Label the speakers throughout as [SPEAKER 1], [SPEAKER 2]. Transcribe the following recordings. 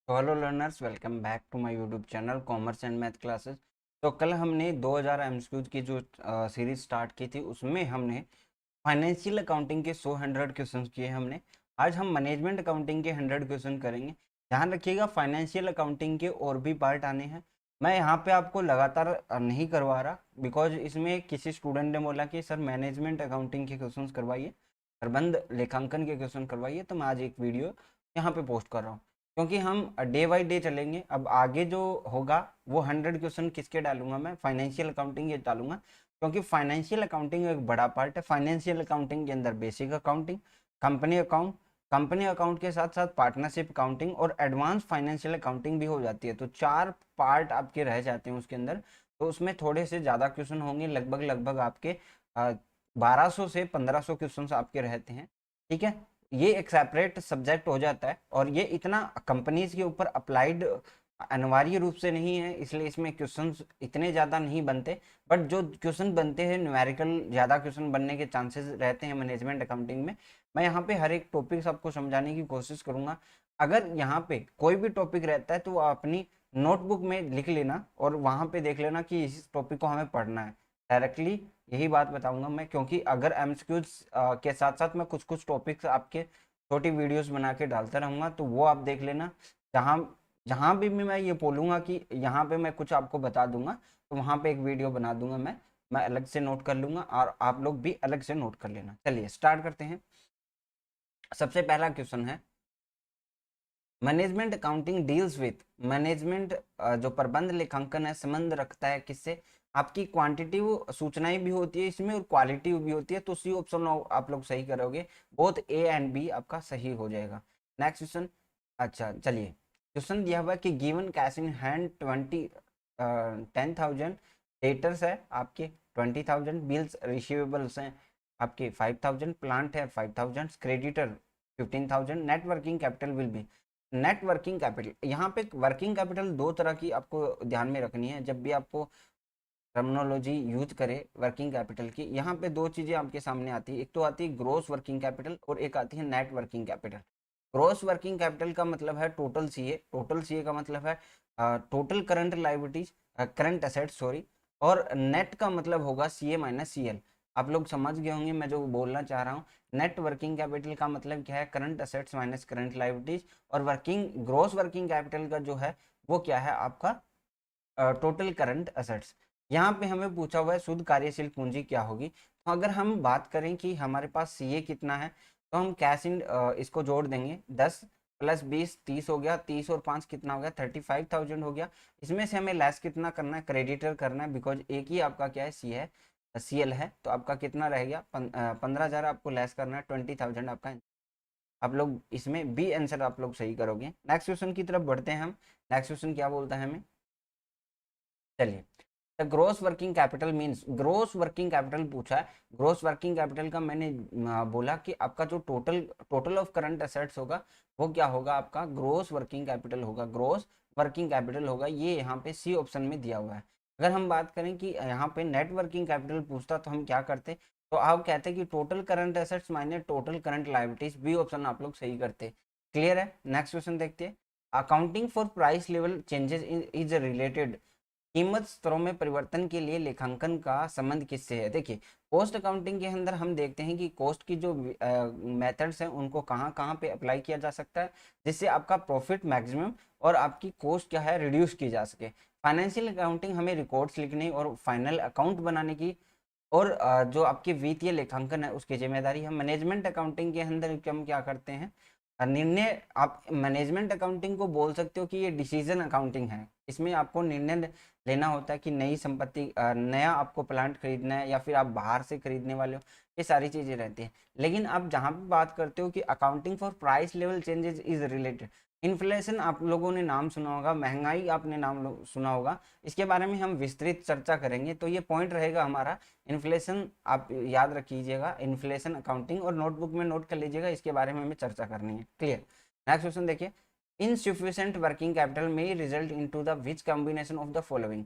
[SPEAKER 1] तो hello learners, welcome back to my YouTube channel commerce and math classes. तो कल हमने 2000 एमसीक्यूज की जो सीरीज स्टार्ट की थी उसमें हमने फाइनेंशियल अकाउंटिंग के 100 क्वेश्चन किए हमने। आज हम मैनेजमेंट अकाउंटिंग के 100 क्वेश्चन करेंगे। ध्यान रखिएगा, फाइनेंशियल अकाउंटिंग के और भी पार्ट आने हैं। मैं यहाँ पे आपको लगातार नहीं करवा रहा, बिकॉज इसमें किसी स्टूडेंट ने बोला कि सर मैनेजमेंट अकाउंटिंग के क्वेश्चन करवाइए, प्रबंध लेखांकन के क्वेश्चन करवाइए। तो मैं आज एक वीडियो यहाँ पे पोस्ट कर रहा हूँ, क्योंकि हम डे बाई डे चलेंगे। अब आगे जो होगा वो 100 क्वेश्चन किसके डालूंगा, मैं फाइनेंशियल अकाउंटिंग ये डालूंगा, क्योंकि फाइनेंशियल अकाउंटिंग एक बड़ा पार्ट है। फाइनेंशियल अकाउंटिंग के अंदर basic accounting, company account, company account के साथ साथ पार्टनरशिप अकाउंटिंग और एडवांस फाइनेंशियल अकाउंटिंग भी हो जाती है। तो 4 पार्ट आपके रह जाते हैं उसके अंदर। तो उसमें थोड़े से ज़्यादा क्वेश्चन होंगे, लगभग लगभग आपके 1200 से 1500 क्वेश्चन आपके रहते हैं। ठीक है, ये एक सेपरेट सब्जेक्ट हो जाता है और ये इतना कंपनीज के ऊपर अप्लाइड अनिवार्य रूप से नहीं है, इसलिए इसमें क्वेश्चंस इतने ज़्यादा नहीं बनते। बट जो क्वेश्चन बनते हैं न्यूमेरिकल ज़्यादा क्वेश्चन बनने के चांसेस रहते हैं मैनेजमेंट अकाउंटिंग में। मैं यहाँ पे हर एक टॉपिक आपको समझाने की कोशिश करूँगा। अगर यहाँ पे कोई भी टॉपिक रहता है तो वो अपनी नोटबुक में लिख लेना और वहाँ पे देख लेना कि इस टॉपिक को हमें पढ़ना है। डायरेक्टली यही बात बताऊंगा मैं, क्योंकि अगर एमसीक्यूज के साथ साथ मैं कुछ कुछ टॉपिक्स आपके छोटी वीडियोस बना के डालता रहूँगा, तो वो आप देख लेना। जहाँ जहाँ भी मैं ये बोलूँगा कि यहाँ पे मैं कुछ आपको बता दूंगा, तो वहाँ पे एक वीडियो बना दूंगा मैं अलग से नोट कर लूँगा और आप लोग भी अलग से नोट कर लेना। चलिए स्टार्ट करते हैं। सबसे पहला क्वेश्चन है, management accounting deals with management, जो प्रबंध लेखांकन है संबंध रखता है किससे? आपकी क्वांटिटिव सूचनाएं भी होती है इसमें और क्वालिटी भी होती है। तो सी ऑप्शन आप लोग सही करोगे, बोथ ए एंड बी आपका सही हो जाएगा। Next question. अच्छा चलिए, क्वेश्चन दिया हुआ है कि given cash in hand 10,000 debtors है आपके, 20,000 बिल्स रिसीवेबल्स हैं आपके, 5,000 प्लांट है, 5,000 creditor 15,000, net working capital will be. Net working capital, यहाँ पे वर्किंग कैपिटल दो तरह की आपको ध्यान में रखनी है जब भी आपको टर्मिनोलॉजी यूज करे वर्किंग कैपिटल की। यहाँ पे दो चीजें आपके सामने आती है, एक तो आती है ग्रोस वर्किंग कैपिटल और एक आती है net working capital. Gross working capital का मतलब है टोटल सीए, टोटल सीए का मतलब है total current liabilities, current asset sorry, और नेट का मतलब होगा सीए माइनस सीएल। आप लोग समझ गए होंगे मैं जो बोलना चाह रहा हूँ। नेट वर्किंग कैपिटल का मतलब क्या है? Current assets minus current liabilities. और वर्किंग ग्रोस वर्किंग कैपिटल का जो है वो क्या है आपका? Total current assets. यहाँ पे हमें पूछा हुआ है शुद्ध कार्यशील पूंजी क्या होगी। तो अगर हम बात करें कि हमारे पास सीए कितना है, तो हम कैश इन इसको जोड़ देंगे, 10 प्लस 20 30 हो गया, 30 और 5 कितना हो गया? 35,000 हो गया। इसमें से हमें लेस कितना करना है? क्रेडिटर करना है, बिकॉज एक ही आपका क्या है? सी है, सीएल है। तो आपका कितना रह गया? 15,000 आपको लेस करना है, 20,000 आपका। आप लोग इसमें बी आंसर आप लोग सही करोगे। नेक्स्ट क्वेश्चन की तरफ बढ़ते हैं हम। नेक्स्ट क्वेश्चन क्या बोलता है हमें? चलिए, the gross working capital means, gross working capital पूछा है। ग्रोस वर्किंग कैपिटल का मैंने बोला कि आपका जो total total of current assets होगा वो क्या होगा? आपका ग्रोस वर्किंग कैपिटल होगा, ग्रोस वर्किंग कैपिटल होगा। ये यहाँ पे सी ऑप्शन में दिया हुआ है। अगर हम बात करें कि यहाँ पे नेट वर्किंग कैपिटल पूछता तो हम क्या करते? तो आप कहते कि total current assets minus total current liabilities, B option आप लोग सही करते। क्लियर है? नेक्स्ट क्वेश्चन देखते हैं। Accounting for price level changes is related, कीमत स्तरों में परिवर्तन के लिए लेखांकन का संबंध किससे है? देखिए, कॉस्ट अकाउंटिंग के अंदर हम देखते हैं कि कॉस्ट की जो मेथड्स हैं उनको कहाँ कहाँ पे अप्लाई किया जा सकता है, जिससे आपका प्रॉफिट मैक्सिमम और आपकी कॉस्ट क्या है रिड्यूस की जा सके। फाइनेंशियल अकाउंटिंग हमें रिकॉर्ड्स लिखने और फाइनल अकाउंट बनाने की और जो आपकी वित्तीय लेखांकन है उसकी जिम्मेदारी है। मैनेजमेंट अकाउंटिंग के अंदर हम क्या करते हैं? निर्णय, आप मैनेजमेंट अकाउंटिंग को बोल सकते हो कि ये डिसीजन अकाउंटिंग है। इसमें आपको निर्णय लेना होता है कि नई संपत्ति, नया आपको प्लांट खरीदना है या फिर आप बाहर से खरीदने वाले हो, ये सारी चीजें रहती हैं। लेकिन आप जहाँ पे बात करते हो कि accounting for price level changes is related, inflation आप लोगों ने नाम सुना होगा, महंगाई आपने नाम सुना होगा, इसके बारे में हम विस्तृत चर्चा करेंगे। तो ये पॉइंट रहेगा हमारा इन्फ्लेशन, आप याद रखिएगा इन्फ्लेशन अकाउंटिंग और नोटबुक में नोट कर लीजिएगा, इसके बारे में हमें चर्चा करनी है। क्लियर? नेक्स्ट क्वेश्चन देखिए, इनसफिशिएंट वर्किंग कैपिटल में result into the which combination of the following.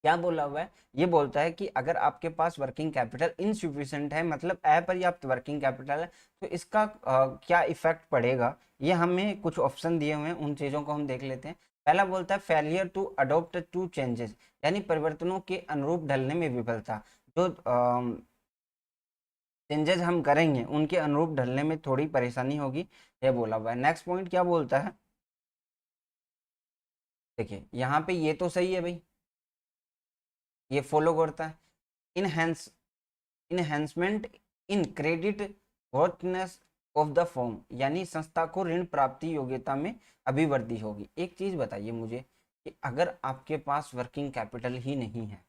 [SPEAKER 1] क्या बोला हुआ है, ये बोलता है कि अगर आपके पास वर्किंग कैपिटल इनसफिशिएंट है, मतलब अपर्याप्त वर्किंग कैपिटल है, तो इसका क्या इफेक्ट पड़ेगा, ये हमें कुछ ऑप्शन दिए हुए हैं, उन चीजों को हम देख लेते हैं। पहला बोलता है failure to adopt to changes, यानी परिवर्तनों के अनुरूप ढलने में विफलता। जो चेंजेस हम करेंगे उनके अनुरूप ढलने में थोड़ी परेशानी होगी, ये बोला हुआ है। नेक्स्ट पॉइंट क्या बोलता है, देखिए यहाँ पे ये तो सही है भाई, ये फॉलो करता है। Enhance enhancement in credit वर्थनेस of the firm, यानी संस्था को ऋण प्राप्ति योग्यता में अभिवृद्धि होगी। एक चीज बताइए मुझे कि अगर आपके पास वर्किंग कैपिटल ही नहीं है,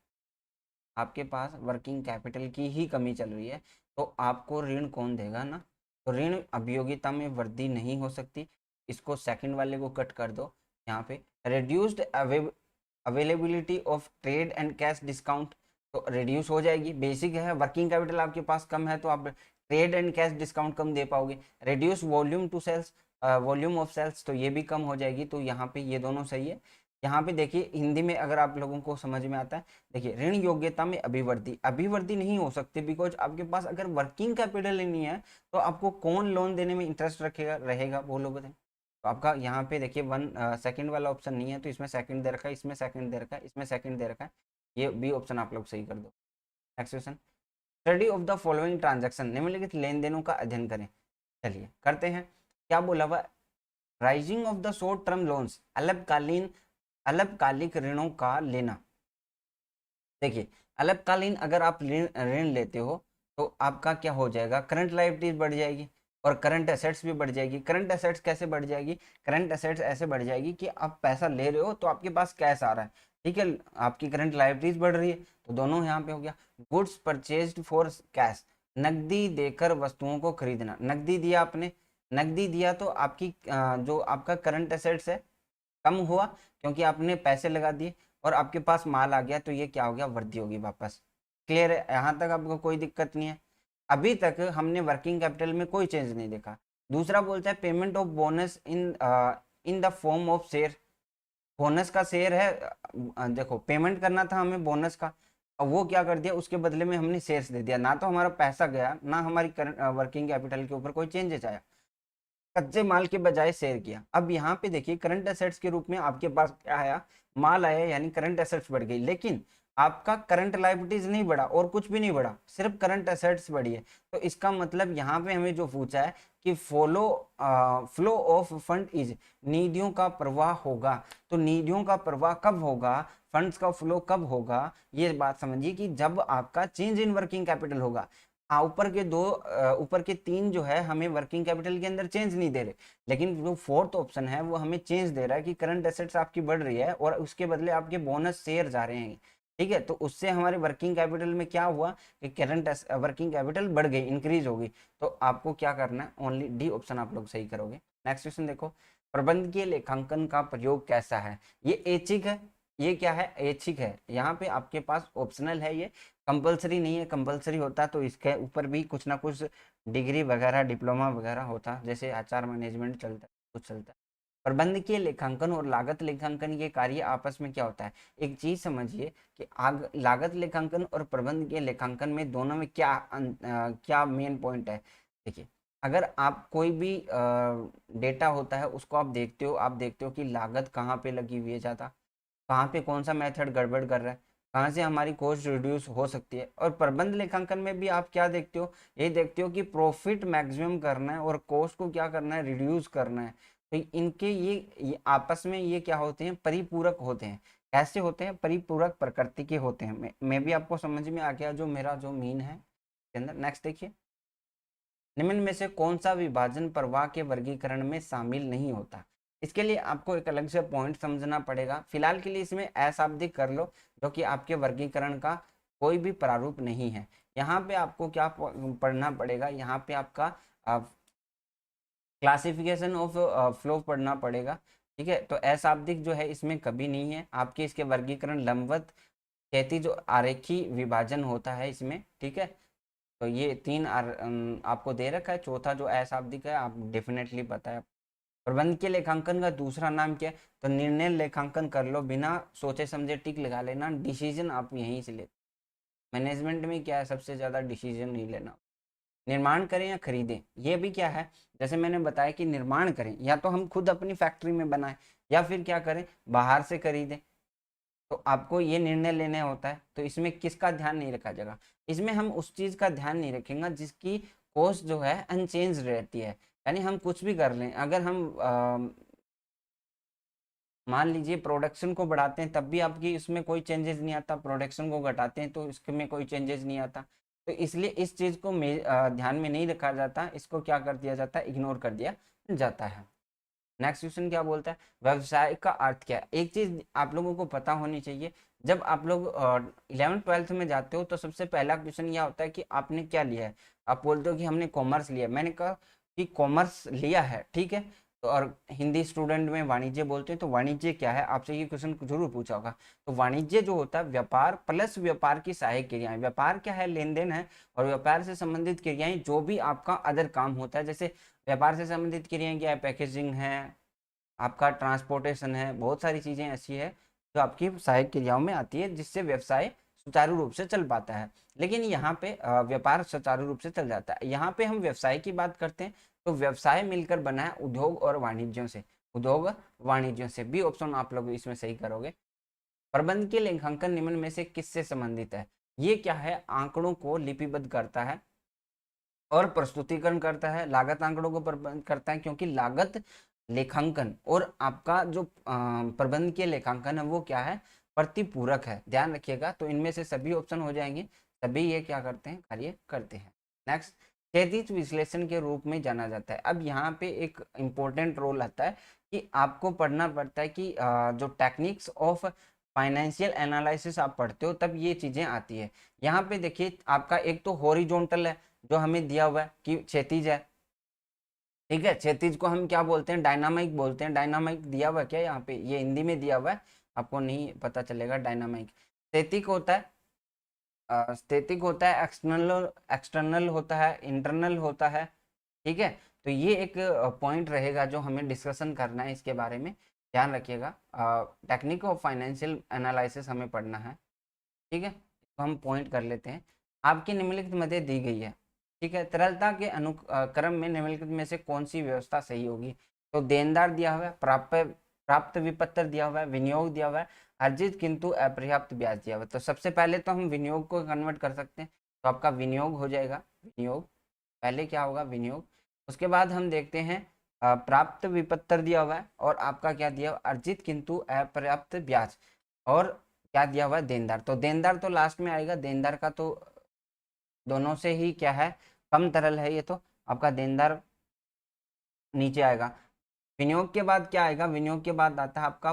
[SPEAKER 1] आपके पास वर्किंग कैपिटल की ही कमी चल रही है, तो आपको ऋण कौन देगा ना, तो ऋण अभियोगिता में वृद्धि नहीं हो सकती। इसको सेकंड वाले को कट कर दो। यहाँ पे reduced availability of trade and cash discount, तो रिड्यूस हो जाएगी, बेसिक है। वर्किंग कैपिटल आपके पास कम है तो आप ट्रेड एंड कैश डिस्काउंट कम दे पाओगे। Reduce volume to sales, volume of sales, तो ये भी कम हो जाएगी। तो यहाँ पे ये दोनों सही है। यहाँ पे देखिए हिंदी में अगर आप लोगों को समझ में आता है, देखिए ऋण योग्यता में अभिवृद्धि, अभिवृद्धि नहीं हो सकती बिकॉज आपके पास अगर वर्किंग कैपिटल ही नहीं है, तो आपको कौन लोन देने में इंटरेस्ट रखेगा रहेगा, वो लोग बताएं। तो आपका यहाँ पे देखिए सेकंड वाला ऑप्शन नहीं है, तो इसमें सेकंड दे रखा है, इसमें सेकंड दे रखा है, इसमें सेकंड दे रखा है, ये बी ऑप्शन आप लोग सही कर दो। Next question, study of the following transaction, निम्नलिखित लेन देनों का अध्ययन करें। चलिए करते हैं। क्या बोला हुआ, rising of the short term loans, अल्पकालिक ऋणों का लेना। देखिए अल्पकालीन अगर आप ऋण ऋण लेते हो, तो आपका क्या हो जाएगा, करंट लायबिलिटीज बढ़ जाएगी और करंट एसेट्स भी बढ़ जाएगी। करंट एसेट्स कैसे बढ़ जाएगी, करंट एसेट्स ऐसे बढ़ जाएगी कि आप पैसा ले रहे हो तो आपके पास कैश आ रहा है, ठीक है, आपकी करंट लायबिलिटीज बढ़ रही है, तो दोनों यहाँ पे हो गया। गुड्स परचेज्ड फॉर कैश, नकदी देकर वस्तुओं को खरीदना। नकदी दिया आपने, नकदी दिया तो आपकी जो आपका करंट एसेट्स है कम हुआ, क्योंकि आपने पैसे लगा दिए और आपके पास माल आ गया, तो ये क्या हो गया, वृद्धि होगी वापस। क्लियर है, यहाँ तक आपको कोई दिक्कत नहीं है। अभी तक हमने वर्किंग कैपिटल में कोई चेंज नहीं देखा। दूसरा बोलता है payment of bonus in the form of share, bonus का शेयर है, देखो पेमेंट करना था हमें बोनस का, और वो क्या कर दिया, उसके बदले में हमने शेयर्स दे दिया, ना तो हमारा पैसा गया, ना हमारी वर्किंग कैपिटल के ऊपर कोई चेंजेस आया, कच्चे माल के बजाय शेयर किया। अब यहाँ पे देखिए करंट एसेट्स के रूप में आपके पास क्या आया, माल आया, यानी करंट एसेट्स बढ़ गई, लेकिन आपका करंट लायबिलिटीज नहीं बढ़ा और कुछ भी नहीं बढ़ा, सिर्फ करंट एसेट्स बढ़ी है। तो इसका मतलब यहाँ पे हमें जो पूछा है कि फ्लो ऑफ फंड इज, निधियों का प्रवाह होगा, तो निधियों का प्रवाह कब होगा, फंड्स का फ्लो कब होगा, ये बात समझिए कि जब आपका चेंज इन वर्किंग कैपिटल होगा। ऊपर के तीन जो है हमें वर्किंग कैपिटल के अंदर चेंज नहीं दे रहे, लेकिन जो फोर्थ ऑप्शन है वो हमें चेंज दे रहा है कि करंट एसेट्स आपकी बढ़ रही है और उसके बदले आपके बोनस शेयर जा रहे हैं, ठीक है। तो उससे हमारे वर्किंग कैपिटल में क्या हुआ कि करंट वर्किंग कैपिटल बढ़ गई, इंक्रीज होगी। तो आपको क्या करना है, ओनली डी ऑप्शन आप लोग सही करोगे। नेक्स्ट क्वेश्चन देखो, प्रबंधकीय लेखांकन का प्रयोग कैसा है, ये ऐच्छिक है, ये क्या है, ऐच्छिक है। यहाँ पे आपके पास ऑप्शनल है, ये कंपलसरी नहीं है, कंपलसरी होता तो इसके ऊपर भी कुछ ना कुछ डिग्री वगैरह डिप्लोमा वगैरह होता, जैसे आचार मैनेजमेंट चलता है, कुछ चलता है। प्रबंधकीय लेखांकन और लागत लेखांकन ये कार्य आपस में क्या होता है, एक चीज समझिए कि लागत लेखांकन और प्रबंधकीय लेखांकन में दोनों में क्या मेन पॉइंट है। देखिए अगर आप कोई भी डेटा होता है उसको आप देखते हो कि लागत कहाँ पे लगी हुई है ज़्यादा, कहाँ पे कौन सा मेथड गड़बड़ कर रहा है, कहाँ से हमारी कॉस्ट रिड्यूस हो सकती है। और प्रबंध लेखांकन में भी आप क्या देखते हो, ये देखते हो कि प्रॉफिट मैक्सिमम करना है और कॉस्ट को क्या करना है, रिड्यूस करना है। तो इनके ये आपस में ये क्या होते हैं, परिपूरक होते हैं। कैसे होते हैं, परिपूरक प्रकृति के होते हैं। मैं भी आपको समझ में आ गया जो मेरा जो मीन है के अंदर। नेक्स्ट देखिए, निम्न में से कौन सा विभाजन प्रवाह के वर्गीकरण में शामिल नहीं होता। इसके लिए आपको एक अलग से पॉइंट समझना पड़ेगा। फिलहाल के लिए इसमें अशाब्दिक कर लो, जो कि आपके वर्गीकरण का कोई भी प्रारूप नहीं है। यहाँ पे आपको क्या पढ़ना पड़ेगा, यहाँ पे आपका क्लासिफिकेशन ऑफ फ्लो पढ़ना पड़ेगा, ठीक है। तो अशाब्दिक जो है इसमें कभी नहीं है आपके, इसके वर्गीकरण लंबवत क्षैतिज आरेखी विभाजन होता है इसमें, ठीक है। तो ये तीन आपको दे रखा है, चौथा जो अशाब्दिक है आप डेफिनेटली पता है। प्रबंध के लेखांकन का दूसरा नाम क्या है? तो निर्णय लेखांकन कर लो, बिना सोचे समझे टिक लगा लेना, डिसीजन आप यहीं से लेते। मैनेजमेंट में क्या है, सबसे ज्यादा डिसीजन नहीं लेना। निर्माण करें या खरीदें, ये भी क्या है, जैसे मैंने बताया कि निर्माण करें, या तो हम खुद अपनी फैक्ट्री में बनाएं या फिर क्या करें, बाहर से खरीदें। तो आपको ये निर्णय लेने होता है। तो इसमें किसका ध्यान नहीं रखा जाएगा? इसमें हम उस चीज का ध्यान नहीं रखेंगे जिसकी कॉस्ट जो है अनचेंज रहती है। यानी हम कुछ भी कर लें, अगर हम मान लीजिए प्रोडक्शन को बढ़ाते हैं तब भी आपकी इसमें कोई चेंजेस नहीं आता, प्रोडक्शन को घटाते हैं तो इसमें कोई चेंजेस नहीं आता। तो इसलिए इस चीज को ध्यान में नहीं रखा जाता, इसको क्या कर दिया जाता है, इग्नोर कर दिया जाता है। नेक्स्ट क्वेश्चन क्या बोलता है, व्यवसाय का अर्थ क्या है? एक चीज आप लोगों को पता होनी चाहिए, जब आप लोग 11th 12th में जाते हो तो सबसे पहला क्वेश्चन यह होता है कि आपने क्या लिया है। आप बोलते हो कि हमने कॉमर्स लिया। मैंने कहा कि कॉमर्स लिया है, ठीक है, तो और हिंदी स्टूडेंट में वाणिज्य बोलते हैं, तो वाणिज्य क्या है, आपसे ये क्वेश्चन जरूर पूछा होगा। तो वाणिज्य जो होता है व्यापार प्लस व्यापार की सहायक क्रियाएं। व्यापार क्या है, लेन देन है, और व्यापार से संबंधित क्रियाएं जो भी आपका अदर काम होता है। जैसे व्यापार से संबंधित क्रियाएं क्या है, पैकेजिंग है, आपका ट्रांसपोर्टेशन है, बहुत सारी चीजें ऐसी है जो आपकी सहायक क्रियाओं में आती है, जिससे व्यवसाय सुचारू रूप से चल पाता है। लेकिन यहाँ पे व्यापार सुचारू रूप से चल जाता है। यहाँ पे हम व्यवसाय की बात करते हैं, तो व्यवसाय मिलकर बना है उद्योग और वाणिज्यों से। उद्योग वाणिज्यों से, बी ऑप्शन आप लोग इसमें सही करोगे। प्रबंध के लेखांकन निम्न में से किससे संबंधित है? ये क्या है, आंकड़ों को लिपिबद्ध करता है और प्रस्तुतिकरण करता है। लागत आंकड़ों को प्रबंध करता है, क्योंकि लागत लेखांकन और आपका जो प्रबंध के लेखांकन है वो क्या है, प्रतिपूरक है, ध्यान रखिएगा। तो इनमें से सभी ऑप्शन हो जाएंगे, सभी ये क्या करते हैं, कार्य करते हैं। नेक्स्ट, क्षैतिज विश्लेषण के रूप में जाना जाता है। अब यहाँ पे एक इंपॉर्टेंट रोल आता है कि आपको पढ़ना पड़ता है कि जो टेक्निक्स ऑफ फाइनेंशियल एनालिसिस आप पढ़ते हो तब ये चीजें आती है। यहाँ पे देखिए, आपका एक तो हॉरिजॉन्टल है जो हमें दिया हुआ है कि क्षैतिज है, ठीक है। क्षैतिज को हम क्या बोलते हैं, डायनामिक बोलते हैं। डायनामिक दिया हुआ है क्या यहाँ पे, ये हिंदी में दिया हुआ है, आपको नहीं पता चलेगा डायनामिक। स्थैतिक होता है, स्थैतिक होता है, एक्सटर्नल एक्सटर्नल होता है, इंटरनल होता है, ठीक है। तो ये एक पॉइंट रहेगा जो हमें डिस्कशन करना है, इसके बारे में ध्यान रखिएगा। टेक्निक ऑफ फाइनेंशियल एनालिसिस हमें पढ़ना है, ठीक है। तो हम पॉइंट कर लेते हैं। आपकी निम्नलिखित मदद दी गई है, ठीक है, तरलता के अनुक्रम में निम्नलिखित में से कौन सी व्यवस्था सही होगी? तो देनदार दिया हुआ है, प्राप्य प्राप्त विपत्र दिया हुआ है, विनियोग दिया हुआ है, अर्जित किंतु अपर्याप्त ब्याज दिया हुआ है। तो सबसे पहले तो हम विनियोग को कन्वर्ट कर सकते हैं, तो आपका विनियोग हो जाएगा, विनियोग पहले क्या होगा, विनियोग। उसके बाद हम देखते हैं प्राप्त विपत्र दिया हुआ है, और आपका क्या दिया हुआ, अर्जित किंतु अपर्याप्त ब्याज, और क्या दिया हुआ है, देनदार। तो देनदार तो लास्ट में आएगा, देनदार का तो दोनों से ही क्या है, कम तरल है ये, तो आपका देनदार नीचे आएगा। विनियोग के बाद क्या आएगा, विनियोग के बाद आता है आपका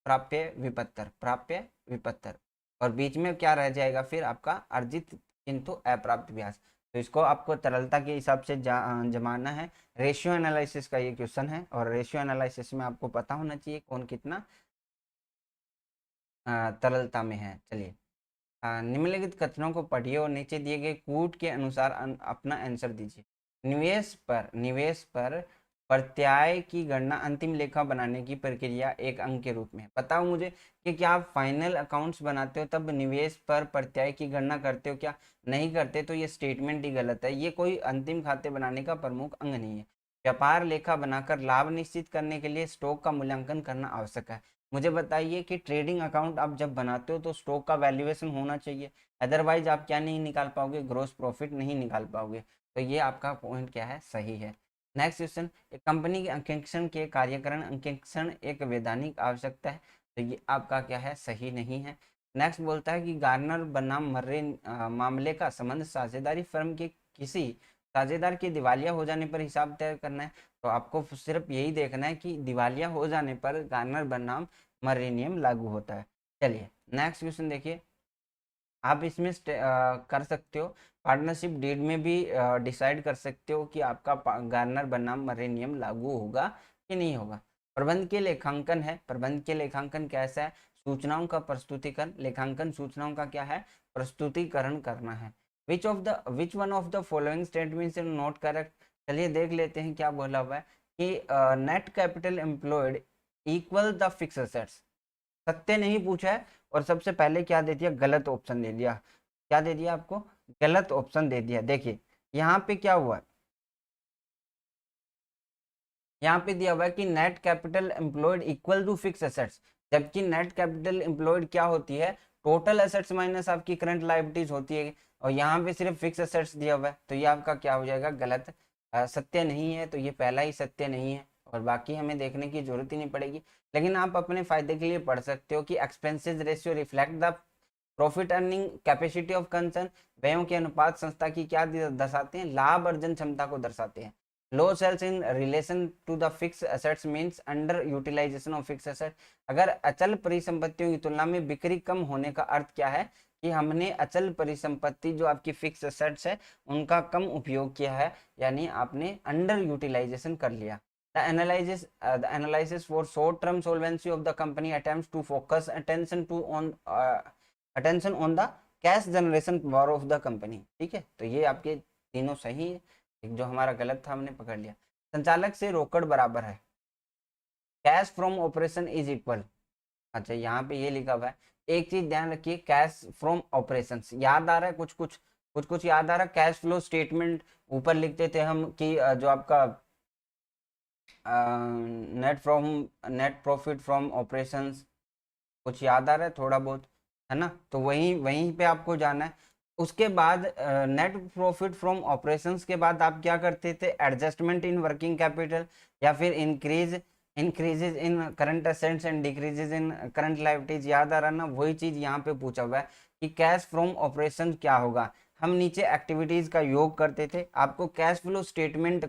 [SPEAKER 1] प्राप्य विपत्र, प्राप्य विपत्र, और बीच में क्या रह जाएगा फिर आपका अर्जित किंतु अप्राप्त ब्याज। तो इसको आपको तरलता के हिसाब से जमाना है। रेशियो एनालिसिस का ये क्वेश्चन है, और रेशियो एनालिसिस में आपको पता होना चाहिए कौन कितना तरलता में है। चलिए, निम्नलिखित कथनों को पढ़िए और नीचे दिए गए कूट के अनुसार अपना आंसर दीजिए। निवेश पर प्रत्याय की गणना अंतिम लेखा बनाने की प्रक्रिया एक अंक के रूप में। बताओ मुझे कि क्या आप फाइनल अकाउंट्स बनाते हो तब निवेश पर प्रत्याय की गणना करते हो? क्या नहीं करते तो ये स्टेटमेंट ही गलत है, ये कोई अंतिम खाते बनाने का प्रमुख अंग नहीं है। व्यापार लेखा बनाकर लाभ निश्चित करने के लिए स्टॉक का मूल्यांकन करना आवश्यक है। मुझे बताइए कि ट्रेडिंग अकाउंट आप जब बनाते हो तो स्टॉक का वैल्यूएशन होना चाहिए, अदरवाइज आप क्या नहीं निकाल पाओगे, ग्रोस प्रॉफिट नहीं निकाल पाओगे। तो ये आपका पॉइंट क्या है, सही है। नेक्स्ट क्वेश्चन, एक कंपनी के अंकेक्षण के कार्यकरण अंकेक्षण एक वैधानिक आवश्यकता है, तो ये आपका क्या है, सही नहीं है। नेक्स्ट बोलता है कि गार्नर बनाम मर्रे मामले का संबंध साझेदारी फर्म के किसी साझेदार के दिवालिया हो जाने पर हिसाब तय करना है। तो आपको सिर्फ यही देखना है कि दिवालिया हो जाने पर गार्नर बनाम मर्रे नियम लागू होता है। चलिए नेक्स्ट क्वेश्चन देखिए, आप इसमें कर सकते हो, पार्टनरशिप डीड में भी डिसाइड कर सकते हो कि आपका गार्नर बनाम मर्रे नियम लागू होगा कि नहीं होगा। प्रबंध के लेखांकन है, प्रबंध के लेखांकन कैसा है, सूचनाओं का प्रस्तुतिकरण। लेखांकन सूचनाओं का क्या है, प्रस्तुतिकरण करना है। Which one of the following statements is not correct? चलिए देख लेते हैं क्या बोला हुआ है कि net capital employed equal the fix assets, सत्य नहीं पूछा है और सबसे पहले क्या दे दिया, गलत ऑप्शन दे दिया। क्या दे दिया आपको, गलत ऑप्शन दे दिया। देखिए यहाँ पे क्या हुआ, यहाँ पे दिया हुआ है कि net capital employed equal to fix assets, जबकि नेट कैपिटल एम्प्लॉयड क्या होती है, टोटल एसेट्स माइनस आपकी करंट लायबिलिटीज होती है, और यहाँ पे सिर्फ फिक्स एसेट्स दिया हुआ है, तो ये आपका क्या हो जाएगा, गलत, सत्य नहीं है। तो ये पहला ही सत्य नहीं है और बाकी हमें देखने की जरूरत ही नहीं पड़ेगी। लेकिन आप अपने फायदे के लिए पढ़ सकते हो कि expenses ratio reflect the profit earning capacity of concern, व्ययों के अनुपात संस्था की क्या दर्शाते हैं, लाभ अर्जन क्षमता को दर्शाते हैं। Low sales in relation to the fix assets means under utilization of fix asset, अगर अचल परिसंपत्तियों की तुलना में बिक्री कम होने का अर्थ क्या है, कि हमने अचल परिसंपत्ति जो आपकी फिक्स एसेट्स है उनका कम उपयोग किया है, यानी आपने अंडर यूटिलाइजेशन कर लिया। The analysis for short-term solvency of the company attempts to focus attention on the cash generation power of the company। ठीक है, तो ये आपके तीनों सही है, जो हमारा गलत था हमने पकड़ लिया। संचालक से रोकड़ बराबर है, cash from operation is equal, अच्छा यहाँ पे ये लिखा हुआ है, एक चीज ध्यान रखिए, कैश फ्रॉम ऑपरेशंस याद आ रहा है, कुछ कुछ याद आ रहा है। कैश फ्लो स्टेटमेंट ऊपर लिखते थे हम कि जो आपका नेट प्रॉफिट फ्रॉम ऑपरेशंस, कुछ याद आ रहा है थोड़ा बहुत, है ना, तो वहीं वहीं पे आपको जाना है। उसके बाद नेट प्रॉफिट फ्रॉम ऑपरेशंस के बाद आप क्या करते थे, एडजस्टमेंट इन वर्किंग कैपिटल या फिर increases in current assets and decreases in current liabilities, याद आ रहा ना, वही चीज यहाँ पे पूछा हुआ है कि कैश फ्रॉम ऑपरेशन क्या होगा। हम नीचे एक्टिविटीज का योग करते थे, आपको कैश फ्लो स्टेटमेंट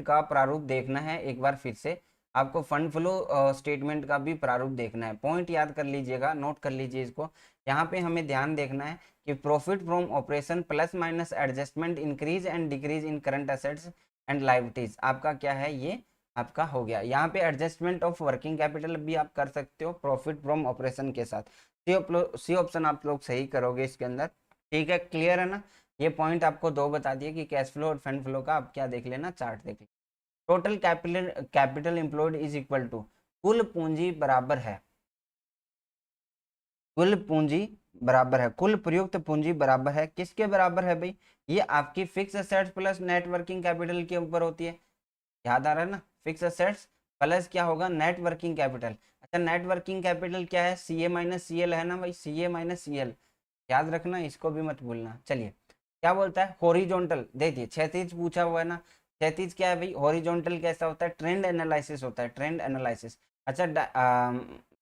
[SPEAKER 1] का प्रारूप देखना है, एक बार फिर से आपको फंड फ्लो स्टेटमेंट का भी प्रारूप देखना है। पॉइंट याद कर लीजिएगा, नोट कर लीजिए इसको। यहाँ पे हमें ध्यान देखना है कि profit from operation plus minus adjustment increase and decrease in current assets and liabilities, आपका क्या है, ये आपका हो गया। यहाँ पे एडजस्टमेंट ऑफ वर्किंग कैपिटल भी आप कर सकते हो प्रॉफिट फ्रॉम ऑपरेशन के साथ। सी ऑप्शन आप लोग सही करोगे इसके अंदर, ठीक है, क्लियर है ना। ये पॉइंट आपको दो बता दिए कि कैश फ्लो और फंड फ्लो का आप क्या देख लेना, चार्ट देख लेना। Total capital employed is equal to, कुल पूंजी बराबर है, कुल पूंजी बराबर है, कुल प्रयुक्त पूंजी बराबर है, किसके बराबर है भाई, ये आपकी fix assets plus net working capital के ऊपर होती है, याद आ रहा है ना, फिक्स एसेट्स प्लस क्या होगा, नेट वर्किंग कैपिटल। अच्छा नेट वर्किंग कैपिटल क्या है, सी ए माइनस सी एल है ना भाई, सी ए माइनस सी एल, याद रखना, इसको भी मत भूलना। चलिए क्या बोलता है, हॉरिजॉन्टल दे दिए, क्षैतिज पूछा हुआ है ना, क्षैतिज क्या है भाई, हॉरिजॉन्टल कैसा होता है, ट्रेंड एनालिसिस होता है, ट्रेंड एनालिसिस। अच्छा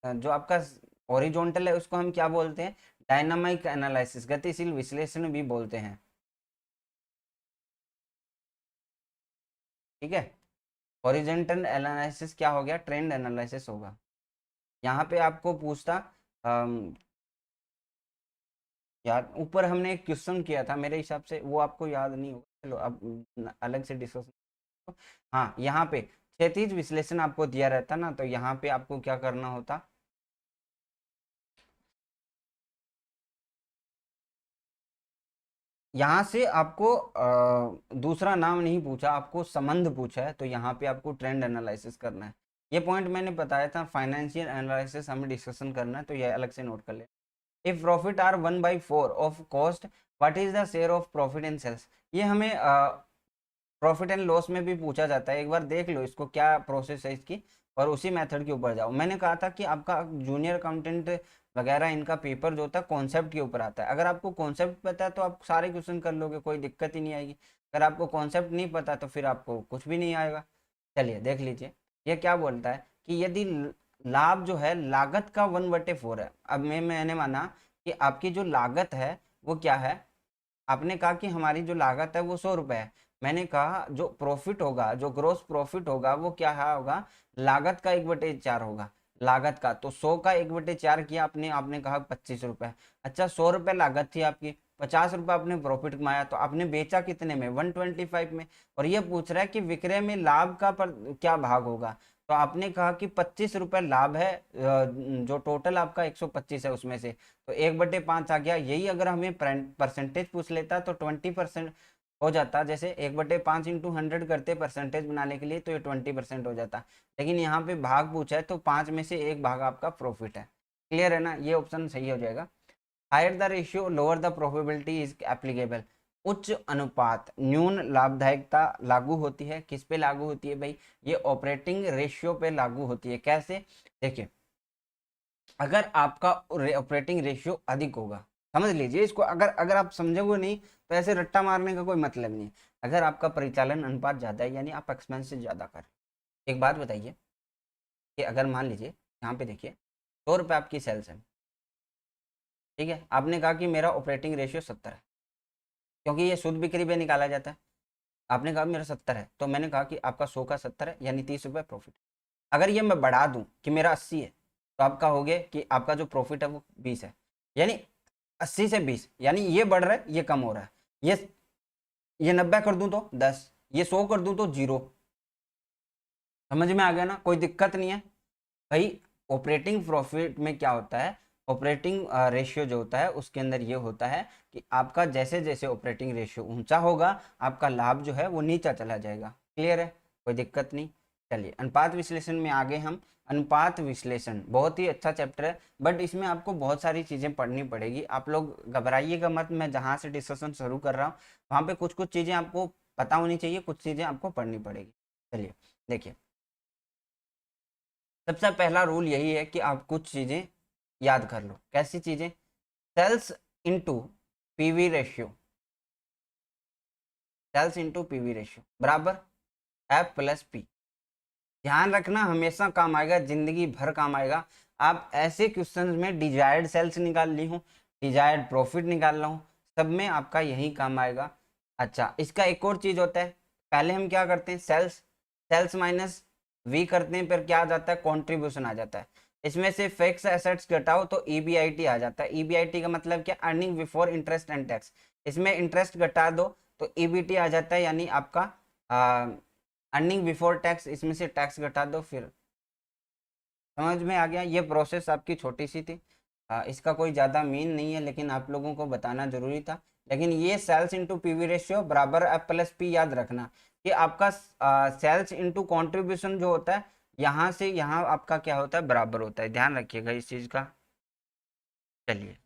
[SPEAKER 1] जो आपका हॉरिजॉन्टल है उसको हम क्या बोलते हैं, डायनामिक एनालिसिस, गतिशील विश्लेषण भी बोलते हैं, ठीक है। हॉरिजॉन्टल एनालिसिस क्या हो गया, ट्रेंड एनालिसिस होगा। यहाँ पे आपको पूछता यार, ऊपर हमने एक क्वेश्चन किया था, मेरे हिसाब से वो आपको याद नहीं होगा, चलो अब अलग से डिस्कशन। हाँ यहाँ पे क्षैतिज विश्लेषण आपको दिया रहता ना, तो यहाँ पे आपको क्या करना होता, यहाँ से आपको दूसरा नाम नहीं पूछा, आपको संबंध पूछा है, तो यहाँ पे आपको ट्रेंड एनालिसिस करना है। ये पॉइंट मैंने बताया था, फाइनेंशियल एनालिसिस हमें डिस्कशन करना है, तो ये अलग से नोट कर ले। If profit are 1/4 of cost, what is the share of profit in sales, ये हमें प्रॉफिट एंड लॉस में भी पूछा जाता है, एक बार देख लो इसको क्या प्रोसेस है इसकी, और उसी मेथड के ऊपर जाओ। मैंने कहा था कि आपका जूनियर अकाउंटेंट वगैरह इनका पेपर जो होता है कॉन्सेप्ट के ऊपर आता है, अगर आपको कॉन्सेप्ट पता है तो आप सारे क्वेश्चन कर लोगे, कोई दिक्कत ही नहीं आएगी। अगर आपको कॉन्सेप्ट नहीं पता तो फिर आपको कुछ भी नहीं आएगा। चलिए देख लीजिए, ये क्या बोलता है कि यदि लाभ जो है लागत का 1/4 है, अब मैंने माना कि आपकी जो लागत है वो क्या है, आपने कहा कि हमारी जो लागत है वो 100 रुपए है, मैंने कहा जो प्रॉफिट होगा, जो ग्रोस प्रॉफिट होगा वो क्या होगा, लागत का 1/4 होगा, लागत का, तो 100 का 1/4 किया आपने, आपने कहा 25 रुपए। अच्छा 100 रुपए लागत थी आपकी, 50 रुपए आपने प्रॉफिट कमाया, तो आपने बेचा कितने में, 125 में, और ये पूछ रहा है कि विक्रय में लाभ का क्या भाग होगा, तो आपने कहा कि 25 रुपए लाभ है, जो टोटल आपका 125 है उसमें से, तो 1/5 आ गया। यही अगर हमें परसेंटेज पूछ लेता तो 20%, हो जाता, जैसे 1/5 इंटू 100 करते परसेंटेज बनाने के लिए, तो ये 20% हो जाता। लेकिन यहाँ पे भाग पूछा है तो 5 में से 1 भाग आपका प्रॉफिट है। क्लियर है ना, ये ऑप्शन सही हो जाएगा। Higher the ratio lower the probability is applicable. उच्च अनुपात न्यून लाभदायकता लागू होती है। किस पे लागू होती है भाई? ये ऑपरेटिंग रेशियो पे लागू होती है। कैसे? देखिए, अगर आपका ऑपरेटिंग रेशियो अधिक होगा, समझ लीजिए इसको, अगर अगर आप समझोगे नहीं तो ऐसे रट्टा मारने का कोई मतलब नहीं है। अगर आपका परिचालन अनुपात ज्यादा है, यानी आप एक्सपेंसेस ज्यादा कर, एक बात बताइए कि अगर मान लीजिए यहाँ पे देखिए 100 रुपये आपकी सेल्स है, ठीक है, आपने कहा कि मेरा ऑपरेटिंग रेशियो 70 है, क्योंकि ये शुद्ध बिक्री पे निकाला जाता है। आपने कहा मेरा 70 है, तो मैंने कहा कि आपका 100 का 70 है, यानी 30 रुपये प्रॉफिट। अगर ये मैं बढ़ा दूं कि मेरा 80 है, तो आप कहोगे कि आपका जो प्रॉफिट है वो 20 है। यानी 80 से 20, यानी ये बढ़ रहा है, ये कम हो रहा है। ये 90 कर दूं तो 10, ये 100 कर दूं तो 0। समझ में आ गया ना, कोई दिक्कत नहीं है भाई। ऑपरेटिंग प्रॉफिट में क्या होता है, ऑपरेटिंग रेशियो जो होता है उसके अंदर ये होता है कि आपका जैसे जैसे ऑपरेटिंग रेशियो ऊंचा होगा, आपका लाभ जो है वो नीचा चला जाएगा। क्लियर है, कोई दिक्कत नहीं। चलिए अनुपात विश्लेषण में आगे हम। अनुपात विश्लेषण बहुत ही अच्छा चैप्टर है, बट इसमें आपको बहुत सारी चीजें पढ़नी पड़ेगी। आप लोग घबराइएगा मत, मैं जहां से डिस्कशन शुरू कर रहा हूँ वहां पे कुछ कुछ चीजें आपको पता होनी चाहिए, कुछ चीजें आपको पढ़नी पड़ेगी। चलिए देखिए, सबसे पहला रूल यही है कि आप कुछ चीजें याद कर लो। कैसी चीजें? Sales into PV ratio, sales into PV ratio बराबर एफ प्लस पी। ध्यान रखना, हमेशा काम आएगा, जिंदगी भर काम आएगा। आप ऐसे क्वेश्चंस में डिजायर्ड सेल्स निकाल ली हूँ, डिजायर्ड प्रॉफिट निकाल रहा हूँ, सब में आपका यही काम आएगा। अच्छा, इसका एक और चीज होता है, पहले हम क्या करते हैं, सेल्स सेल्स माइनस वी करते हैं, फिर क्या आ जाता है, कॉन्ट्रीब्यूशन आ जाता है। इसमें से फिक्स एसेट्स घटाओ तो ईबीआईटी आ जाता है। ईबीआईटी का मतलब क्या, earning before interest and tax. इसमें इंटरेस्ट घटा दो तो ईबीटी आ जाता है, यानी आपका अर्निंग बिफोर टैक्स। इसमें से टैक्स घटा दो, फिर समझ में आ गया। ये प्रोसेस आपकी छोटी सी थी, इसका कोई ज़्यादा मीन नहीं है, लेकिन आप लोगों को बताना जरूरी था। लेकिन ये सेल्स इंटू पीवी रेशियो बराबर एफ प्लस पी, याद रखना कि आपका सेल्स इंटू कॉन्ट्रीब्यूशन जो होता है, यहाँ से यहाँ आपका क्या होता है, बराबर होता है। ध्यान रखिएगा इस चीज़ का। चलिए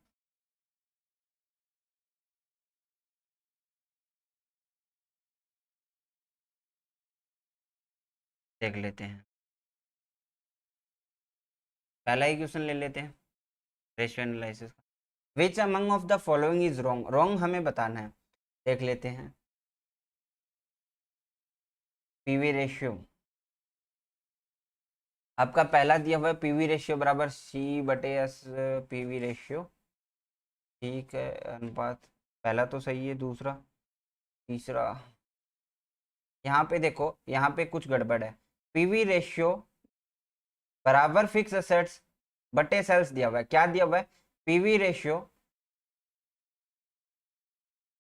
[SPEAKER 1] देख लेते हैं, पहला ही क्वेश्चन ले लेते हैं रेशियो एनालिसिस का। Which among of the following is wrong, wrong हमें बताना है। देख लेते हैं, पीवी रेशियो आपका पहला दिया हुआ है, पीवी रेशियो बराबर सी बटे एस। पीवी रेशियो ठीक है, अनुपात पहला तो सही है, दूसरा तीसरा, यहाँ पे देखो, यहाँ पे कुछ गड़बड़ है। पीवी रेशियो बराबर फिक्स एसेट्स बटे सेल्स दिया हुआ है। क्या दिया हुआ है? पीवी रेशियो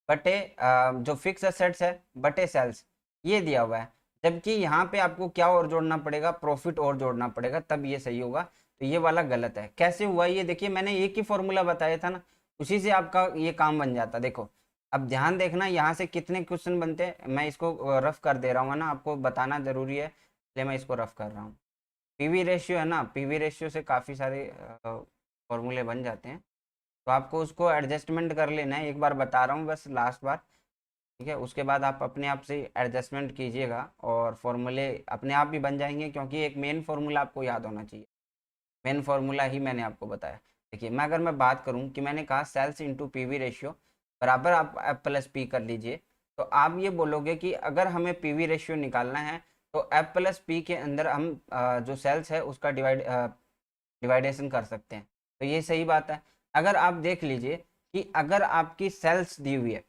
[SPEAKER 1] बटे जो फिक्स एसेट्स है बटे सेल्स, ये दिया हुआ है। जबकि यहाँ पे आपको क्या और जोड़ना पड़ेगा, प्रॉफिट और जोड़ना पड़ेगा, तब ये सही होगा। तो ये वाला गलत है। कैसे हुआ ये देखिए, मैंने एक ही फॉर्मूला बताया था ना, उसी से आपका ये काम बन जाता। देखो अब ध्यान देखना, यहाँ से कितने क्वेश्चन बनते हैं। मैं इसको रफ कर दे रहा हूँ ना, आपको बताना जरूरी है, इसलिए मैं इसको रफ कर रहा हूँ। पीवी रेशियो है ना, पीवी रेशियो से काफ़ी सारे फॉर्मूले बन जाते हैं, तो आपको उसको एडजस्टमेंट कर लेना है। एक बार बता रहा हूँ बस, लास्ट बार, ठीक है, उसके बाद आप अपने आप से एडजस्टमेंट कीजिएगा और फॉर्मूले अपने आप भी बन जाएंगे, क्योंकि एक मेन फार्मूला आपको याद होना चाहिए। मेन फार्मूला ही मैंने आपको बताया। देखिए, मैं अगर मैं बात करूं कि मैंने कहा सेल्स इंटू पीवी रेशियो बराबर आप एफ प्लस पी कर लीजिए, तो आप ये बोलोगे कि अगर हमें पीवी रेशियो निकालना है तो एफ प्लस पी के अंदर हम जो सेल्स है उसका डिवाइडेशन कर सकते हैं। तो ये सही बात है। अगर आप देख लीजिए कि अगर आपकी सेल्स दी हुई है,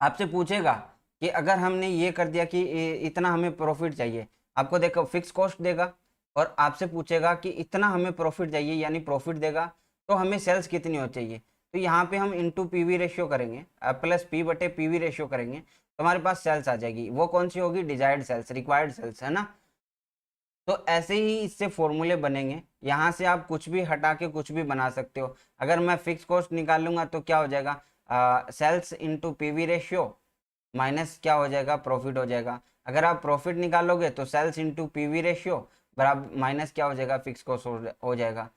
[SPEAKER 1] आपसे पूछेगा कि अगर हमने ये कर दिया कि इतना हमें प्रॉफिट चाहिए, आपको देखो फिक्स कॉस्ट देगा, और आपसे पूछेगा कि इतना हमें प्रॉफिट चाहिए, यानी प्रॉफिट देगा, तो हमें सेल्स कितनी हो चाहिए। तो यहाँ पे हम इंटू पीवी रेशियो करेंगे, प्लस पी बटे पीवी रेशियो करेंगे, तो हमारे पास सेल्स आ जाएगी। वो कौन सी होगी? डिजायर्ड सेल्स, रिक्वायर्ड सेल्स, है ना। तो ऐसे ही इससे फॉर्मूले बनेंगे, यहाँ से आप कुछ भी हटा के कुछ भी बना सकते हो। अगर मैं फिक्स कॉस्ट निकाल लूंगा तो क्या हो जाएगा, sales into PV ratio minus क्या हो जाएगा, प्रॉफिट हो जाएगा। अगर आप प्रॉफिट निकालोगे तो सेल्स इंटू पीवी रेशियो बराबर माइनस क्या हो जाएगा, फिक्स कॉस्ट हो जाएगा।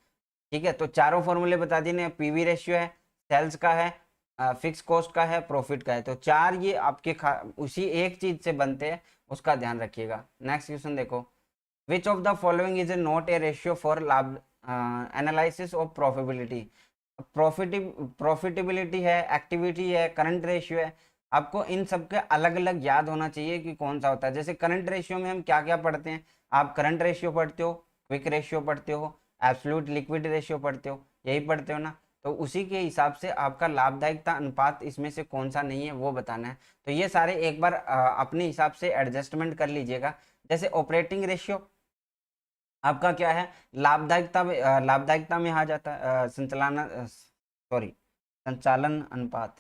[SPEAKER 1] ठीक है, तो चारों फॉर्मूले बता दिए, पीवी रेशियो है, सेल्स का है, फिक्स कॉस्ट का है, प्रॉफिट का है, तो चार ये आपके उसी एक चीज से बनते हैं, उसका ध्यान रखिएगा। नेक्स्ट क्वेश्चन देखो, विच of the following is a not a ratio for लाभ एनालिसिस ऑफ प्रॉफिटेबिलिटी। प्रॉफिटेबिलिटी है, एक्टिविटी है, करंट रेशियो है, आपको इन सब के अलग अलग याद होना चाहिए कि कौन सा होता है। जैसे करंट रेशियो में हम क्या क्या पढ़ते हैं, आप करंट रेशियो पढ़ते हो, क्विक रेशियो पढ़ते हो, एब्सोल्यूट लिक्विड रेशियो पढ़ते हो, यही पढ़ते हो ना, तो उसी के हिसाब से आपका लाभदायकता अनुपात इसमें से कौन सा नहीं है वो बताना है। तो ये सारे एक बार अपने हिसाब से एडजस्टमेंट कर लीजिएगा। जैसे ऑपरेटिंग रेशियो आपका क्या है, लाभदायकता लाभदायकता में आ जाता है, संचालन अनुपात,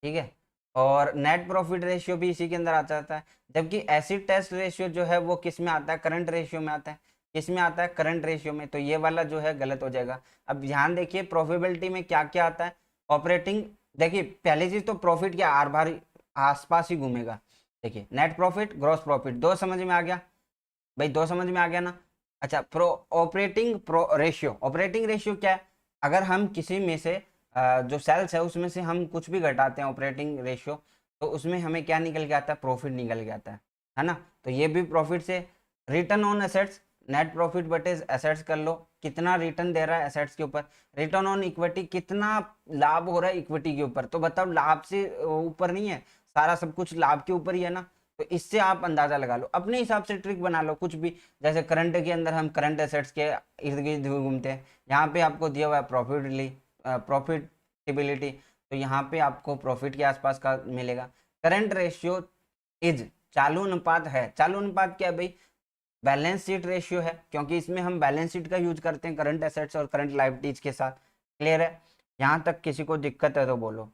[SPEAKER 1] ठीक है। और नेट प्रॉफिट रेशियो भी इसी के अंदर आ जाता है। जबकि एसिड टेस्ट रेशियो जो है वो किस में आता है, करंट रेशियो में आता है। किस में आता है, करंट रेशियो में, तो ये वाला जो है गलत हो जाएगा। अब ध्यान देखिए प्रॉफिटेबिलिटी में क्या क्या आता है। ऑपरेटिंग, देखिए पहली चीज तो प्रॉफिट क्या आर बार आसपास ही घूमेगा। देखिए नेट प्रॉफिट, ग्रॉस प्रॉफिट, दो समझ में आ गया भाई, दो समझ में आ गया ना। अच्छा, ऑपरेटिंग रेशियो क्या है, अगर हम किसी में से जो सेल्स है उसमें से हम कुछ भी घटाते हैं ऑपरेटिंग रेशियो, तो उसमें हमें क्या निकल के आता है, प्रॉफिट निकल के आता है ना। तो ये भी प्रॉफिट से। Return on assets, net profit बटे एसेट्स कर लो, कितना रिटर्न दे रहा है एसेट्स के ऊपर। रिटर्न ऑन इक्विटी, कितना लाभ हो रहा है इक्विटी के ऊपर, तो बताओ लाभ से ऊपर नहीं है, सारा सब कुछ लाभ के ऊपर ही है ना। तो इससे आप अंदाजा लगा लो, अपने हिसाब से ट्रिक बना लो कुछ भी। जैसे करंट के अंदर हम करंट एसेट्स के इर्द गिर्द घूमते हैं, यहाँ पे आपको दिया हुआ है प्रॉफिटेबिलिटी, तो यहाँ पे आपको प्रॉफिट के आसपास का मिलेगा। करंट रेशियो इज, चालू अनुपात है, चालू अनुपात क्या है भाई, बैलेंस शीट रेशियो है, क्योंकि इसमें हम बैलेंस शीट का यूज करते हैं करंट एसेट्स और करंट लायबिलिटीज के साथ। क्लियर है, यहाँ तक किसी को दिक्कत है तो बोलो।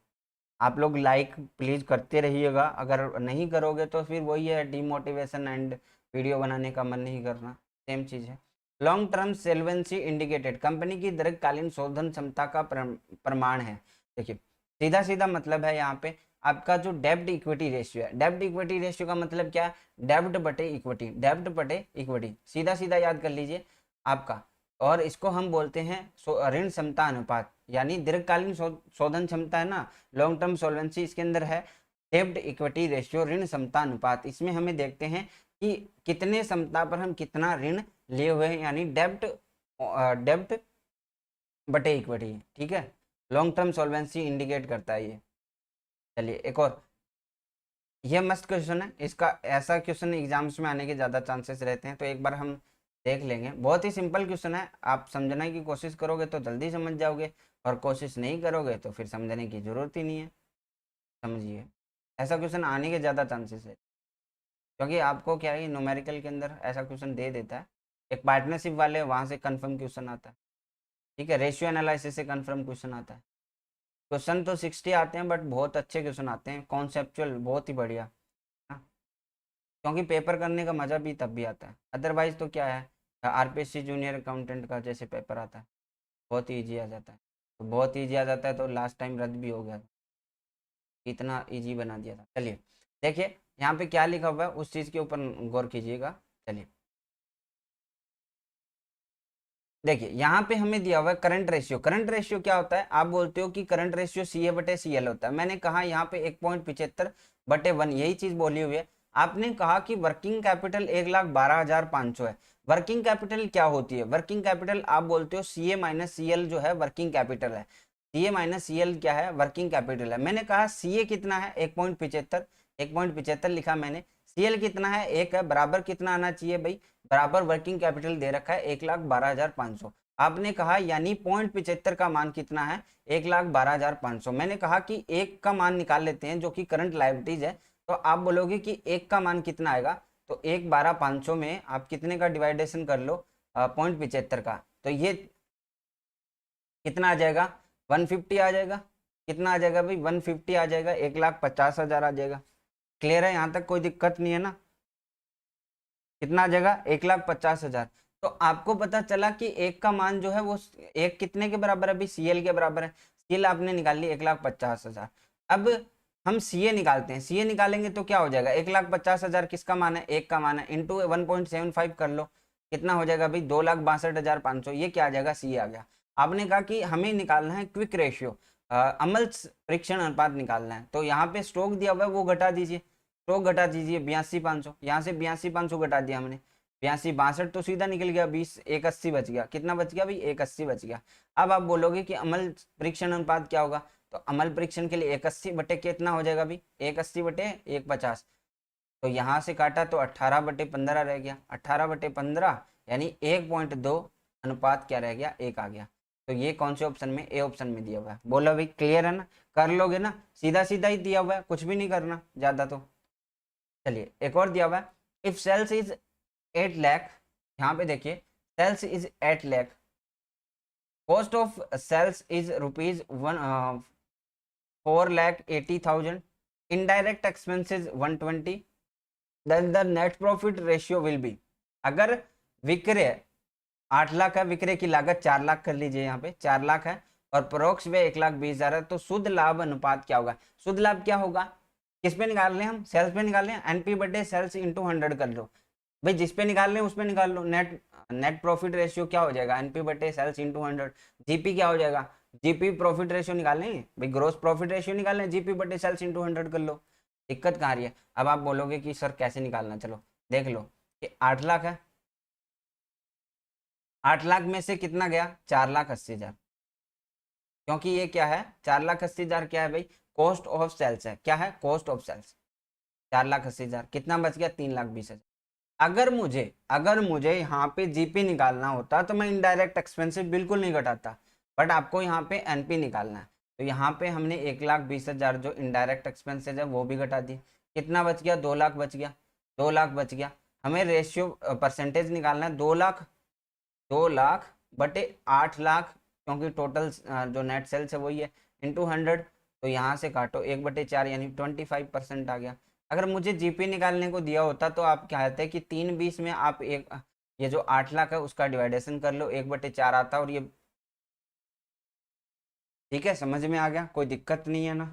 [SPEAKER 1] आप लोग लाइक प्लीज करते रहिएगा, अगर नहीं करोगे तो फिर वही है डीमोटिवेशन एंड वीडियो बनाने का मन नहीं करना, सेम चीज है। लॉन्ग टर्म सेल्वेंसी इंडिकेटेड, कंपनी की दीर्घकालीन शोधन क्षमता का प्रमाण है। देखिए सीधा सीधा मतलब है यहाँ पे आपका जो डेब्ट इक्विटी रेशियो है। डेब्ट इक्विटी रेशियो का मतलब क्या है, डेब्ट बटे इक्विटी, डेब्ट बटे इक्विटी, सीधा सीधा याद कर लीजिए आपका। और इसको हम बोलते हैं ऋण क्षमता अनुपात, यानी दीर्घकालीन शोधन क्षमता है ना, लॉन्ग टर्म सोल्वेंसी, इसके अंदर है डेब्ट इक्विटी रेशियो, ऋण क्षमता अनुपात। इसमें हमें देखते हैं कि कितने क्षमता पर हम कितना ऋण लिए हुए हैं, यानी डेब्ट डेब्ट बटे इक्विटी, ठीक है। लॉन्ग टर्म सोल्वेंसी इंडिकेट करता है ये। चलिए एक और, ये मस्त क्वेश्चन है, इसका ऐसा क्वेश्चन एग्जाम्स में आने के ज़्यादा चांसेस रहते हैं, तो एक बार हम देख लेंगे। बहुत ही सिंपल क्वेश्चन है, आप समझने की कोशिश करोगे तो जल्दी समझ जाओगे, और कोशिश नहीं करोगे तो फिर समझने की जरूरत ही नहीं है। समझिए, ऐसा क्वेश्चन आने के ज़्यादा चांसेस है, क्योंकि आपको क्या है, न्यूमेरिकल के अंदर ऐसा क्वेश्चन दे देता है। एक पार्टनरशिप वाले वहाँ से कन्फर्म क्वेश्चन आता है, ठीक है, रेशियो एनालिसिस से कन्फर्म क्वेश्चन आता है। क्वेश्चन तो 60 आते हैं, बट बहुत अच्छे क्वेश्चन आते हैं, कॉन्सेप्चुअल, बहुत ही बढ़िया, हाँ। क्योंकि पेपर करने का मजा भी तब भी आता है, अदरवाइज तो क्या है, आरपीएससी जूनियर अकाउंटेंट का जैसे पेपर आता है बहुत ही ईजी आ जाता है, तो बहुत ईजी आ जाता है, तो लास्ट टाइम रद्द भी हो गया था, इतना ईजी बना दिया था। चलिए देखिए यहाँ पे क्या लिखा हुआ है, उस चीज़ के ऊपर गौर कीजिएगा। चलिए देखिए यहाँ पे हमें दिया हुआ है करंट रेशियो। करंट रेशियो क्या होता है, आप बोलते हो कि करंट रेशियो सी ए बटे सी एल होता है, मैंने कहा यहाँ पे 1.75/1, यही चीज बोली हुई है। आपने कहा कि वर्किंग कैपिटल 1,12,500 है। वर्किंग कैपिटल क्या होती है, वर्किंग कैपिटल आप बोलते हो सी ए माइनस सी एल जो है वर्किंग कैपिटल है। सी ए माइनस सी एल क्या है, वर्किंग कैपिटल है। मैंने कहा सी ए कितना है, 1.75, 1.75 लिखा मैंने। सी एल कितना है, 1 है, बराबर कितना आना चाहिए भाई, बराबर वर्किंग कैपिटल दे रखा है 1,12,500। आपने कहा यानी 0.75 का मान कितना है, 1,12,500। मैंने कहा कि एक का मान निकाल लेते हैं जो कि करंट लायबिलिटीज है, तो आप बोलोगे कि एक का मान कितना आएगा, तो 1,12,500 में आप कितने का डिवाइडेशन कर लो, 0.75 का, तो ये कितना आ जाएगा, 150 आ जाएगा। कितना आ जाएगा भाई, 150 आ जाएगा, 1,50,000 आ जाएगा। क्लियर है, यहाँ तक कोई दिक्कत नहीं है ना। कितना आ जाएगा, 1,50,000। तो आपको पता चला कि एक का मान जो है वो एक कितने के बराबर है, अभी सीएल के बराबर है। सीएल आपने निकाल ली 1,50,000। अब हम सीए निकालते हैं, सीए निकालेंगे तो क्या हो जाएगा, 1,50,000 किसका मान है, एक का मान है, इंटू 1.75 कर लो, कितना हो जाएगा भाई 2,62,500, ये क्या आ जाएगा, सीए आ गया। आपने कहा कि हमें निकालना है क्विक रेशियो, अमल परीक्षण अनुपात निकालना है, तो यहाँ पे स्टॉक दिया हुआ है वो घटा दीजिए, स्टॉक घटा दीजिए 82,500, यहाँ से 82,500 घटा दिया हमने, 82 62 तो सीधा निकल गया, 20 180 बच गया, कितना बच गया भाई 180 बच गया। अब आप बोलोगे कि अमल परीक्षण अनुपात क्या होगा, तो अमल परीक्षण के लिए 180 बटे कितना हो जाएगा भाई 180 बटे 150, तो यहाँ से काटा तो 18/15 रह गया, 18/15 यानी 1.2 अनुपात क्या रह गया, एक आ गया। तो ये कौन से ऑप्शन में, ए ऑप्शन में दिया हुआ है। बोलो भाई क्लियर है ना, कर लोगे ना, सीधा सीधा ही दिया हुआ है, कुछ भी नहीं करना ज्यादा। तो चलिए एक और दिया हुआ है, इफ सेल्स इज 8 लाख, यहाँ पे देखिए sales is 8 lakh, cost of sales is rupees 4,80,000, indirect expenses 120, then the net profit ratio will be, अगर विक्रय 8 लाख है, विक्रय की लागत 4 लाख कर लीजिए, यहाँ पे 4 लाख है और परोक्ष व्यय 1,20,000 है, तो शुद्ध लाभ अनुपात क्या होगा, शुद्ध लाभ क्या होगा, किस पे निकाल रहे हैं हम, सेल्स पे निकाल रहे हैं, एनपी बटे सेल्स इंटू 100 कर लो भाई, जिस पे निकाल रहे हैं उस पे निकाल लो, नेट प्रॉफिट रेशियो क्या हो जाएगा, एनपी बटे सेल्स इंटू 100, जीपी क्या हो जाएगा, जीपी प्रॉफिट रेशियो निकाल लेंगे भाई, ग्रोस प्रॉफिट रेशियो निकाल लें, जीपी बटे सेल्स इंटू 100 कर लो, दिक्कत कहाँ रही है। अब आप बोलोगे कि सर कैसे निकालना, चलो देख लो कि 8 लाख है, 8 लाख में से कितना गया 4,80,000, क्योंकि ये क्या है 4,80,000 क्या है भाई, कॉस्ट ऑफ सेल्स है, क्या है कॉस्ट ऑफ सेल्स, 4,80,000 कितना बच गया 3,20,000। अगर मुझे यहाँ पे जीपी निकालना होता तो मैं इनडायरेक्ट एक्सपेंसिव बिल्कुल नहीं घटाता, बट आपको यहाँ पे एनपी निकालना है, तो यहाँ पे हमने 1,20,000 जो इनडायरेक्ट एक्सपेंसेस है वो भी घटा दिए, कितना बच गया 2 लाख बच गया, 2 लाख बच गया। हमें रेशियो परसेंटेज निकालना है, 2 लाख बटे 8 लाख, क्योंकि टोटल जो नेट सेल्स है वही है, इंटू 100, तो यहाँ से काटो 1/4 यानी 25% आ गया। अगर मुझे जीपी निकालने को दिया होता तो आप क्या कहते हैं कि 3/20 में आप एक ये जो 8 लाख है उसका डिवाइडेशन कर लो, 1/4 आता और ये, ठीक है समझ में आ गया, कोई दिक्कत नहीं है ना,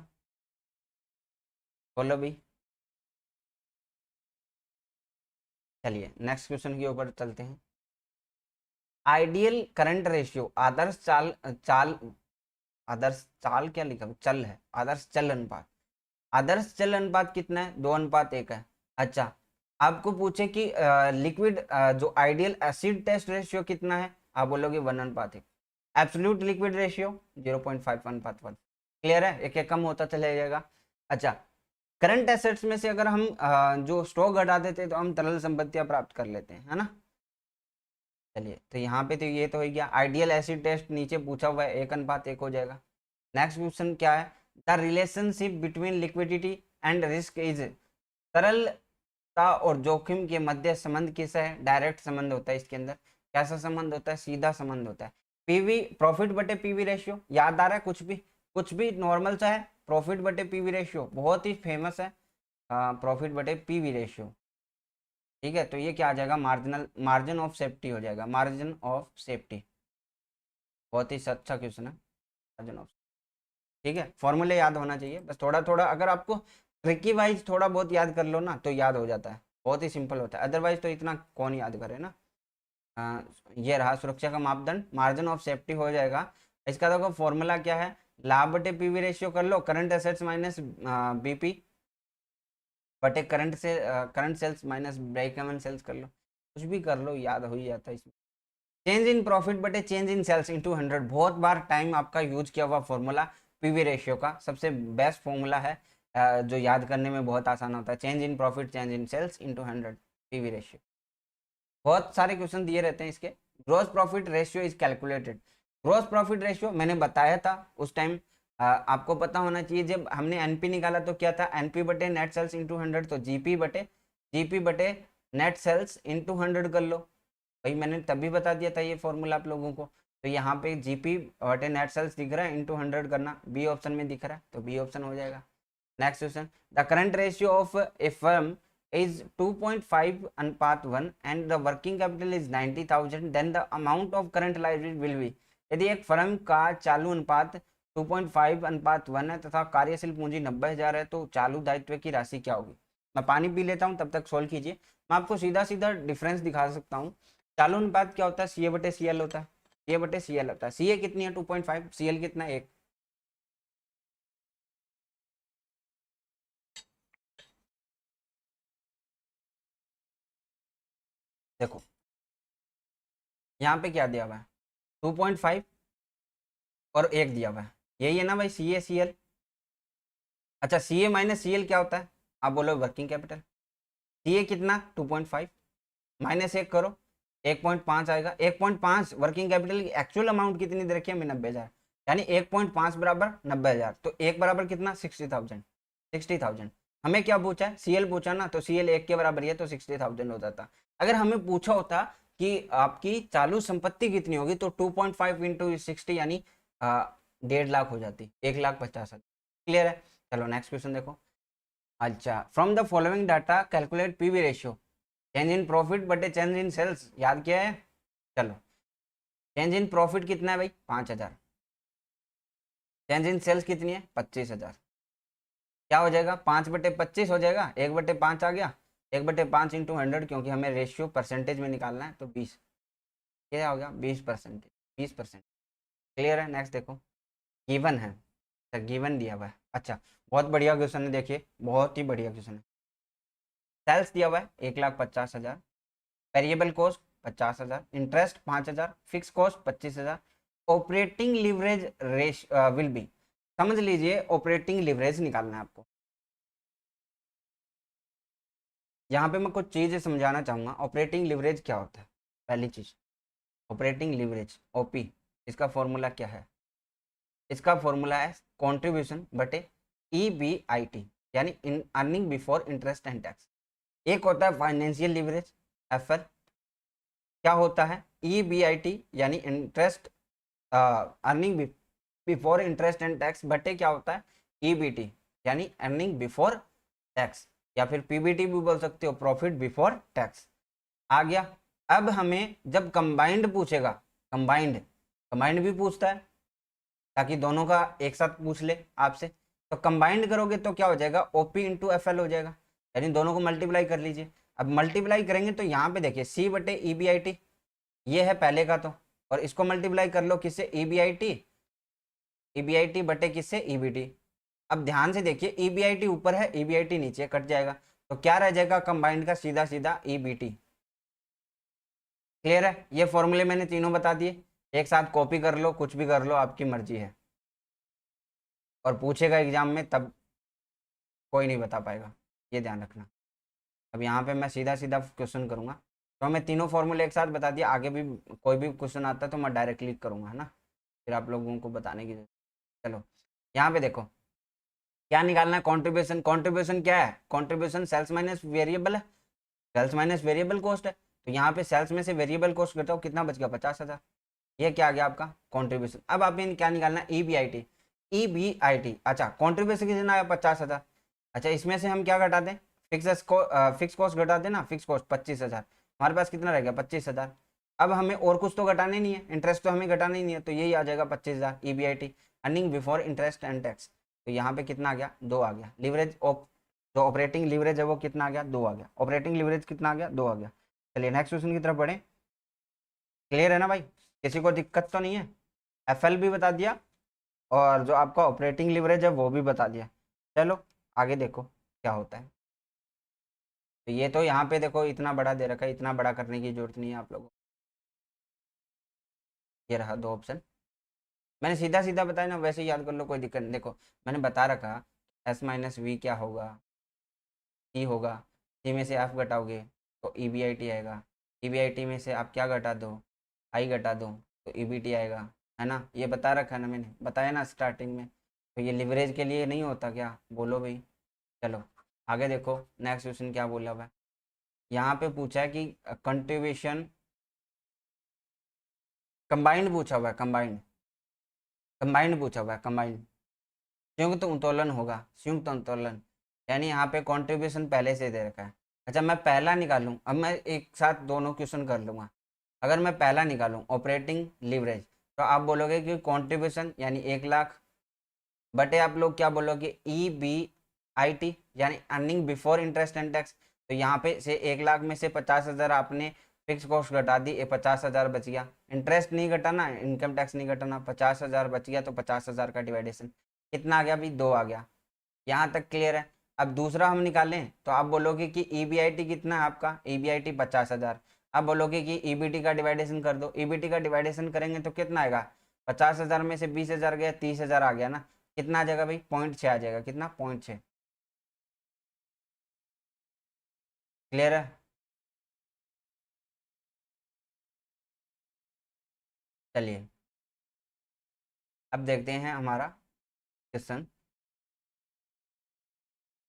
[SPEAKER 1] बोलो भाई। चलिए नेक्स्ट क्वेश्चन के ऊपर चलते हैं, आइडियल करंट रेशियो, आदर्श चाल चाल आदर्श चाल क्या लिखा चल है, आदर्श चल अनुपात, आदर्श चल अनुपात कितना है 2:1 है। अच्छा आपको पूछे कि लिक्विड जो आइडियल एसिड टेस्ट रेशियो कितना है, आप बोलोगे 1:1, एब्सोल्यूट लिक्विड रेशियो 0.5:1, क्लियर है, एक एक कम होता चला जाएगा। अच्छा करंट एसेट्स में से अगर हम जो स्टॉक घटा देते तो हम तरल संपत्तियां प्राप्त कर लेते हैं, है ना। चलिए तो यहाँ पे तो ये तो हो गया, आइडियल एसिड टेस्ट नीचे पूछा हुआ है 1:1 हो जाएगा। नेक्स्ट क्वेश्चन क्या है, the relationship between liquidity and risk is, तरलता और जोखिम के मध्य संबंध किसका है, डायरेक्ट संबंध होता है इसके अंदर, कैसा संबंध होता है, सीधा संबंध होता है, पीवी प्रॉफिट बटे पीवी रेशियो, याद आ रहा है कुछ भी नॉर्मल सा है, प्रॉफिट बटे पीवी रेशियो बहुत ही फेमस है, प्रॉफिट बटे पीवी रेशियो, ठीक है। तो ये क्या आ जाएगा, मार्जिन ऑफ सेफ्टी हो जाएगा, मार्जिन ऑफ सेफ्टी, बहुत ही अच्छा क्वेश्चन है, मार्जिन ऑफ, ठीक है। फॉर्मूले याद होना चाहिए बस, थोड़ा थोड़ा अगर आपको ट्रिकी वाइज थोड़ा बहुत याद कर लो ना तो याद हो जाता है, बहुत ही सिंपल होता है, अदरवाइज तो इतना कौन याद करे ना। ये रहा सुरक्षा का मापदंड, मार्जिन ऑफ सेफ्टी हो जाएगा। इसका देखो फॉर्मूला क्या है, लाभ बटे पीवी रेशियो कर लो, करंट एसेट्स माइनस बीपी बटे current sales minus break even sales कर लो, कुछ भी कर लो याद हो ही जाता है इसमें। चेंज इन प्रॉफिट बटे चेंज इन सेल्स इंटू 100, बहुत बार टाइम आपका यूज किया हुआ फॉर्मूला, पीवी रेशियो का सबसे बेस्ट फॉर्मूला है, जो याद करने में बहुत आसान होता है, change in profit change in sales into 100 PV ratio, बहुत सारे क्वेश्चन दिए रहते हैं इसके। Gross profit ratio is calculated, gross profit ratio मैंने बताया था उस टाइम, आपको पता होना चाहिए, जब हमने एनपी निकाला तो क्या था, एनपी बटे नेट सेल्स इंटू 100, तो जीपी बटे नेट सेल्स इंटू 100 कर लो भाई, मैंने तभी बता दिया था ये फॉर्मूला आप लोगों को। तो यहाँ पे जीपी बटे नेट सेल्स दिख रहा है, इंटू 100 करना, बी ऑप्शन में दिख रहा है तो बी ऑप्शन हो जाएगा। Next question, the current ratio of a firm is 2.5:1 and the working capital is 90,000, then the amount of current liability will be, यदि एक फर्म का चालू अनुपात 2.5 अनुपात 1 है तथा कार्यशील पूंजी 90,000 है, तो चालू दायित्व की राशि क्या होगी। मैं पानी पी लेता हूँ, तब तक सोल्व कीजिए। मैं आपको सीधा सीधा डिफरेंस दिखा सकता हूँ। चालू अनुपात क्या होता है, सी ए बटे सी एल होता है, सी ए बटे सी एल होता है। सी ए कितनी है 2.5, सी एल कितना है 1। देखो यहाँ पे क्या दिया हुआ है, 2.5 और 1 दिया हुआ है, यही है ना भाई सी ए सी एल। अच्छा सी ए माइनस सी एल क्या होता है, आप बोलो वर्किंग कैपिटल। सी ए कितना 2.5 माइनस 1 करो, 1.5 आएगा। 1.5 वर्किंग कैपिटल की एक्चुअल अमाउंट कितनी दे रखी है हमें, 90,000, यानी 1.5 बराबर 90,000, तो 1 बराबर कितना 60,000। 60,000 हमें क्या पूछा है, सीएल पूछा ना, तो सीएल 1 के बराबर है, तो 60,000 हो जाता। अगर हमें पूछा होता कि आपकी चालू संपत्ति कितनी होगी, तो 2.5 इंटू 60 यानी 1.5 लाख हो जाती, 1,50,000। क्लियर है। चलो नेक्स्ट क्वेश्चन देखो। अच्छा, from the following data calculate PV ratio, change in profit बटे चेंज इन सेल्स, याद किया है। चलो चेंज इन प्रॉफिट कितना है भाई 5,000, चेंज इन सेल्स कितनी है 25,000। क्या हो जाएगा 5/25 हो जाएगा, 1/5 आ गया, 1/5 इंटू 100, क्योंकि हमें रेशियो परसेंटेज में निकालना है, तो 20, क्या हो गया 20%, 20%। क्लियर है। नेक्स्ट देखो, गिवन है, गिवन दिया हुआ है। अच्छा बहुत बढ़िया क्वेश्चन है, देखिए बहुत ही बढ़िया क्वेश्चन है। सेल्स दिया हुआ है 1,50,000, variable cost 50,000, interest 5,000, fix cost 25,000, operating leverage रेश विल बी, समझ लीजिए ऑपरेटिंग लिवरेज निकालना है आपको। यहाँ पे मैं कुछ चीजें समझाना चाहूंगा। ऑपरेटिंग लिवरेज क्या होता है, पहली चीज ऑपरेटिंग लिवरेज ओपी, इसका फॉर्मूला क्या है, इसका फॉर्मूला है कंट्रीब्यूशन बटे ईबीआईटी, यानी in earning before interest and tax. एक होता है फाइनेंशियल लिवरेज एफएल, क्या होता है ईबीआईटी यानी interest earning before interest and tax, बटे क्या होता है ईबीटी यानी अर्निंग बिफोर टैक्स, या फिर पीबीटी भी बोल सकते हो, प्रॉफिट बिफोर टैक्स। आ गया। अब हमें जब कंबाइंड पूछेगा, कंबाइंड कंबाइंड भी पूछता है, ताकि दोनों का एक साथ पूछ ले आपसे, तो कंबाइंड करोगे तो क्या हो जाएगा ओपी इंटू एफ एल हो जाएगा, यानी दोनों को मल्टीप्लाई कर लीजिए। अब मल्टीप्लाई करेंगे तो यहाँ पे देखिए सी बटे ई बी आई टी, ये है पहले का, तो और इसको मल्टीप्लाई कर लो किससे E B I T, E B I T बटे किससे ई बी टी। अब ध्यान से देखिए ई बी आई टी ऊपर है, ई बी आई टी नीचे, कट जाएगा, तो क्या रह जाएगा कंबाइंड का सीधा सीधा ई बी टी। क्लियर है। ये फॉर्मूले मैंने तीनों बता दिए, एक साथ कॉपी कर लो, कुछ भी कर लो, आपकी मर्जी है, और पूछेगा एग्जाम में तब कोई नहीं बता पाएगा, ये ध्यान रखना। अब यहाँ पे मैं सीधा सीधा क्वेश्चन करूंगा, तो मैं तीनों फॉर्मूले एक साथ बता दिया, आगे भी कोई भी क्वेश्चन आता है तो मैं डायरेक्ट क्लिक करूंगा, है ना, फिर आप लोगों को बताने की जरूरत। चलो यहाँ पे देखो क्या निकालना है, कॉन्ट्रीब्यूशन। कॉन्ट्रीब्यूशन क्या है, कॉन्ट्रीब्यूशन सेल्स माइनस वेरिएबल है, सेल्स माइनस वेरिएबल कॉस्ट है, तो यहाँ पे सेल्स में से वेरिएबल कॉस्ट घटाओ, कितना बच गया 50,000, ये क्या आ गया आपका कॉन्ट्रीब्यूशन। अब आप क्या निकालना है E B I T, E B I T. अच्छा कॉन्ट्रीब्यूशन कितना आया 50,000। अच्छा इसमें से हम क्या घटा दें, फिक्स कॉस्ट घटा देना, फिक्स कॉस्ट 25,000, हमारे पास कितना रह गया 25,000। अब हमें और कुछ तो घटाने नहीं है, इंटरेस्ट तो हमें घटाना ही नहीं है, तो यही आ जाएगा 25,000 E B I T, earning before interest and tax. तो यहाँ पे कितना आ गया 2 आ गया। लिवरेज जो ऑपरेटिंग लिवरेज है वो कितना आ गया 2 आ गया, ऑपरेटिंग लिवरेज कितना आ गया 2 आ गया। चलिए नेक्स्ट क्वेश्चन की तरफ बढ़े। क्लियर है ना भाई, किसी को दिक्कत तो नहीं है। एफ एल भी बता दिया, और जो आपका ऑपरेटिंग लिवरेज है वो भी बता दिया। चलो आगे देखो क्या होता है। तो ये तो यहाँ पे देखो इतना बड़ा दे रखा है, इतना बड़ा करने की जरूरत नहीं है आप लोगों को। ये रहा 2 ऑप्शन, मैंने सीधा सीधा बताया ना, वैसे ही याद कर लो, कोई दिक्कत नहीं। देखो मैंने बता रखा एस माइनस वी क्या होगा, सी होगा, सी में से एफ घटाओगे तो ई बी आई टी आएगा, ई बी आई टी में से आप क्या घटा दो, आई घटा दो तो ई बी टी आएगा, है ना, ये बता रखा है ना, मैंने बताया ना स्टार्टिंग में। तो ये लिवरेज के लिए नहीं होता क्या, बोलो भाई। चलो आगे देखो नेक्स्ट क्वेश्चन क्या बोला हुआ है। यहाँ पे पूछा है कि कंट्रीब्यूशन कंबाइंड पूछा हुआ है, कंबाइंड कंबाइंड पूछा हुआ है, कंबाइंड संयुक्त उत्तोलन होगा, संयुक्त उत्तोलन, यानी यहाँ पे कंट्रीब्यूशन पहले से दे रखा है। अच्छा मैं पहला निकालूं, अब मैं एक साथ दोनों क्वेश्चन कर लूँगा। अगर मैं पहला निकालूं ऑपरेटिंग लिवरेज, तो आप बोलोगे कि कंट्रीब्यूशन यानी 1,00,000 बटे आप लोग क्या बोलोगे, EBIT यानी earning before interest and tax. तो यहाँ पे से 1 लाख में से 50,000 आपने फिक्स कॉस्ट घटा दी, ये 50,000 बच गया। इंटरेस्ट नहीं घटाना, इनकम टैक्स नहीं घटाना, 50,000 बच गया, तो 50,000 का डिवाइडेशन कितना आ गया भाई, 2 आ गया। यहाँ तक क्लियर है। अब दूसरा हम निकालें तो आप बोलोगे कि EBIT कितना है आपका, EBIT 50,000। आप बोलोगे कि EBT का डिवाइडेशन कर दो, EBT का डिवाइडेशन करेंगे तो कितना आएगा, 50,000 में से 20,000 गया, 30,000 आ गया ना, कितना आ जाएगा भाई, 0.6 आ जाएगा, कितना, 0.6। क्लियर है। चलिए अब देखते हैं हमारा क्वेश्चन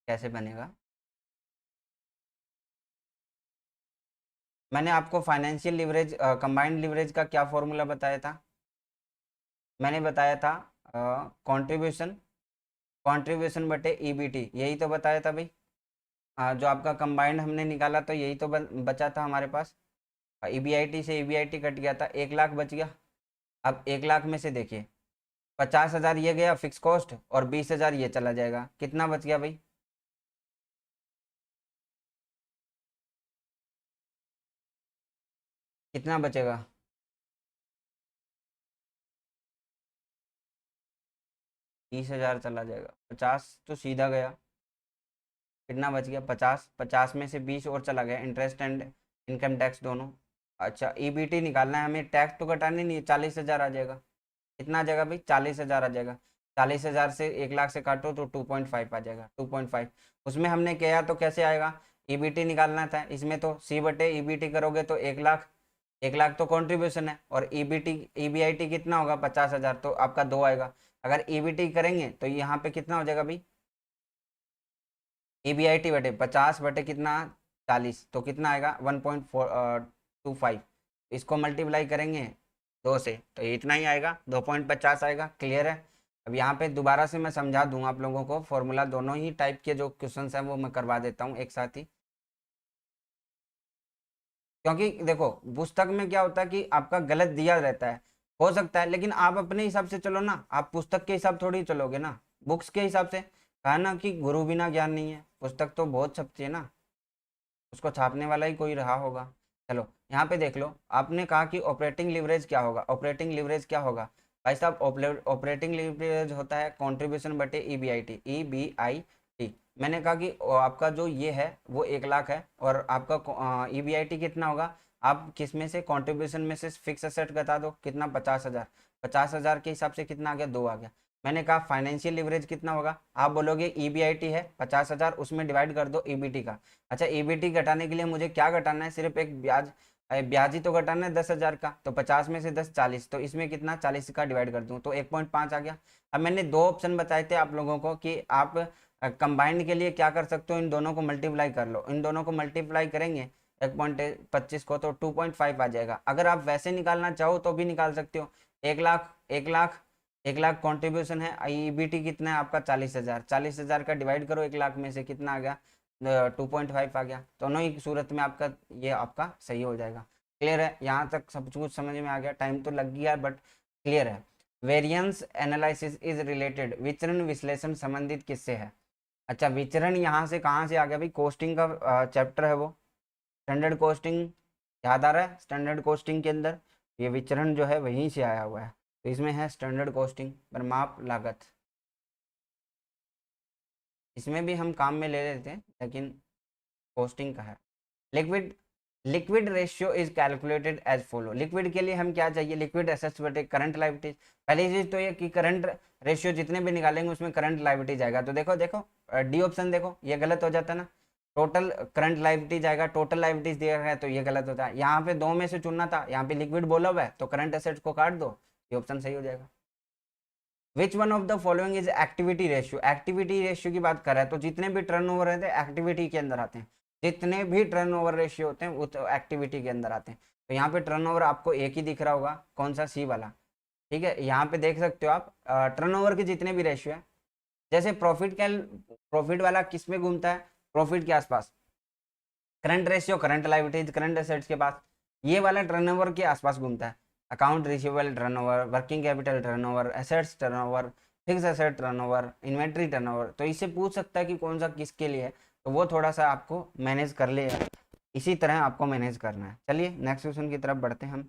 [SPEAKER 1] कैसे बनेगा। मैंने आपको फाइनेंशियल लिवरेज, कंबाइंड लिवरेज का क्या फॉर्मूला बताया था, मैंने बताया था कंट्रीब्यूशन, कंट्रीब्यूशन बटे EBT, यही तो बताया था भाई। जो आपका कंबाइंड हमने निकाला तो यही तो बचा था हमारे पास। EBIT से EBIT कट गया था, 1 लाख बच गया। अब 1 लाख में से देखिए 50,000 ये गया फिक्स कॉस्ट और 20,000 ये चला जाएगा, कितना बच गया भाई, कितना बचेगा, 30,000 चला जाएगा, 50 तो सीधा गया, कितना बच गया, 50, 50 में से 20 और चला गया, इंटरेस्ट एंड इनकम टैक्स दोनों। अच्छा EBT निकालना है हमें, टैक्स तो घटाने नहीं है, 40,000 आ जाएगा, कितना आ जाएगा भाई, 40,000 आ जाएगा। 40,000 से 1 लाख से काटो तो 2.5 आ जाएगा, 2.5। उसमें हमने किया तो कैसे आएगा, EBT निकालना था, इसमें तो C बटे EBT करोगे तो 1 लाख, 1 लाख तो कॉन्ट्रीब्यूशन है, और EBIT कितना होगा, 50,000, तो आपका 2 आएगा। अगर EBT करेंगे तो यहाँ पे कितना हो जाएगा भाई, EBIT बटे 50 बटे कितना, 40, तो कितना आएगा 1.25। इसको मल्टीप्लाई करेंगे 2 से तो इतना ही आएगा, 2.50 आएगा। क्लियर है। अब यहाँ पे दोबारा से मैं समझा दूँ आप लोगों को फॉर्मूला, दोनों ही टाइप के जो क्वेश्चन हैं वो मैं करवा देता हूँ एक साथ ही। क्योंकि देखो पुस्तक में क्या होता है कि आपका गलत दिया रहता है, हो सकता है, लेकिन आप अपने हिसाब से चलो ना, आप पुस्तक के हिसाब थोड़ी चलोगे ना, बुक्स के हिसाब से। कहा ना कि गुरु बिना ज्ञान नहीं है, पुस्तक तो बहुत छपती है ना, उसको छापने वाला ही कोई रहा होगा। चलो यहाँ पे देख लो, आपने कहा कि ऑपरेटिंग लिवरेज क्या होगा, ऑपरेटिंग लिवरेज क्या होगा भाई साहब, ऑपरेटिंग लिवरेज होता है कंट्रीब्यूशन बटे EBIT। मैंने कहा कि आपका जो ये है वो 1 लाख है, और आपका EBIT कितना होगा, आप किस में से, कंट्रीब्यूशन में से फिक्स एसेट घटा दो, कितना, 50,000, 50,000 के हिसाब से कितना आ गया, 2 आ गया। मैंने कहा फाइनेंशियल लिवरेज कितना होगा, आप बोलोगे EBIT है 50,000, उसमें डिवाइड कर दो EBT का। अच्छा EBT घटाने के लिए मुझे क्या घटाना है, सिर्फ एक ब्याज, ब्याज ही तो घटाना है 10,000 का, तो 50 में से 10 40, तो इसमें कितना, 40 का डिवाइड कर दूं तो 1.5 आ गया। अब मैंने 2 ऑप्शन बताए थे आप लोगों को कि आप कंबाइंड के लिए क्या कर सकते हो, इन दोनों को मल्टीप्लाई कर लो, इन दोनों को मल्टीप्लाई करेंगे 1.25 को तो 2.5 आ जाएगा। अगर आप वैसे निकालना चाहो तो भी निकाल सकते हो। 1 लाख, 1 लाख, 1 लाख कॉन्ट्रीब्यूशन है, EBT कितना है आपका, 40,000, 40,000 का डिवाइड करो 1 लाख में से, कितना आ गया, 2.5 आ गया। दोनों ही सूरत में आपका ये आपका सही हो जाएगा। क्लियर है, यहाँ तक सब कुछ समझ में आ गया, टाइम तो लग गया बट क्लियर है। वेरिएंस एनालिसिस इज रिलेटेड, विचरण विश्लेषण संबंधित किससे है। अच्छा विचरण यहाँ से कहाँ से आ गया भाई, कोस्टिंग का चैप्टर है वो, स्टैंडर्ड कोस्टिंग, याद आ रहा है, स्टैंडर्ड कोस्टिंग के अंदर ये विचरण जो है वहीं से आया हुआ है, तो इसमें है स्टैंडर्ड कोस्टिंग, परिमाप लागत, इसमें भी हम काम में ले लेते हैं लेकिन कोस्टिंग का है। Liquid, liquid ratio is calculated as follow, liquid के लिए हम क्या चाहिए, लिक्विड एसेट्स बटे करंट लायबिलिटीज। पहली चीज तो ये कि करंट रेशियो जितने भी निकालेंगे उसमें करंट लायबिलिटी जाएगा, तो देखो देखो डी ऑप्शन देखो, ये गलत हो जाता है ना, टोटल करंट लायबिलिटी जाएगा, टोटल लायबिलिटीज दिया गया है तो ये गलत होता है। यहाँ पे 2 में से चुनना था, यहाँ पे लिक्विड बोला हुआ है तो करंट एसेट्स को काट दो, ये ऑप्शन सही हो जाएगा। Which one of the following is activity ratio, activity ratio की बात कर रहा है तो जितने भी टर्नओवर रहते हैं एक्टिविटी के अंदर आते हैं, जितने भी टर्नओवर रेशियो होते हैं वो तो एक्टिविटी के अंदर आते हैं। तो यहाँ पे टर्नओवर आपको एक ही दिख रहा होगा, कौन सा, सी वाला, ठीक है। यहाँ पे देख सकते हो आप टर्नओवर के जितने भी रेशियो है, जैसे प्रॉफिट वाला किस में घूमता है, प्रॉफिट के आसपास, current ratio current liabilities current assets के पास, ये वाला टर्नओवर के आसपास घूमता है, account receivable turnover, working capital turnover, assets turnover, fix asset turnover, inventory turnover, तो इससे पूछ सकता है कि कौन सा किसके लिए है, तो वो थोड़ा सा आपको मैनेज कर ले, इसी तरह आपको मैनेज करना है। चलिए नेक्स्ट क्वेश्चन की तरफ बढ़ते हैं हम।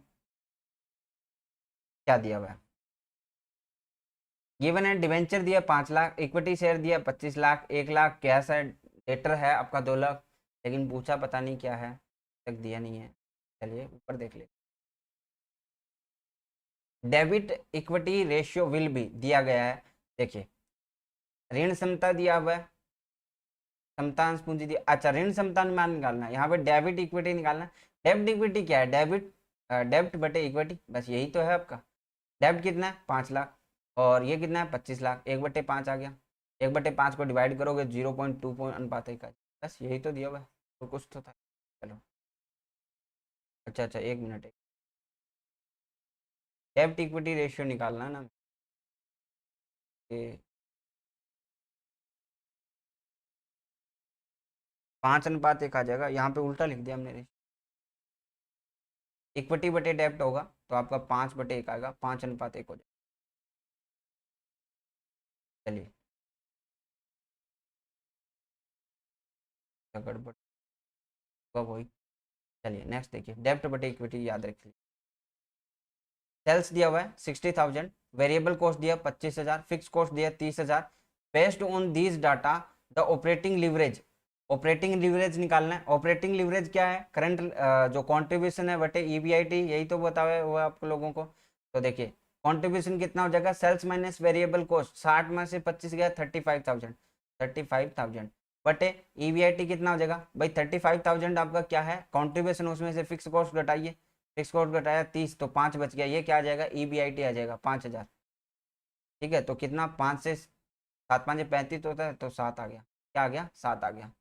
[SPEAKER 1] क्या दिया हुआ है, गिवन है डिवेंचर दिया 5 लाख, इक्विटी शेयर दिया 25 लाख, 1 लाख कैश है, डेटर है आपका 2 लाख, लेकिन पूछा पता नहीं क्या है, तक दिया नहीं है। चलिए ऊपर देख ले, debit equity ratio will B दिया गया है। देखिए ऋण क्षमता दिया हुआ है, क्षमतांश पूंजी दिया, अच्छा ऋण क्षमता अनुमान निकालना है, यहाँ पे डेबिट इक्विटी निकालना है। डेबिट इक्विटी क्या है, डेबिट बटे इक्विटी, बस यही तो है आपका। डेबिट कितना है 5 लाख, और ये कितना है 25 लाख, 1/5 आ गया, 1/5 को डिवाइड करोगे 0.2 अनुपात एक, बस यही तो दिया हुआ है, तो कुछ तो था। चलो अच्छा अच्छा, 1 मिनट, डेब्ट इक्विटी रेशियो निकालना है ना, ये 5:1 आ जाएगा, यहाँ पे उल्टा लिख दिया हमने, इक्विटी बटे डेब्ट होगा तो आपका 5/1 आएगा, 5:1 हो जाएगा। चलिए गड़बड़ कब हुई, चलिए नेक्स्ट देखिए, डेब्ट बटे इक्विटी याद रखिए। सेल्स दिया हुआ है 60,000, वेरिएबल कॉस्ट दिया 25,000, फिक्स कॉस्ट दिया 30,000। Based on these data the operating leverage, operating leverage निकालना है। ऑपरेटिंग लिवरेज क्या है, करंट जो कॉन्ट्रीब्यूशन है बटे ईबीआईटी, यही तो बताया हुआ आप लोगों को। तो देखिए कॉन्ट्रीब्यूशन कितना हो जाएगा, सेल्स माइनस वेरिएबल कॉस्ट, 60 में से 25 गया 35,000, 35,000 बटे ईबीआईटी कितना हो जाएगा भाई, 35,000 आपका क्या है कॉन्ट्रीब्यूशन, उसमें से फिक्स कॉस्ट घटाइए, फिक्स कॉस्ट घटाया 30, तो 5 बच गया, ये क्या आ जाएगा ईबीआईटी आ जाएगा 5,000। ठीक है, तो कितना 5 से 7×5 = 35 होता है, तो 7 आ गया, क्या आ गया 7 आ गया,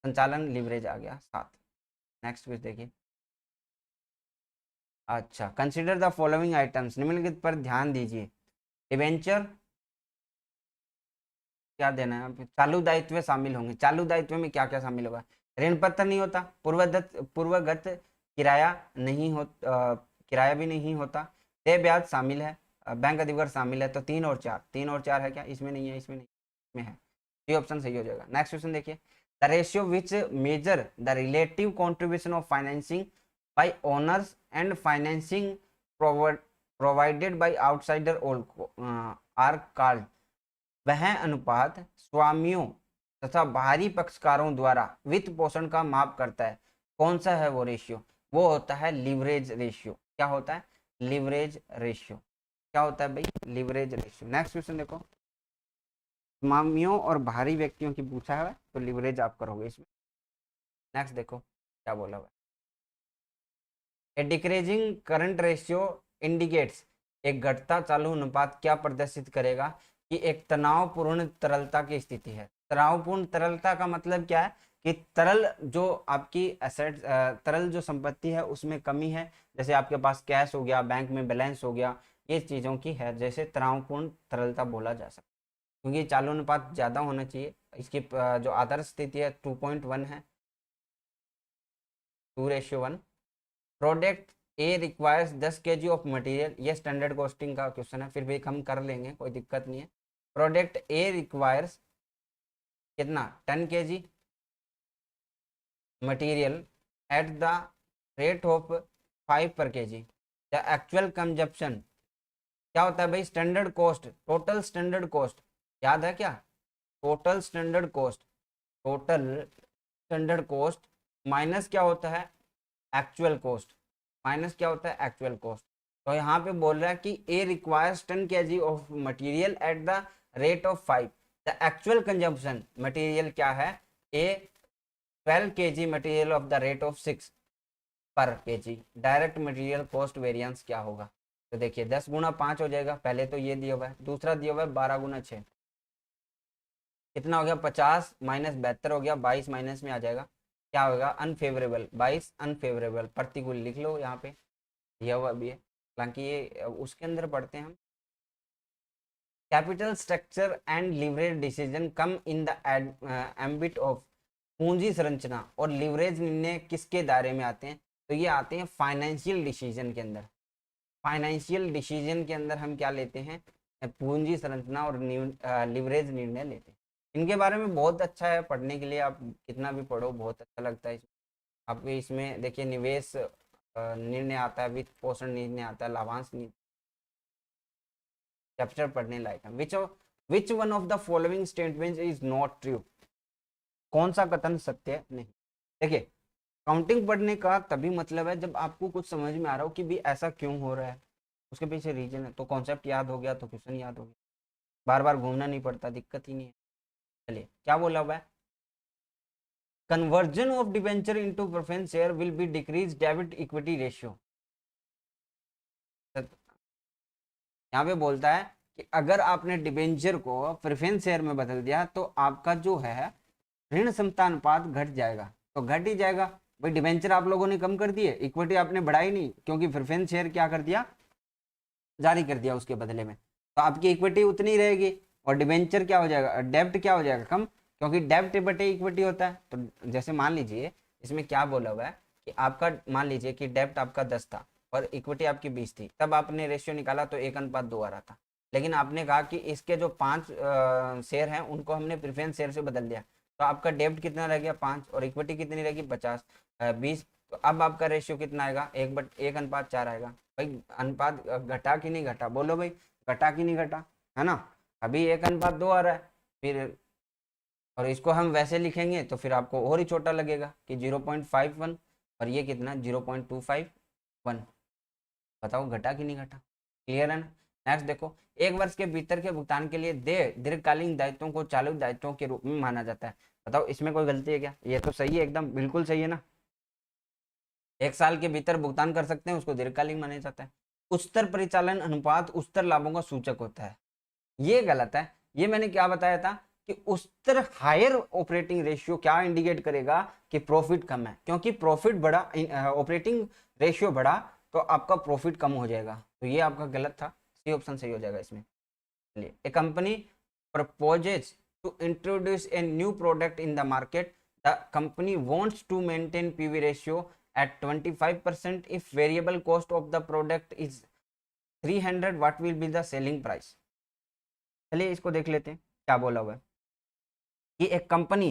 [SPEAKER 1] संचालन लिवरेज आ गया 7। नेक्स्ट कुछ देखिए, अच्छा कंसिडर द फॉलोइंग आइटम्स, निम्नलिखित पर ध्यान दीजिए। डिवेंचर क्या देना है, चालू दायित्व शामिल होंगे, चालू दायित्व में क्या क्या शामिल होगा, ऋण पत्र नहीं होता, पूर्वगत किराया नहीं हो, किराया भी नहीं होता, तय ब्याज शामिल है, बैंक अधिवर शामिल है, तो 3 और 4, 3 और 4 है क्या, इसमें नहीं है, इसमें नहीं, इसमें है, ये ऑप्शन सही हो जाएगा। नेक्स्ट क्वेश्चन देखिए, the ratio which measure the relative contribution of financing by owners and financing provided by outsider are called, वह अनुपात स्वामियों तथा बाहरी पक्षकारों द्वारा वित्त पोषण का माप करता है, कौन सा है वो रेशियो, वो होता है लिवरेज रेशियो। क्या होता है, लिवरेज रेशियो, क्या होता है भाई, लिवरेज रेशियो। नेक्स्ट क्वेश्चन देखो, स्वामियों और बाहरी व्यक्तियों की पूछा है, तो लिवरेज आप करोगे इसमें। नेक्स्ट देखो क्या बोला हुआ, ए डिक्रीजिंग करंट रेशियो इंडिकेट्स, एक घटता चालू अनुपात क्या प्रदर्शित करेगा कि एक तनावपूर्ण तरलता की स्थिति है। तनावपूर्ण तरलता का मतलब क्या है कि तरल जो आपकी एसेट, तरल जो संपत्ति है उसमें कमी है, जैसे आपके पास कैश हो गया, बैंक में बैलेंस हो गया, ये चीज़ों की है, जैसे तनावपूर्ण तरलता बोला जा सकता है, क्योंकि चालू अनुपात ज़्यादा होना चाहिए। इसकी जो आदर्श स्थिति है 2.1 है, 2:1। Product A requires 10 kg of material, ये स्टैंडर्ड कॉस्टिंग का क्वेश्चन है, फिर भी हम कर लेंगे, कोई दिक्कत नहीं है। प्रोडक्ट ए रिक्वायर्स कितना 10 kg material at the rate of 5 per kg, the actual consumption क्या होता है भाई, standard cost, total standard cost, याद है क्या, total standard cost, total standard cost minus क्या होता है एक्चुअल कॉस्ट, माइनस क्या होता है एक्चुअल कॉस्ट। तो यहाँ पे बोल रहा है कि A requires 10 kg of material at the rate of 5, the actual consumption material क्या है, A 12 kg material of the rate of 6 per kg, direct material cost variance क्या होगा। तो देखिए 10×5 हो जाएगा, पहले तो ये दिया हुआ है, दूसरा दिया हुआ है 12×6, कितना हो गया 50 माइनस 72 हो गया, 22 माइनस में आ जाएगा, क्या होगा अनफेवरेबल, 22 अनफेवरेबल, प्रतिकूल लिख लो यहाँ पे दिया हुआ भी है, हालांकि ये उसके अंदर पढ़ते हैं हम। Capital structure and leverage decision come in the ambit of, पूंजी संरचना और लिवरेज निर्णय किसके दायरे में आते हैं, तो ये आते हैं फाइनेंशियल डिसीजन के अंदर। फाइनेंशियल डिसीजन के अंदर हम क्या लेते हैं, पूंजी संरचना और लिवरेज निर्णय लेते हैं। इनके बारे में बहुत अच्छा है पढ़ने के लिए, आप कितना भी पढ़ो बहुत अच्छा लगता है। आप इसमें देखिए निवेश निर्णय आता है, वित्त पोषण निर्णय आता है, लाभांश चैप्टर पढ़ने लायक है। Which one of the following statement is not true, कौन सा कथन सत्य नहीं। देखिए काउंटिंग पढ़ने का तभी मतलब है जब आपको कुछ समझ में आ रहा हो कि भी ऐसा क्यों हो रहा है, उसके पीछे रीजन है। तो कॉन्सेप्ट याद हो गया तो क्वेश्चन याद हो गया, बार बार घूमना नहीं पड़ता, दिक्कत ही नहीं है। चलिए क्या बोला हुआ है, conversion of debenture into preference share will be decrease debit equity ratio. यहाँ पे बोलता है कि अगर आपने डिबेंचर को प्रेफरेंस शेयर में बदल दिया तो आपका जो है ऋण क्षमता अनुपात घट जाएगा। तो घट ही जाएगा भाई, डिबेंचर आप लोगों ने कम कर दिए, इक्विटी आपने बढ़ाई नहीं, क्योंकि प्रेफरेंस शेयर क्या कर दिया, जारी कर दिया उसके बदले में, तो आपकी इक्विटी उतनी रहेगी और डिबेंचर क्या हो जाएगा, डेब्ट क्या हो जाएगा, कम, क्योंकि डेब्ट बटे इक्विटी होता है। तो जैसे मान लीजिए इसमें क्या बोला हुआ है कि आपका मान लीजिए कि डेब्ट आपका 10 था और इक्विटी आपकी 20 थी, तब आपने रेशियो निकाला तो 1:2 आ रहा था। लेकिन आपने कहा कि इसके जो 5 शेयर हैं उनको हमने प्रेफरेंस शेयर से बदल दिया, तो आपका डेब्ट कितना रह गया 5 और इक्विटी कितनी रहेगी 50 20, तो अब आपका रेशियो कितना आएगा 1:4 आएगा। भाई अनुपात घटा कि नहीं घटा, बोलो भाई, घटा कि नहीं घटा, है ना। अभी 1:2 आ रहा है, फिर और इसको हम वैसे लिखेंगे तो फिर आपको और ही छोटा लगेगा कि 0.51 और ये कितना 0.251। बताओ घटा कि नहीं घटा, क्लियर है ना। नेक्स्ट देखो, एक वर्ष के भीतर के भुगतान के लिए दे दीर्घकालीन दायित्वों को चालू दायित्वों के रूप में माना जाता है। बताओ इसमें कोई गलती है क्या, ये तो सही है, एकदम बिल्कुल सही है ना। 1 साल के भीतर भुगतान कर सकते हैं उसको दीर्घकालीन माना जाता है। उच्चतर परिचालन अनुपात उच्चतर लाभों का सूचक होता है, ये गलत है। ये मैंने क्या बताया था कि उच्चतर हायर ऑपरेटिंग रेशियो क्या इंडिकेट करेगा कि प्रॉफिट कम है, क्योंकि प्रॉफिट बढ़ा, ऑपरेटिंग रेशियो बढ़ा तो आपका प्रॉफिट कम हो जाएगा। तो ये आपका गलत था, सी ऑप्शन सही हो जाएगा इसमें। चलिए, a company proposes to introduce a new product in the market, the company wants to maintain PV ratio at 25%. if variable cost of the product is 300, what will be the selling price। चलिए इसको देख लेते हैं क्या बोला हुआ है कि एक कंपनी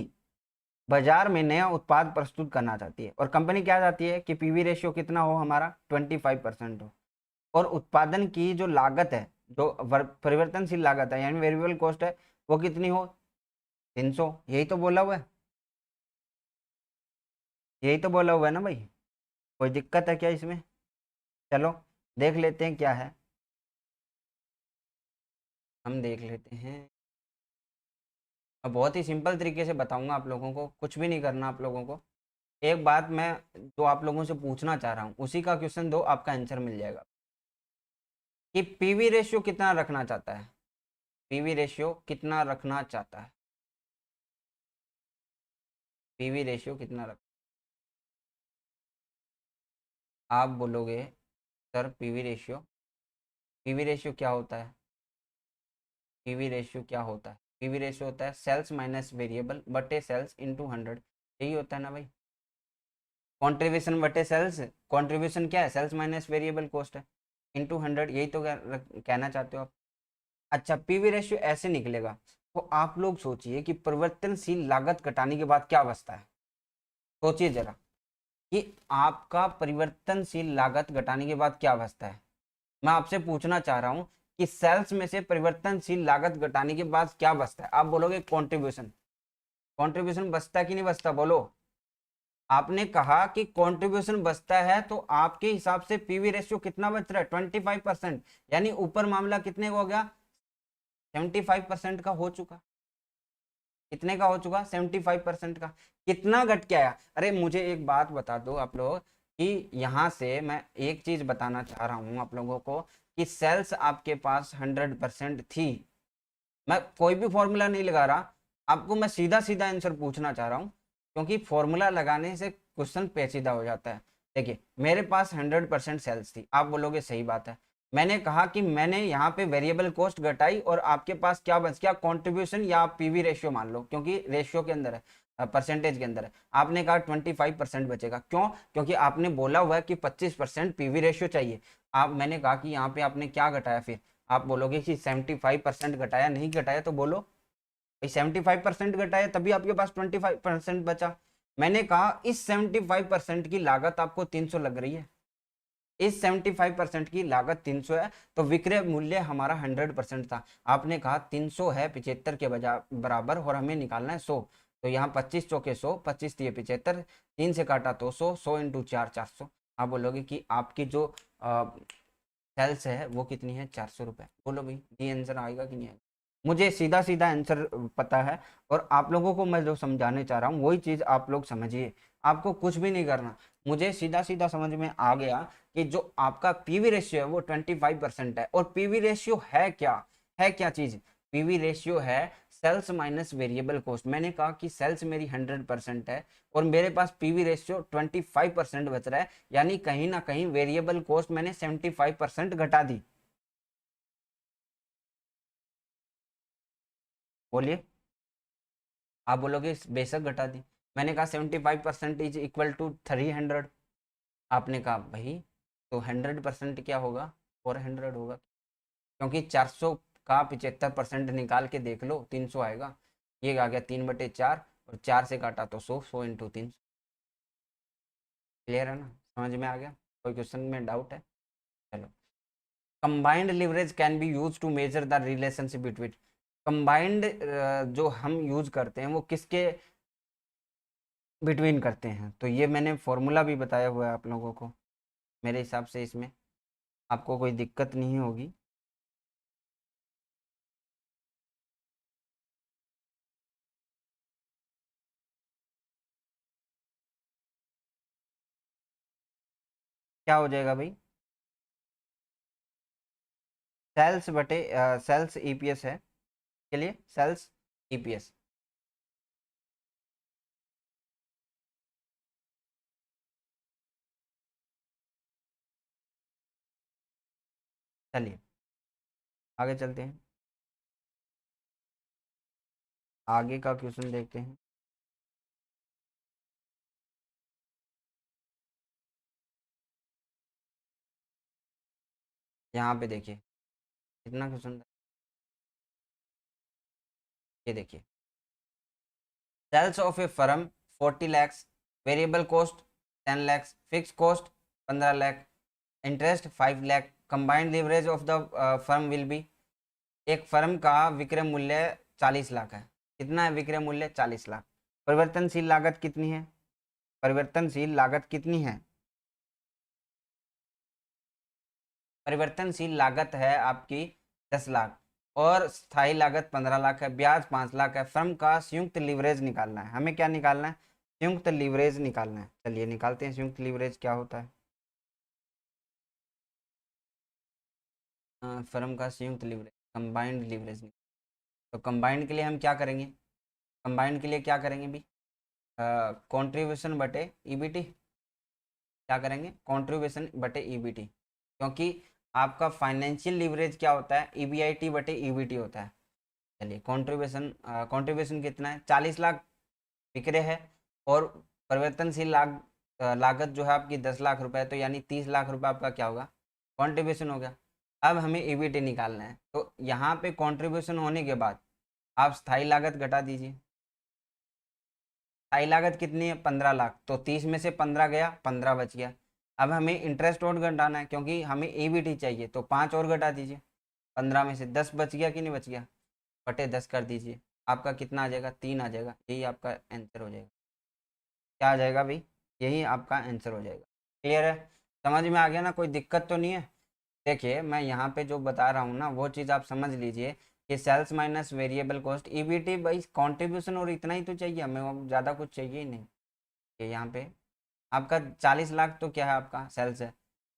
[SPEAKER 1] बाजार में नया उत्पाद प्रस्तुत करना चाहती है और कंपनी क्या चाहती है कि पीवी रेशियो कितना हो हमारा 25% हो, और उत्पादन की जो लागत है, जो परिवर्तनशील लागत है यानी वेरिएबल कॉस्ट है, वो कितनी हो 300। यही तो बोला हुआ है, यही तो बोला हुआ है ना भाई, कोई दिक्कत है क्या इसमें। चलो देख लेते हैं क्या है, हम देख लेते हैं। अब बहुत ही सिंपल तरीके से बताऊंगा आप लोगों को, कुछ भी नहीं करना आप लोगों को। एक बात मैं जो आप लोगों से पूछना चाह रहा हूँ उसी का क्वेश्चन दो, आपका आंसर मिल जाएगा कि पीवी रेशियो कितना रखना चाहता है, पीवी रेशियो कितना रखना चाहता है, पीवी रेशियो कितना रख, आप बोलोगे सर पीवी रेशियो क्या होता है, पीवी रेशियो क्या होता है, पीवी रेशियो होता है सेल्स माइनस वेरिएबल बटे सेल्स इनटू 100, यही होता है ना भाई। कंट्रीब्यूशन बटे सेल्स, कंट्रीब्यूशन क्या है सेल्स माइनस वेरिएबल कॉस्ट है, इनटू 100, यही तो कहना चाहते हो आप। अच्छा पीवी रेशियो ऐसे निकलेगा, तो आप लोग सोचिए कि परिवर्तनशील लागत घटाने के बाद क्या बचता है, सोचिए जरा कि आपका परिवर्तनशील लागत घटाने के बाद क्या बचता है। मैं आपसे पूछना चाह रहा हूं कि सेल्स में से परिवर्तनशील लागत घटाने के बाद क्या बचता है, आप बोलोगे कंट्रीब्यूशन, कंट्रीब्यूशन बचता है कि नहीं बचता, बोलो। आपने कहा कि कंट्रीब्यूशन बचता है, तो आपके हिसाब से पीवी रेशियो कितना बच रहा है 25%, यानी ऊपर मामला कितने का हो गया 75% का हो चुका, कितने का हो चुका 75% का। कितना घट के आया, अरे मुझे एक बात बता दो आप लोग कि यहाँ से मैं एक चीज बताना चाह रहा हूँ आप लोगों को कि सेल्स आपके पास 100% थी, मैं कोई भी फॉर्मूला नहीं लगा रहा, आपको मैं सीधा सीधा आंसर पूछना चाह रहा हूँ, क्योंकि फॉर्मूला लगाने से क्वेश्चन पेचीदा हो जाता है। देखिए मेरे पास 100% सेल्स थी, आप बोलोगे सही बात है, मैंने कहा कि मैंने यहाँ पे वेरिएबल कॉस्ट घटाई और आपके पास क्या बच गया कंट्रीब्यूशन या पीवी रेशियो मान लो, क्योंकि रेशियो के अंदर है, परसेंटेज के अंदर है। आपने कहा 25% बचेगा, क्यों, क्योंकि आपने बोला हुआ है कि 25% पीवी रेशियो चाहिए। आप मैंने कहा कि यहाँ पे आपने क्या घटाया, फिर आप बोलोगे कि 75% घटाया, नहीं घटाया तो बोलो भाई 75% घटाया तभी आपके पास 25% बचा। मैंने कहा इस 75% की लागत आपको 300 लग रही है, इस 75% की लागत 300 है, तो विक्रय मूल्य हमारा 100% था। आपने कहा 300 है 75 के बराबर और हमें निकालना है 100, तो यहाँ 25 चौके 100, 25 दिए 75, 3 से काटा तो 100, 100 इंटू 4, 400। आप बोलोगे कि आपकी जो सेल्स है वो कितनी है, 400 रुपये। बोलो भाई ये आंसर आएगा कि नहीं आएगा? मुझे सीधा सीधा आंसर पता है, और आप लोगों को मैं जो समझाने चाह रहा हूँ वही चीज आप लोग समझिए, आपको कुछ भी नहीं करना। मुझे सीधा सीधा समझ में आ गया कि जो आपका पीवी रेशियो है वो 25% है। और पीवी रेशियो है क्या चीज? पीवी रेशियो है सेल्स माइनस वेरिएबल कॉस्ट। मैंने कहा कि सेल्स मेरी 100% है और मेरे पास पीवी रेशियो 25% बच रहा है, यानी कहीं ना कहीं वेरिएबल कॉस्ट मैंने 75% घटा दी। बोलिए, आप बोलोगे बेशक घटा दी। मैंने कहा 75% इज इक्वल टू 300। आपने कहा भाई तो 100% क्या होगा, 400 होगा, क्योंकि 400 का 75% निकाल के देख लो 300 आएगा। ये आ गया 3/4, और 4 से काटा तो 100, 100 इंटू 300। क्लियर है ना, समझ में आ गया? कोई क्वेश्चन में डाउट है? चलो, combined leverage can be use to measure the relationship between. Combined जो हम यूज करते हैं वो किसके बिटवीन करते हैं, तो ये मैंने फॉर्मूला भी बताया हुआ है आप लोगों को। मेरे हिसाब से इसमें आपको कोई दिक्कत नहीं होगी। क्या हो जाएगा भाई? सेल्स बटे सेल्स ईपीएस है के लिए, सेल्स ईपीएस। चलिए आगे चलते हैं, आगे का क्वेश्चन देखते हैं। यहाँ पे देखिए कितना क्वेश्चन, ये देखिए, sales of a firm 40 lakhs, variable cost 10 lakhs, fix cost 15 lakh, interest 5 lakh, combined leverage of the firm will be. एक फर्म का विक्रय मूल्य 40 लाख है। कितना है विक्रय मूल्य? 40 लाख। परिवर्तनशील लागत कितनी है? परिवर्तनशील लागत कितनी है? परिवर्तनशील लागत है आपकी 10 लाख, और स्थायी लागत 15 लाख है, ब्याज 5 लाख है। फर्म का संयुक्त लीवरेज निकालना है, हमें क्या निकालना है? संयुक्त लीवरेज निकालना है। चलिए निकालते हैं संयुक्त लीवरेज क्या होता है। फर्म का संयुक्त लीवरेज, कंबाइंड लीवरेज। तो कंबाइंड के लिए हम क्या करेंगे? कंबाइंड के लिए क्या करेंगे भी? कंट्रीब्यूशन बटे ईबीटी। क्या करेंगे? कंट्रीब्यूशन बटे ईबीटी, क्योंकि आपका फाइनेंशियल लीवरेज क्या होता है? ईबीआईटी बटे ईबीटी होता है। चलिए कंट्रीब्यूशन, कंट्रीब्यूशन कितना है? 40 लाख विक्रय है, और परिवर्तनशील लागत जो है आपकी 10 लाख रुपए है, तो यानी 30 लाख रुपए आपका क्या होगा? कंट्रीब्यूशन हो गया। अब हमें ईबीटी निकालना है, तो यहाँ पे कंट्रीब्यूशन होने के बाद आप स्थायी लागत घटा दीजिए। स्थायी लागत कितनी है? 15 लाख, तो 30 में से 15 गया, 15 बच गया। अब हमें इंटरेस्ट और घटाना है, क्योंकि हमें ईबीटी चाहिए, तो 5 और घटा दीजिए। 15 में से 10 बच गया कि नहीं बच गया? बटे 10 कर दीजिए, आपका कितना आ जाएगा? 3 आ जाएगा। यही आपका आंसर हो जाएगा। क्या आ जाएगा भाई? यही आपका आंसर हो जाएगा। क्लियर है? समझ में आ गया ना? कोई दिक्कत तो नहीं है? देखिए मैं यहाँ पे जो बता रहा हूँ ना वो चीज़ आप समझ लीजिए कि sales minus variable cost EBT by contribution, और इतना ही तो चाहिए हमें, और ज़्यादा कुछ चाहिए ही नहीं। कि यहाँ पे आपका 40 लाख तो क्या है? आपका सेल्स है।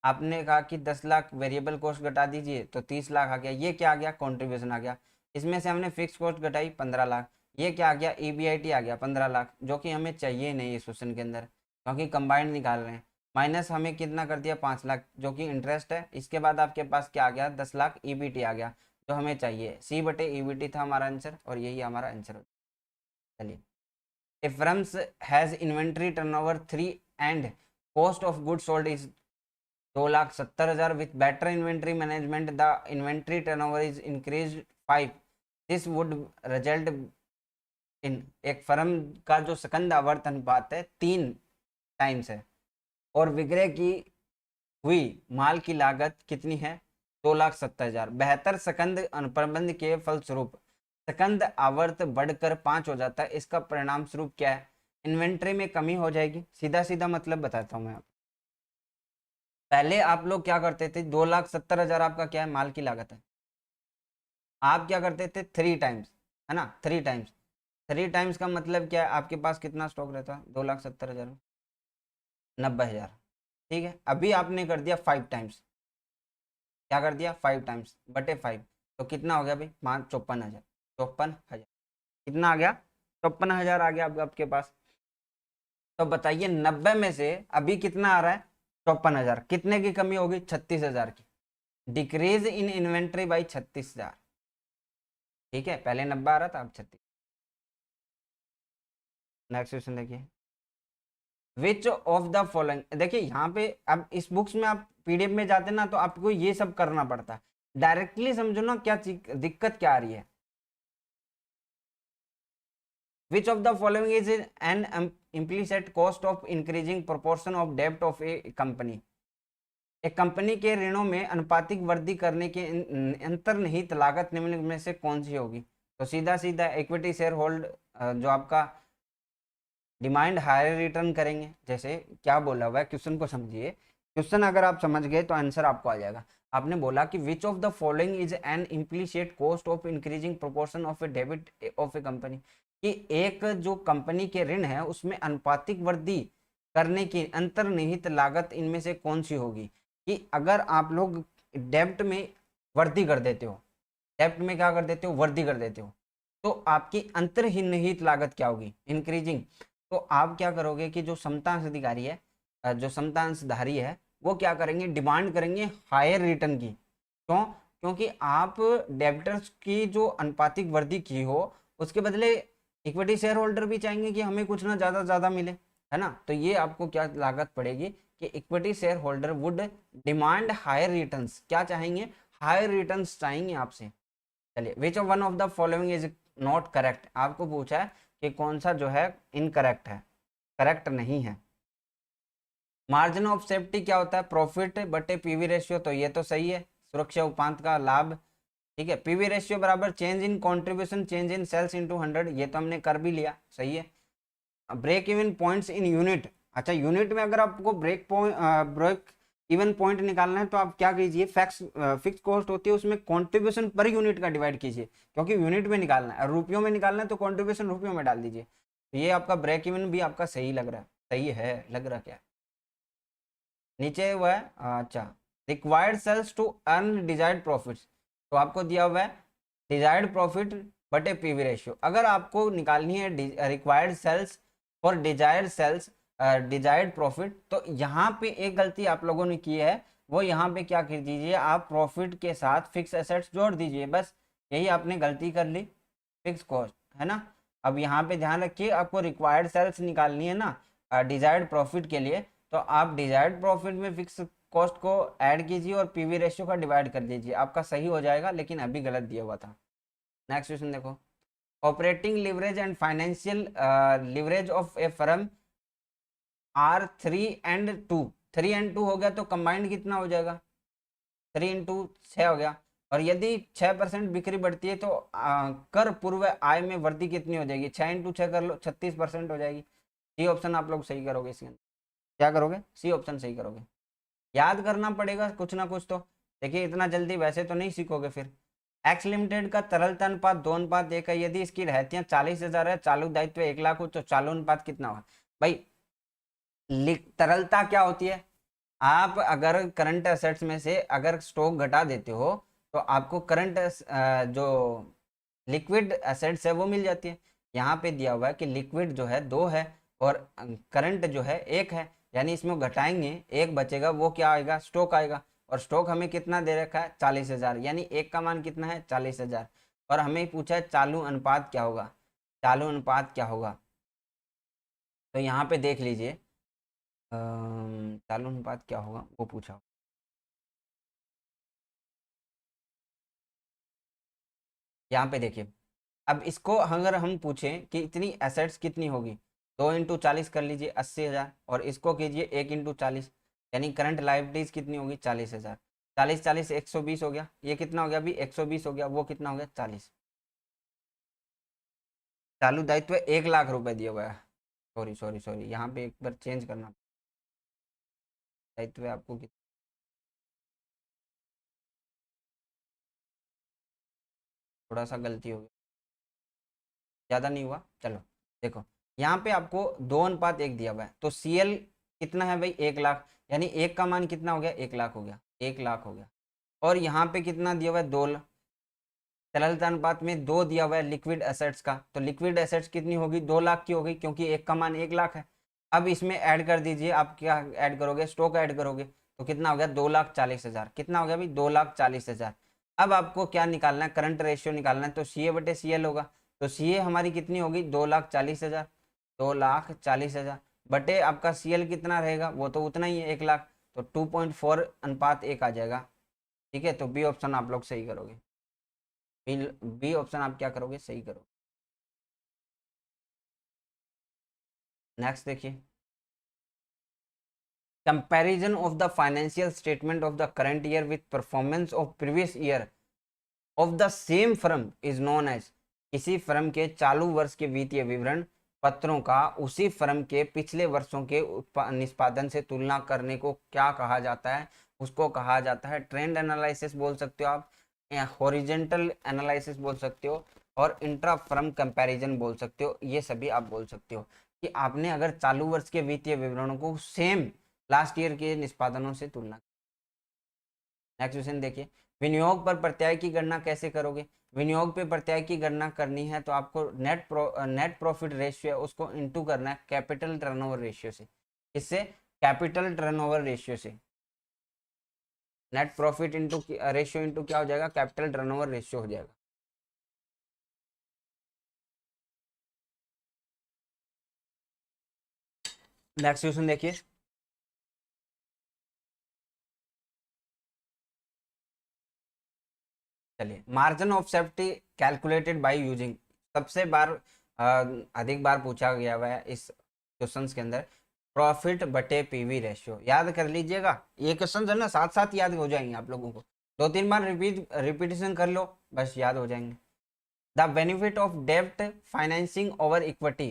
[SPEAKER 1] आपने कहा कि 10 लाख वेरिएबल कॉस्ट घटा दीजिए, तो 30 लाख आ गया। ये क्या आ गया? कंट्रीब्यूशन आ गया। इसमें से हमने फिक्स कॉस्ट घटाई 15 लाख, ये क्या आ गया? ईबीआईटी आ गया 15 लाख, जो कि हमें चाहिए नहीं इस क्वेश्चन के अंदर, क्योंकि कंबाइंड निकाल रहे हैं। माइनस हमें कितना कर दिया? 5 लाख, जो कि इंटरेस्ट है। इसके बाद आपके पास क्या आ गया? 10 लाख ईबीटी आ गया, जो हमें चाहिए। सी बटे ईबीटी था हमारा आंसर, और यही हमारा आंसर हो। चलिए, A firm has inventory turnover 3 and cost of goods sold is 2,70,000 with better inventory management the inventory turnover is increased 5. This would result in एक फर्म का जो सकंद आवर्त अनुपात है 3 टाइम्स है और विक्रय की हुई माल की लागत कितनी है 2,70,000। बेहतर सकंद अनुप्रबंध के फलस्वरूप सकंद आवर्त बढ़कर 5 हो जाता है। इसका परिणाम स्वरूप क्या है, इन्वेंट्री में कमी हो जाएगी। सीधा सीधा मतलब बताता हूं मैं। पहले आप लोग क्या करते थे, 2,70,000 आपका क्या है, माल की लागत है। आप क्या करते थे 3 टाइम्स, है ना, 3 टाइम्स। 3 टाइम्स का मतलब क्या है, आपके पास कितना स्टॉक रहता है 2,70,000, 90,000। ठीक है, अभी आपने कर दिया 5 टाइम्स। क्या कर दिया 5 टाइम्स बटे 5, तो कितना हो गया भाई 54,000। 54,000 कितना आ गया, 54,000 आ गया आपके पास। तो बताइए 90 में से अभी कितना आ रहा है 54,000, कितने की कमी होगी 36,000 की। Decrease in inventory by 36,000। ठीक है, पहले 90 आ रहा था, अब 36। नेक्स्ट क्वेश्चन देखिए, विच ऑफ द फॉलोइंग। देखिए यहाँ पे अब इस बुक्स में आप पीडीएफ में जाते ना तो आपको ये सब करना पड़ता है। डायरेक्टली समझो ना क्या दिक्कत क्या आ रही है। Which of the following is an implicit cost of increasing proportion of debt of a company? एक कंपनी के ऋणों में अनुपातिक वृद्धि करने के अंतर्निहित लागत निम्नलिखित में से कौन सी होगी। तो सीधा सीधा इक्विटी शेयर होल्ड जो आपका डिमांड हायर रिटर्न करेंगे। जैसे क्या बोला हुआ है, क्वेश्चन को समझिए। क्वेश्चन अगर आप समझ गए तो आंसर आपको आ जाएगा। आपने बोला कि विच of the following is an implicit cost of increasing proportion of A debit of A company, कि एक जो कंपनी के ऋण है उसमें अनुपातिक वृद्धि करने की अंतर्निहित लागत इनमें से कौन सी होगी। कि अगर आप लोग डेब्ट में वृद्धि कर देते हो, डेब्ट में क्या कर देते हो, वृद्धि कर देते हो, तो आपकी अंतर्निहित लागत क्या होगी, इंक्रीजिंग। तो आप क्या करोगे कि जो समतांश अधिकारी है, जो समतांशधारी है, वो क्या करेंगे, डिमांड करेंगे हायर रिटर्न की। क्यों, क्योंकि आप डेब्टर्स की जो अनुपातिक वृद्धि की हो उसके बदले इक्विटी शेयर होल्डर भी चाहेंगे कि हमें कुछ ना ज्यादा मिले, है ना। तो ये आपको क्या लागत पड़ेगी कि equity share holder would demand higher returns, क्या चाहेंगे, हायर रिटर्न्स चाहेंगे आपसे। चलिए, which of one of the following is not correct, आपको पूछा है कि कौन सा जो है इनकरेक्ट है, करेक्ट नहीं है। मार्जिन ऑफ सेफ्टी क्या होता है, प्रॉफिट बटे पीवी रेशियो, तो ये तो सही है, सुरक्षा उपांत का लाभ। ठीक है, पीवी रेशियो बराबर change in contribution change in sales into 100, ये तो हमने कर भी लिया, सही है। Break even points in unit, अच्छा यूनिट में अगर आपको ब्रेक इवन पॉइंट निकालना है तो आप क्या कीजिए, फिक्स कॉस्ट होती है उसमें कंट्रीब्यूशन पर यूनिट का डिवाइड कीजिए, क्योंकि यूनिट में निकालना है, रुपयों में निकालना है तो कंट्रीब्यूशन रुपयों में डाल दीजिए। तो ये आपका ब्रेक इवन भी आपका सही लग रहा है, सही है, लग रहा क्या नीचे हुआ है। अच्छा, required sales to earn desired profits, तो आपको दिया हुआ है डिजायर्ड प्रॉफिट बटे पीवी रेशियो। अगर आपको निकालनी है रिक्वायर्ड सेल्स और डिजायर्ड सेल्स डिजायर्ड प्रॉफिट, तो यहाँ पे एक गलती आप लोगों ने की है, वो यहाँ पे क्या कर दीजिए, आप प्रॉफिट के साथ फिक्स एसेट्स जोड़ दीजिए, बस यही आपने गलती कर ली, फिक्स कॉस्ट, है ना। अब यहाँ पे ध्यान रखिए, आपको रिक्वायर्ड सेल्स निकालनी है ना डिजायर्ड प्रॉफिट के लिए, तो आप डिजायर्ड प्रॉफिट में फिक्स कॉस्ट को ऐड कीजिए और पीवी रेशियो का डिवाइड कर दीजिए, आपका सही हो जाएगा, लेकिन अभी गलत दिया हुआ था। नेक्स्ट क्वेश्चन देखो, operating leverage and financial leverage of a firm are 3 and 2, 3 and 2 हो गया तो कंबाइंड कितना हो जाएगा, 3 into 6 हो गया। और यदि 6% बिक्री बढ़ती है तो कर पूर्व आय में वृद्धि कितनी हो जाएगी, 6 into 6 कर लो, 36% हो जाएगी। सी ऑप्शन आप लोग सही करोगे, इसके अंदर क्या करोगे, सी ऑप्शन सही करोगे। याद करना पड़ेगा कुछ ना कुछ तो, देखिए इतना जल्दी वैसे तो नहीं सीखोगे फिर। एक्स लिमिटेड का तरलता अनुपात 2:1 है, यदि इसकी रहतियां 40,000 है, चालू दायित्व 1,00,000 हो, तो चालू अनुपात कितना होगा भाई। तरलता क्या होती है, आप अगर करंट एसेट्स में से अगर स्टॉक घटा देते हो तो आपको करंट जो लिक्विड एसेट्स है वो मिल जाती है। यहाँ पे दिया हुआ है कि लिक्विड जो है 2 है और करंट जो है 1 है, यानी इसमें घटाएंगे 1 बचेगा, वो क्या आएगा, स्टॉक आएगा। और स्टॉक हमें कितना दे रखा है 40,000, यानी 1 का मान कितना है 40,000। और हमें पूछा है चालू अनुपात क्या होगा, चालू अनुपात क्या होगा। तो यहाँ पे देख लीजिए चालू अनुपात क्या होगा वो पूछा। यहाँ पे देखिए, अब इसको अगर हम पूछें कि इतनी एसेट्स कितनी होगी, 2 × 40 कर लीजिए 80,000, और इसको कीजिए 1 × 40, यानी करंट लाइबिलिटीज कितनी होगी 40,000। 40 40 120 हो गया, ये कितना हो गया अभी 120 हो गया, वो कितना हो गया 40। चालू दायित्व 1 लाख रुपए दिया हुआ है, सॉरी सॉरी सॉरी, यहाँ पे एक बार चेंज करना, दायित्व आपको थोड़ा सा गलती हो गई, ज़्यादा नहीं हुआ, चलो देखो, यहाँ पे आपको 2:1 दिया हुआ है, तो CL कितना है भाई 1 लाख, यानी एक का मान कितना हो गया 1 लाख हो गया, 1 लाख हो गया। और यहाँ पे कितना दिया हुआ है 2 लाख, तरलता अनुपात में 2 दिया हुआ है लिक्विड एसेट्स का, तो लिक्विड एसेट्स कितनी होगी 2 लाख की हो गई, क्योंकि एक का मान 1 लाख है। अब इसमें ऐड कर दीजिए, आप क्या ऐड करोगे, स्टॉक ऐड करोगे, तो कितना हो गया 2,40,000, कितना हो गया भाई 2,40,000। अब आपको क्या निकालना है, करंट रेशियो निकालना है, तो CA/CL होगा, तो CA हमारी कितनी होगी 2,40,000, 2,40,000 बटे आपका CL कितना रहेगा, वो तो उतना ही है 1 लाख, तो 2.4:1 आ जाएगा। ठीक है, तो बी ऑप्शन आप लोग सही करोगे, बी ऑप्शन आप क्या करोगे, सही करोगे। नेक्स्ट देखिए, comparison of the financial statement of the current year with performance of previous year of the same firm is known as, किसी फर्म के चालू वर्ष के वित्तीय विवरण पत्रों का उसी फर्म के पिछले वर्षों के निष्पादन से तुलना करने को क्या कहा जाता है, उसको कहा जाता है ट्रेंड एनालिसिस बोल सकते हो आप, या हॉरिजेंटल एनालिसिस बोल सकते हो, और इंट्रा फर्म कंपैरिजन बोल सकते हो, ये सभी आप बोल सकते हो कि आपने अगर चालू वर्ष के वित्तीय विवरणों को सेम लास्ट ईयर के निष्पादनों से तुलना। नेक्स्ट क्वेश्चन देखिए, विनियोग पर प्रत्यय की गणना कैसे करोगे, विनियोग पे प्रत्यय की गणना करनी है तो आपको नेट प्रॉफिट रेशियो है उसको इंटू करना है कैपिटल टर्नओवर रेशियो से, इससे कैपिटल टर्नओवर रेशियो से, net profit into ratio into क्या हो जाएगा, कैपिटल टर्नओवर रेशियो हो जाएगा। नेक्स्ट क्वेश्चन देखिए, चलिए, margin of safety calculated by using, सबसे बार अधिक बार पूछा गया हुआ है इस क्वेश्चंस के अंदर, प्रॉफिट बटे पीवी रेशियो, याद कर लीजिएगा, ये क्वेश्चन है ना साथ साथ याद हो जाएंगे आप लोगों को, 2-3 बार रिपीटेशन कर लो बस याद हो जाएंगे। द बेनिफिट ऑफ डेब्ट financing over equity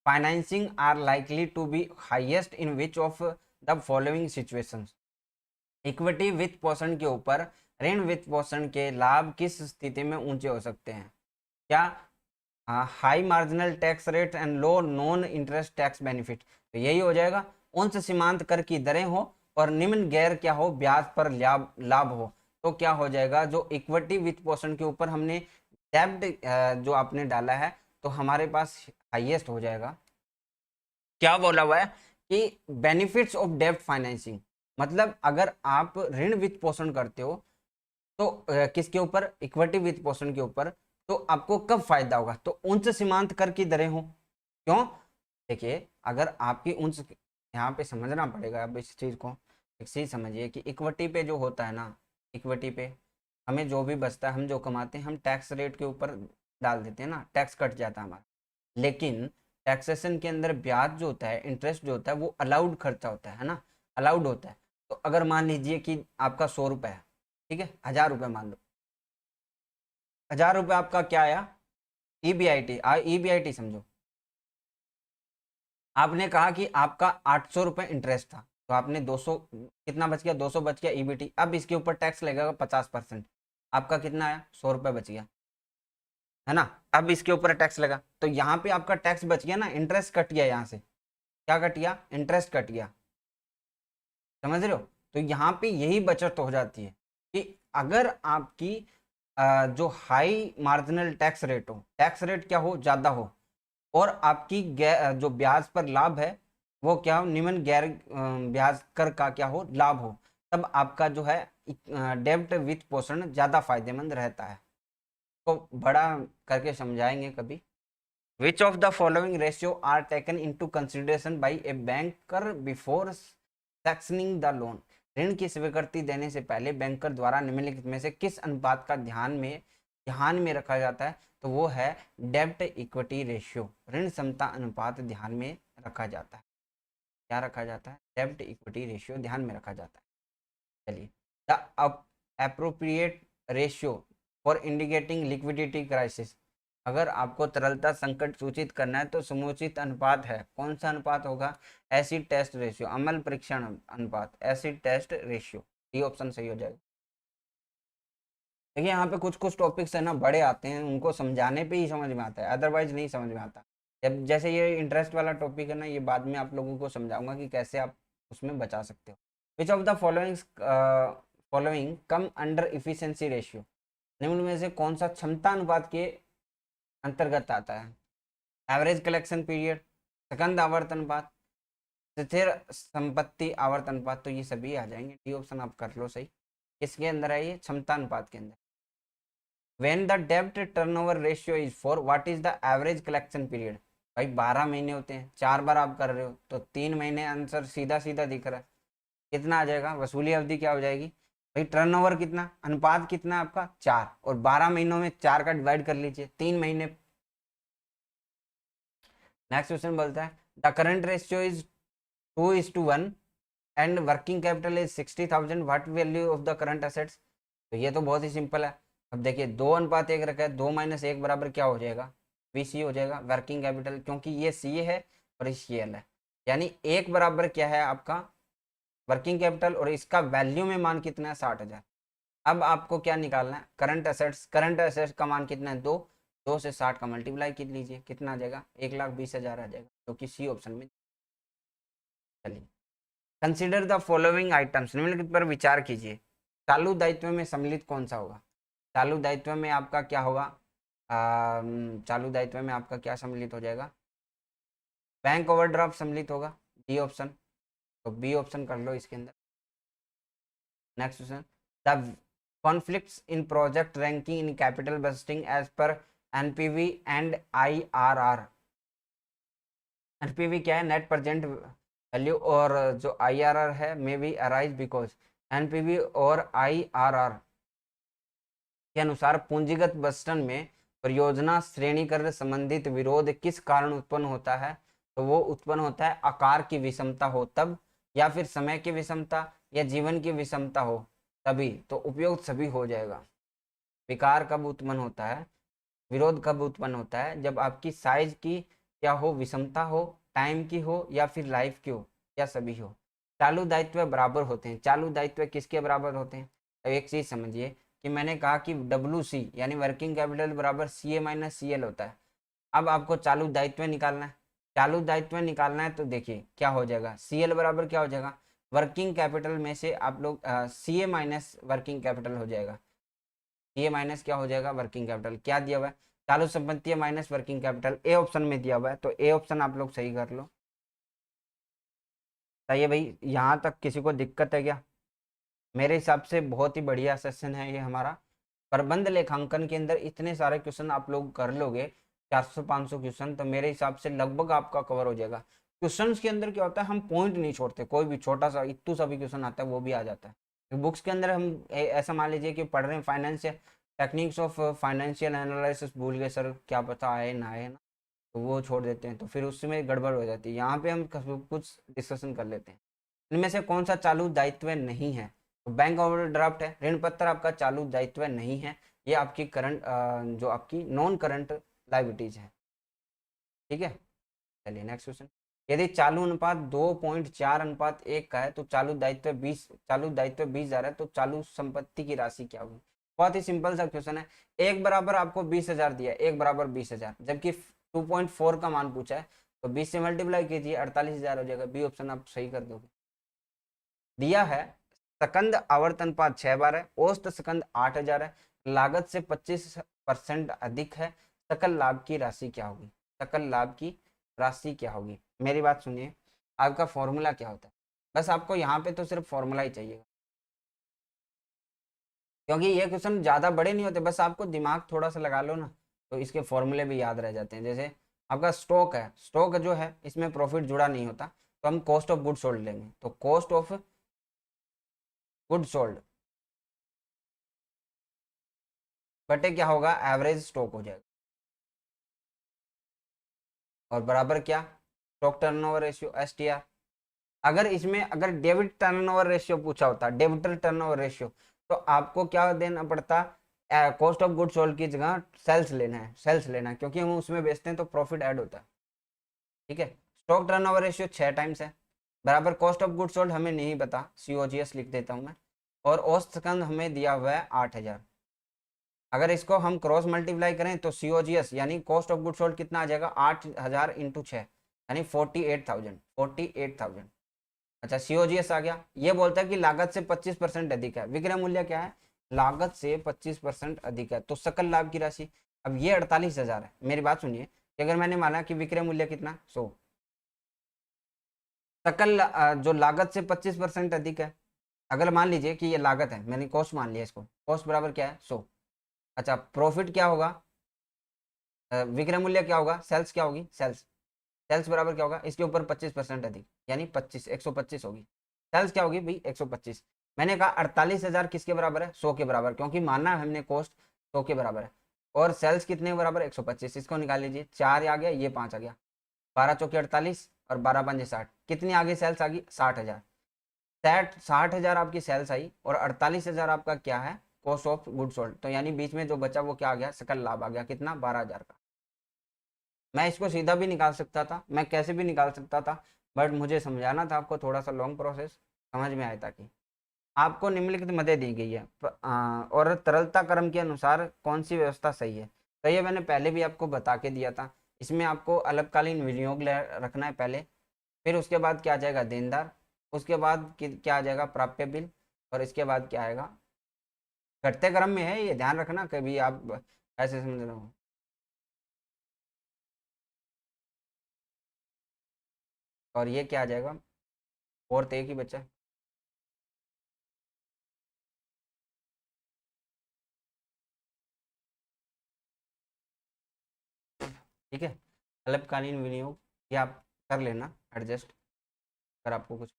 [SPEAKER 1] financing are likely to be highest in which of the following situations, equity वित्त पोषण के ऊपर ऋण वित्त पोषण के लाभ किस स्थिति में ऊंचे हो सकते हैं, क्या high marginal tax rate and low non interest tax benefit, तो यही हो जाएगा, उच्च सीमांत कर की दरें हो और निम्न गैर क्या हो ब्याज पर लाभ लाभ हो, तो क्या हो जाएगा, जो इक्विटी वित्त पोषण के ऊपर हमने डेब्ट जो आपने डाला है तो हमारे पास हाईएस्ट हो जाएगा। क्या बोला हुआ है कि बेनिफिट्स ऑफ डेब्ट फाइनेंसिंग, मतलब अगर आप ऋण वित्त पोषण करते हो तो किसके ऊपर, इक्विटी वित्त पोषण के ऊपर, तो आपको कब फायदा होगा, तो उच्च सीमांत कर की दरें हो, क्यों, देखिए अगर आपकी उच्च, यहाँ पे समझना पड़ेगा अब इस चीज को, एक चीज समझिए कि इक्विटी पे जो होता है ना, इक्विटी पे हमें जो भी बचता है, हम जो कमाते हैं हम टैक्स रेट के ऊपर डाल देते हैं ना, टैक्स कट जाता है हमारा, लेकिन टैक्सेशन के अंदर ब्याज जो होता है, इंटरेस्ट जो होता है, वो अलाउड खर्चा होता है ना, अलाउड होता है। तो अगर मान लीजिए कि आपका 100 रुपये है, ठीक है, 1000 रुपये मान लो, 1000 रुपये आपका क्या आया, ईबीआईटी, ईबीआईटी समझो, आपने कहा कि आपका 800 रुपये इंटरेस्ट था, तो आपने 200 कितना बच गया, 200 बच गया ईबीटी, अब इसके ऊपर टैक्स लगेगा 50%, आपका कितना आया 100 रुपये बच गया, है ना, अब इसके ऊपर टैक्स लगा, तो यहाँ पे आपका टैक्स बच गया ना, इंटरेस्ट कट गया, यहाँ से क्या कट गया, इंटरेस्ट कट गया, समझ रहे हो, तो यहाँ पे यही बचत हो जाती है कि अगर आपकी जो हाई मार्जिनल टैक्स रेट हो, टैक्स रेट क्या हो ज्यादा हो, और आपकी जो ब्याज पर लाभ है वो क्या हो, निम्न गैर ब्याज कर का क्या हो लाभ हो, तब आपका जो है डेब्ट वित्त पोषण ज्यादा फायदेमंद रहता है। तो बड़ा करके समझाएंगे कभी, which of the following ratio are taken into consideration by a banker before sanctioning the loan, ऋण की स्वीकृति देने से पहले बैंकर द्वारा निम्नलिखित में से किस अनुपात का ध्यान में ध्यान में रखा जाता है तो वो है डेब्ट इक्विटी रेशियो, ऋण क्षमता अनुपात ध्यान में रखा जाता है। क्या रखा जाता है? डेब्ट इक्विटी रेशियो ध्यान में रखा जाता है। चलिए, the appropriate ratio for indicating liquidity crisis, अगर आपको तरलता संकट सूचित करना है तो समुचित अनुपात है, कौन सा अनुपात होगा? एसिड टेस्ट रेशियो, अम्ल परीक्षण अनुपात, एसिड टेस्ट रेशियो, ये ऑप्शन सही हो जाएगा। देखिए यहाँ पे कुछ कुछ टॉपिक्स है ना बड़े आते हैं, उनको समझाने पे ही समझ में आता है, अदरवाइज नहीं समझ में आता। जब जैसे ये इंटरेस्ट वाला टॉपिक है ना, ये बाद में आप लोगों को समझाऊंगा कि कैसे आप उसमें बचा सकते हो। विच of the following come under efficiency ratio, निम्न में से कौन सा क्षमता अनुपात के अंतर्गत आता है? एवरेज कलेक्शन पीरियड, सेकंड आवर्त अनुपात, स्थिर संपत्ति आवर्त अनुपात, तो ये सभी आ जाएंगे। डी ऑप्शन आप कर लो सही। किसके अंदर है ये? क्षमता अनुपात के अंदर। When the debt turnover ratio is 4, what is the average collection period? भाई 12 महीने होते हैं, 4 बार आप कर रहे हो तो 3 महीने, आंसर सीधा सीधा दिख रहा है। कितना आ जाएगा? वसूली अवधि क्या हो जाएगी भाई? टर्नओवर कितना, अनुपात कितना आपका? 4, और 12 महीनों में 4 का डिवाइड कर लीजिए, 3 महीने। नेक्स्ट क्वेश्चन बोलता है the current ratio is 2:1 and working capital is 60,000, what value of the current assets? तो ये तो बहुत ही सिंपल है। अब देखिए 2:1 रखा है, 2 - 1 बराबर क्या हो जाएगा? VC हो जाएगा, वर्किंग कैपिटल, क्योंकि ये CA है और ये CL है, यानी 1 बराबर क्या है आपका? वर्किंग कैपिटल, और इसका वैल्यू में मान कितना है? 60,000। अब आपको क्या निकालना है? Current assets. करंट एसेट्स का मान कितना है? 2। 2 से 60 का मल्टीप्लाई कर लीजिए, कितना आ जाएगा? 1,20,000 आ जाएगा, जो कि सी ऑप्शन में। चलिए, कंसिडर द फॉलोइंग आइटम्स, निम्नलिखित पर विचार कीजिए। चालू दायित्व में सम्मिलित कौन सा होगा? चालू दायित्व में आपका क्या होगा? चालू दायित्व में आपका क्या सम्मिलित हो जाएगा? बैंक ओवरड्राफ्ट सम्मिलित होगा, डी ऑप्शन। तो बी ऑप्शन कर लो इसके अंदर। Next question, the conflicts in project ranking in capital budgeting as per NPV and IRR। NPV क्या है? नेट प्रेजेंट वैल्यू, और जो IRR है may be arise because NPV और IRR के अनुसार पूंजीगत बजटन में परियोजना श्रेणीकरण संबंधित विरोध किस कारण उत्पन्न होता है? तो वो उत्पन्न होता है आकार की विषमता हो तब, या फिर समय की विषमता, या जीवन की विषमता हो तभी। तो उपयुक्त सभी हो जाएगा। विकार कब उत्पन्न होता है, विरोध कब उत्पन्न होता है? जब आपकी साइज की क्या हो? विषमता हो, टाइम की हो, या फिर लाइफ की हो, या सभी हो। चालू दायित्व बराबर होते हैं। चालू दायित्व किसके बराबर होते हैं? अब एक चीज समझिए कि मैंने कहा कि WC यानी वर्किंग कैपिटल बराबर CA - CL होता है। अब आपको चालू दायित्व निकालना है। चालू दायित्व निकालना है तो देखिए क्या हो जाएगा? CL बराबर क्या हो जाएगा? वर्किंग कैपिटल में से आप लोग CA माइनस वर्किंग कैपिटल हो जाएगा। CA माइनस क्या हो जाएगा? Working capital. क्या दिया हुआ है? चालू संपत्ति minus working capital, A option में दिया हुआ है, तो ए ऑप्शन आप लोग सही कर लो। बताइए भाई, यहाँ तक किसी को दिक्कत है क्या? मेरे हिसाब से बहुत ही बढ़िया सेशन है ये हमारा। प्रबंध लेखांकन के अंदर इतने सारे क्वेश्चन आप लोग कर लोगे, 400-500 क्वेश्चन, तो मेरे हिसाब से लगभग आपका कवर हो जाएगा। क्वेश्चंस के अंदर क्या होता है, हम पॉइंट नहीं छोड़ते, कोई भी छोटा सा इतू सा भी क्वेश्चन आता है वो भी आ जाता है। बुक्स के अंदर हम ऐसा मान लीजिए कि पढ़ रहे हैं finance, techniques of financial analysis भूल गए सर, क्या पता आए ना आए ना, तो वो छोड़ देते हैं, तो फिर उसमें गड़बड़ हो जाती है। यहाँ पे हम कुछ डिस्कशन कर लेते हैं। इनमें से कौन सा चालू दायित्व नहीं है? तो बैंक ओवरड्राफ्ट है, ऋण पत्र आपका चालू दायित्व नहीं है, ये आपकी करंट जो आपकी नॉन करंट लाइबिलिटीज है। ठीक है, चलिए नेक्स्ट क्वेश्चन। यदि चालू अनुपात 2.4:1 का है तो चालू दायित्व 20,000 है, तो चालू संपत्ति की राशि क्या होगी? बहुत ही सिंपल सा क्वेश्चन है। 1 बराबर आपको 20,000 दिया है, 1 बराबर 20,000, जबकि 2.4 का मान पूछा है, तो 20 से मल्टीप्लाई कीजिए, 48,000 हो जाएगा। बी ऑप्शन आप सही कर दोगे। दिया है सकंद आवर्तन पात 6 बार है, औसत सकंद 8,000 है, लागत से 25% अधिक है, सकल लाभ की राशि क्या होगी? सकल लाभ की राशि क्या होगी? मेरी बात सुनिए, आपका फॉर्मूला क्या होता है? बस आपको यहाँ पे तो सिर्फ फॉर्मूला ही चाहिए, क्योंकि ये क्वेश्चन ज्यादा बड़े नहीं होते, बस आपको दिमाग थोड़ा सा लगा लो ना, तो इसके फॉर्मूले भी याद रह जाते हैं। जैसे आपका स्टॉक है, स्टॉक जो है इसमें प्रॉफिट जुड़ा नहीं होता, तो हम कॉस्ट ऑफ गुड सोल्ड लेंगे, तो कॉस्ट ऑफ गुड सोल्ड बटे क्या होगा, एवरेज स्टॉक हो जाएगा, और बराबर क्या, स्टॉक टर्नओवर रेशियो एसटीआर। अगर इसमें अगर डेबिट टर्नओवर रेशियो पूछा होता, डेबिटर टर्नओवर रेशियो, तो आपको क्या देना पड़ता, कॉस्ट ऑफ गुड सोल्ड की जगह सेल्स लेना है, सेल्स लेना है, क्योंकि हम उसमें बेचते हैं तो प्रॉफिट ऐड होता है। ठीक है, स्टॉक टर्नओवर रेशियो 6 टाइम्स है, बराबर कॉस्ट ऑफ गुड सोल्ड हमें नहीं पता, सीओजीएस लिख देता हूं मैं, और औसत स्कंद हमें दिया हुआ है 8000। अगर इसको हम क्रॉस मल्टीप्लाई करें तो सीओजीएस यानी कॉस्ट ऑफ गुड सोल्ड कितना आ जाएगा, 8000 इंटू 6 यानी 48,000, 48,000। अच्छा, सीओजीएस आ गया, ये बोलता है कि लागत से 25% अधिक है, विक्रय मूल्य क्या है, लागत से 25% अधिक है, तो सकल लाभ की राशि, अब ये 48,000 है, मेरी बात सुनिए, कि अगर मैंने माना कि विक्रय मूल्य कितना 100, सकल जो लागत से 25% अधिक है, अगर मान लीजिए कि ये लागत है, मैंने कॉस्ट मान लिया इसको, कॉस्ट बराबर क्या है 100। अच्छा, प्रॉफिट क्या होगा, विक्रय मूल्य क्या होगा, सेल्स क्या होगी, सेल्स, सेल्स बराबर क्या होगा, इसके ऊपर 25% अधिक यानी 25, 125 होगी, सेल्स क्या होगी भाई 125। मैंने कहा 48,000 किसके बराबर है, 100 के बराबर, क्योंकि माना है हमने कॉस्ट 100 के बराबर है, और सेल्स कितने के बराबर है, 125, इसको निकाल लीजिए, 4 आ गया, ये 5 आ गया, 12 चौके 48 और 12 पंजे 60, कितनी आ गई सेल्स आ गई 60,000, 60,000 आपकी सेल्स आई, और 48,000 आपका क्या है, कॉस्ट ऑफ गुड सोल्ड, तो यानी बीच में जो बचा वो क्या आ गया, सकल लाभ आ गया, कितना 12,000 का। मैं इसको सीधा भी निकाल सकता था, मैं कैसे भी निकाल सकता था, बट मुझे समझाना था आपको, थोड़ा सा लॉन्ग प्रोसेस समझ में आए, ताकि आपको निम्नलिखित मदें दी गई है और तरलता क्रम के अनुसार कौन सी व्यवस्था सही है, तो ये मैंने पहले भी आपको बता के दिया था। इसमें आपको अल्पकालीन विनियोग रखना है पहले, फिर उसके बाद क्या आ जाएगा देनदार, उसके बाद क्या आ जाएगा प्राप्य बिल, और इसके बाद क्या आएगा, घटते क्रम में है, ये ध्यान रखना कभी आप ऐसे समझ रहे हो। और ये क्या आ जाएगा, और तो एक ही बच्चा, ठीक है, अल्पकालीन विनियोग ये आप कर लेना एडजस्ट, अगर आपको कुछ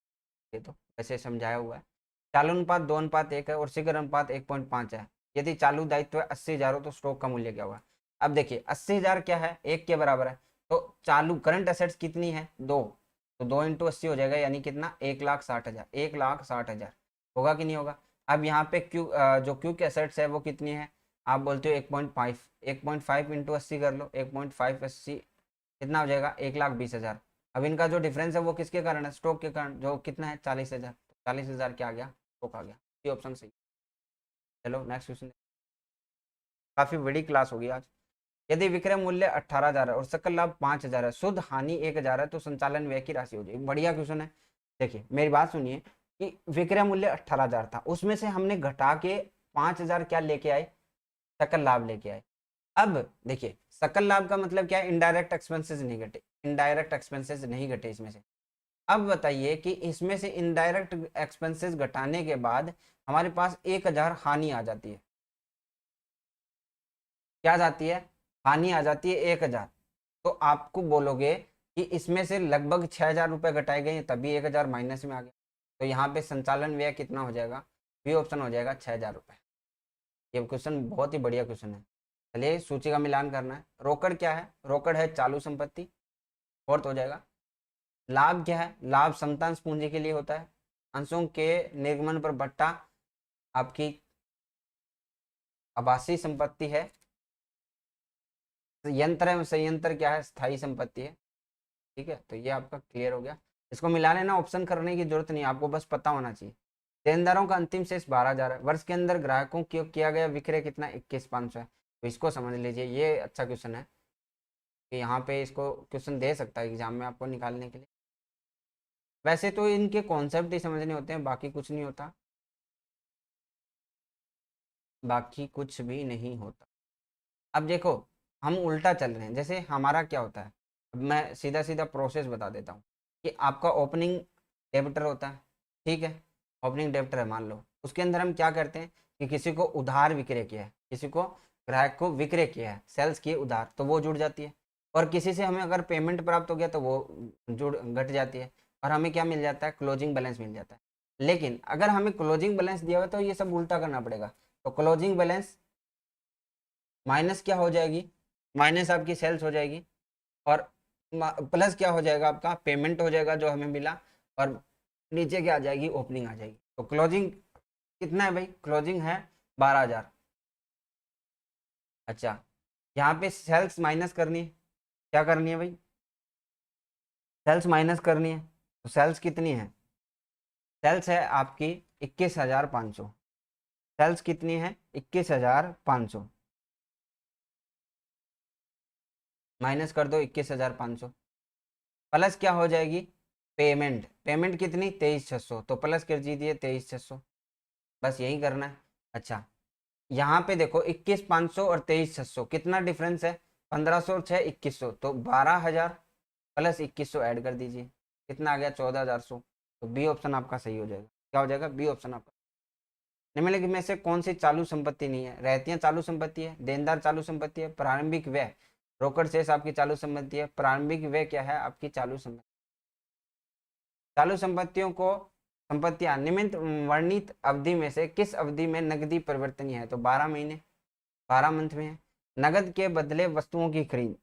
[SPEAKER 1] ये तो वैसे समझाया हुआ है। चालू अनुपात 2:1 है और शीघ्र अनुपात 1.5 है, यदि चालू दायित्व 80,000 हो तो स्टॉक का मूल्य क्या होगा। अब देखिए 80,000 क्या है, 1 के बराबर है, तो चालू करंट एसेट्स कितनी है 2, तो 2 × 80 हो जाएगा, यानी कितना 1,60,000, 1,60,000 होगा कि नहीं होगा। अब यहाँ पे जो क्यूक एसेट्स है वो कितनी है, आप बोलते हो 1.5, 1.5 इंटू 80 कर लो, 1.5 80 कितना हो जाएगा 1,20,000। अब इनका जो डिफरेंस है वो किसके कारण है, स्टॉक के कारण, जो कितना है 40,000, 40,000 क्या आ गया, स्टॉक आ गया, ये ऑप्शन सही। चलो नेक्स्ट क्वेश्चन, काफी बड़ी क्लास होगी आज। यदि विक्रय मूल्य 18,000 है और सकल लाभ 5,000 है, शुद्ध हानि 1,000 है, तो संचालन व्यय की राशि हो जाएगी। बढ़िया क्वेश्चन है। देखिए मेरी बात सुनिए, कि विक्रय मूल्य 18,000 था, उसमें से हमने घटा के 5,000 क्या लेके आए, सकल लाभ लेके आए। अब देखिए सकल लाभ का मतलब क्या है, इनडायरेक्ट एक्सपेंसेस नहीं घटे, इनडायरेक्ट एक्सपेंसेस नहीं घटे इसमें से। अब बताइए कि इसमें से इनडायरेक्ट एक्सपेंसेस घटाने के बाद हमारे पास 1,000 हानि आ जाती है, क्या जाती है, हानि आ जाती है 1,000। तो आपको बोलोगे कि इसमें से लगभग 6,000 रुपये घटाए गए तभी 1,000 माइनस में आ गया, तो यहाँ पे संचालन व्यय कितना हो जाएगा, बी ऑप्शन हो जाएगा 6,000 रुपये। ये क्वेश्चन बहुत ही बढ़िया क्वेश्चन है। चलिए सूची का मिलान करना है। रोकड़ क्या है, रोकड़ है चालू संपत्ति, फोर्थ हो जाएगा। लाभ क्या है, लाभ समतांश पूंजी के लिए होता है। अंशों के निर्गमन पर भट्टा आपकी आभासी संपत्ति है। यंत्र एवं संयंत्र क्या है, स्थायी संपत्ति है। ठीक है, तो ये आपका क्लियर हो गया। इसको मिला लेना, ऑप्शन करने की जरूरत नहीं, आपको बस पता होना चाहिए। देनदारों का अंतिम शेष 12,000 है, वर्ष के अंदर ग्राहकों को किया गया विक्रय कितना 21,500 है, तो इसको समझ लीजिए, ये अच्छा क्वेश्चन है कि यहाँ पे इसको क्वेश्चन दे सकता है एग्जाम में आपको निकालने के लिए। वैसे तो इनके कॉन्सेप्ट ही समझने होते हैं, बाकी कुछ नहीं होता, बाकी कुछ भी नहीं होता। अब देखो हम उल्टा चल रहे हैं, जैसे हमारा क्या होता है, अब मैं सीधा सीधा प्रोसेस बता देता हूँ कि आपका ओपनिंग डेबिटर होता है, ठीक है, ओपनिंग डेबिटर है मान लो, उसके अंदर हम क्या करते हैं कि किसी को उधार विक्रय किया है, किसी को ग्राहक को विक्रय किया है, सेल्स किए उधार, तो वो जुड़ जाती है। और किसी से हमें अगर पेमेंट प्राप्त हो गया तो वो जुड़ घट जाती है, और हमें क्या मिल जाता है, क्लोजिंग बैलेंस मिल जाता है। लेकिन अगर हमें क्लोजिंग बैलेंस दिया हुआ तो ये सब उल्टा करना पड़ेगा, तो क्लोजिंग बैलेंस माइनस क्या हो जाएगी, माइनस आपकी सेल्स हो जाएगी, और प्लस क्या हो जाएगा आपका पेमेंट हो जाएगा जो हमें मिला, और नीचे क्या आ जाएगी ओपनिंग आ जाएगी। तो क्लोजिंग कितना है भाई, क्लोजिंग है 12,000। अच्छा, यहाँ पे सेल्स माइनस करनी है, क्या करनी है भाई, सेल्स माइनस करनी है। तो सेल्स कितनी है, सेल्स है आपकी 21,500, सेल्स कितनी है 21,500, माइनस कर दो 21,500, प्लस क्या हो जाएगी पेमेंट, पेमेंट कितनी 23,600, तो प्लस कर दीजिए 23,600, बस यही करना है। अच्छा, यहाँ पे देखो 21,500 और 23,600 कितना डिफरेंस है, 1,500 और 6 2100, तो 12,000 प्लस 2100 ऐड कर दीजिए, कितना आ गया 14,400। तो बी ऑप्शन आपका सही हो जाएगा। क्या हो जाएगा, बी ऑप्शन आपका। निम्नलिखित में से कौन सी चालू संपत्ति नहीं है, रहतियां चालू संपत्ति है, देनदार चालू संपत्ति है, प्रारंभिक व्यय रोकड़ शेष आपकी चालू संपत्ति है, प्रारंभिक व्यय क्या है आपकी चालू संपत्ति। चालू संपत्तियों को संपत्तियां निम्न वर्णित अवधि में से किस अवधि में नकदी परिवर्तनीय है, तो 12 महीने, 12 मंथ में है। नगद के बदले वस्तुओं की खरीद,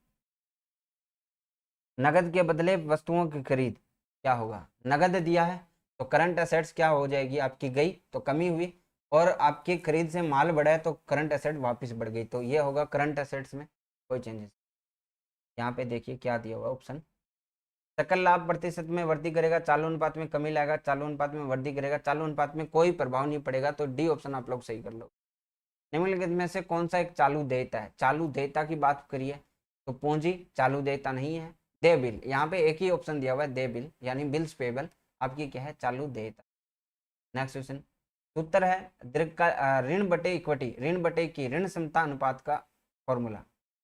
[SPEAKER 1] नगद के बदले वस्तुओं की खरीद क्या होगा, नगद दिया है तो करंट असेट्स क्या हो जाएगी आपकी गई, तो कमी हुई, और आपकी खरीद से माल बढ़ा है तो करंट असेट वापस बढ़ गई, तो ये होगा करंट असेट्स में कोई चेंजेस। यहाँ पे देखिए क्या दिया हुआ ऑप्शन, सकल लाभ प्रतिशत में वृद्धि करेगा, चालू अनुपात में कमी लाएगा, चालू अनुपात में वृद्धि करेगा, चालू अनुपात में कोई प्रभाव नहीं पड़ेगा, तो डी ऑप्शन आप लोग सही कर लो। निम्नलिखित में से कौन सा एक चालू देयता है, चालू देयता की बात करिए तो पूंजी चालू देयता नहीं है, दे बिल, यहाँ पे एक ही ऑप्शन दिया हुआ है दे बिल, यानी बिल्स पेबल आपकी क्या है चालू देयता। नेक्स्ट क्वेश्चन, सूत्र है दीर्घकाल ऋण बटे इक्विटी, ऋण बटे की ऋण क्षमता अनुपात का फॉर्मूला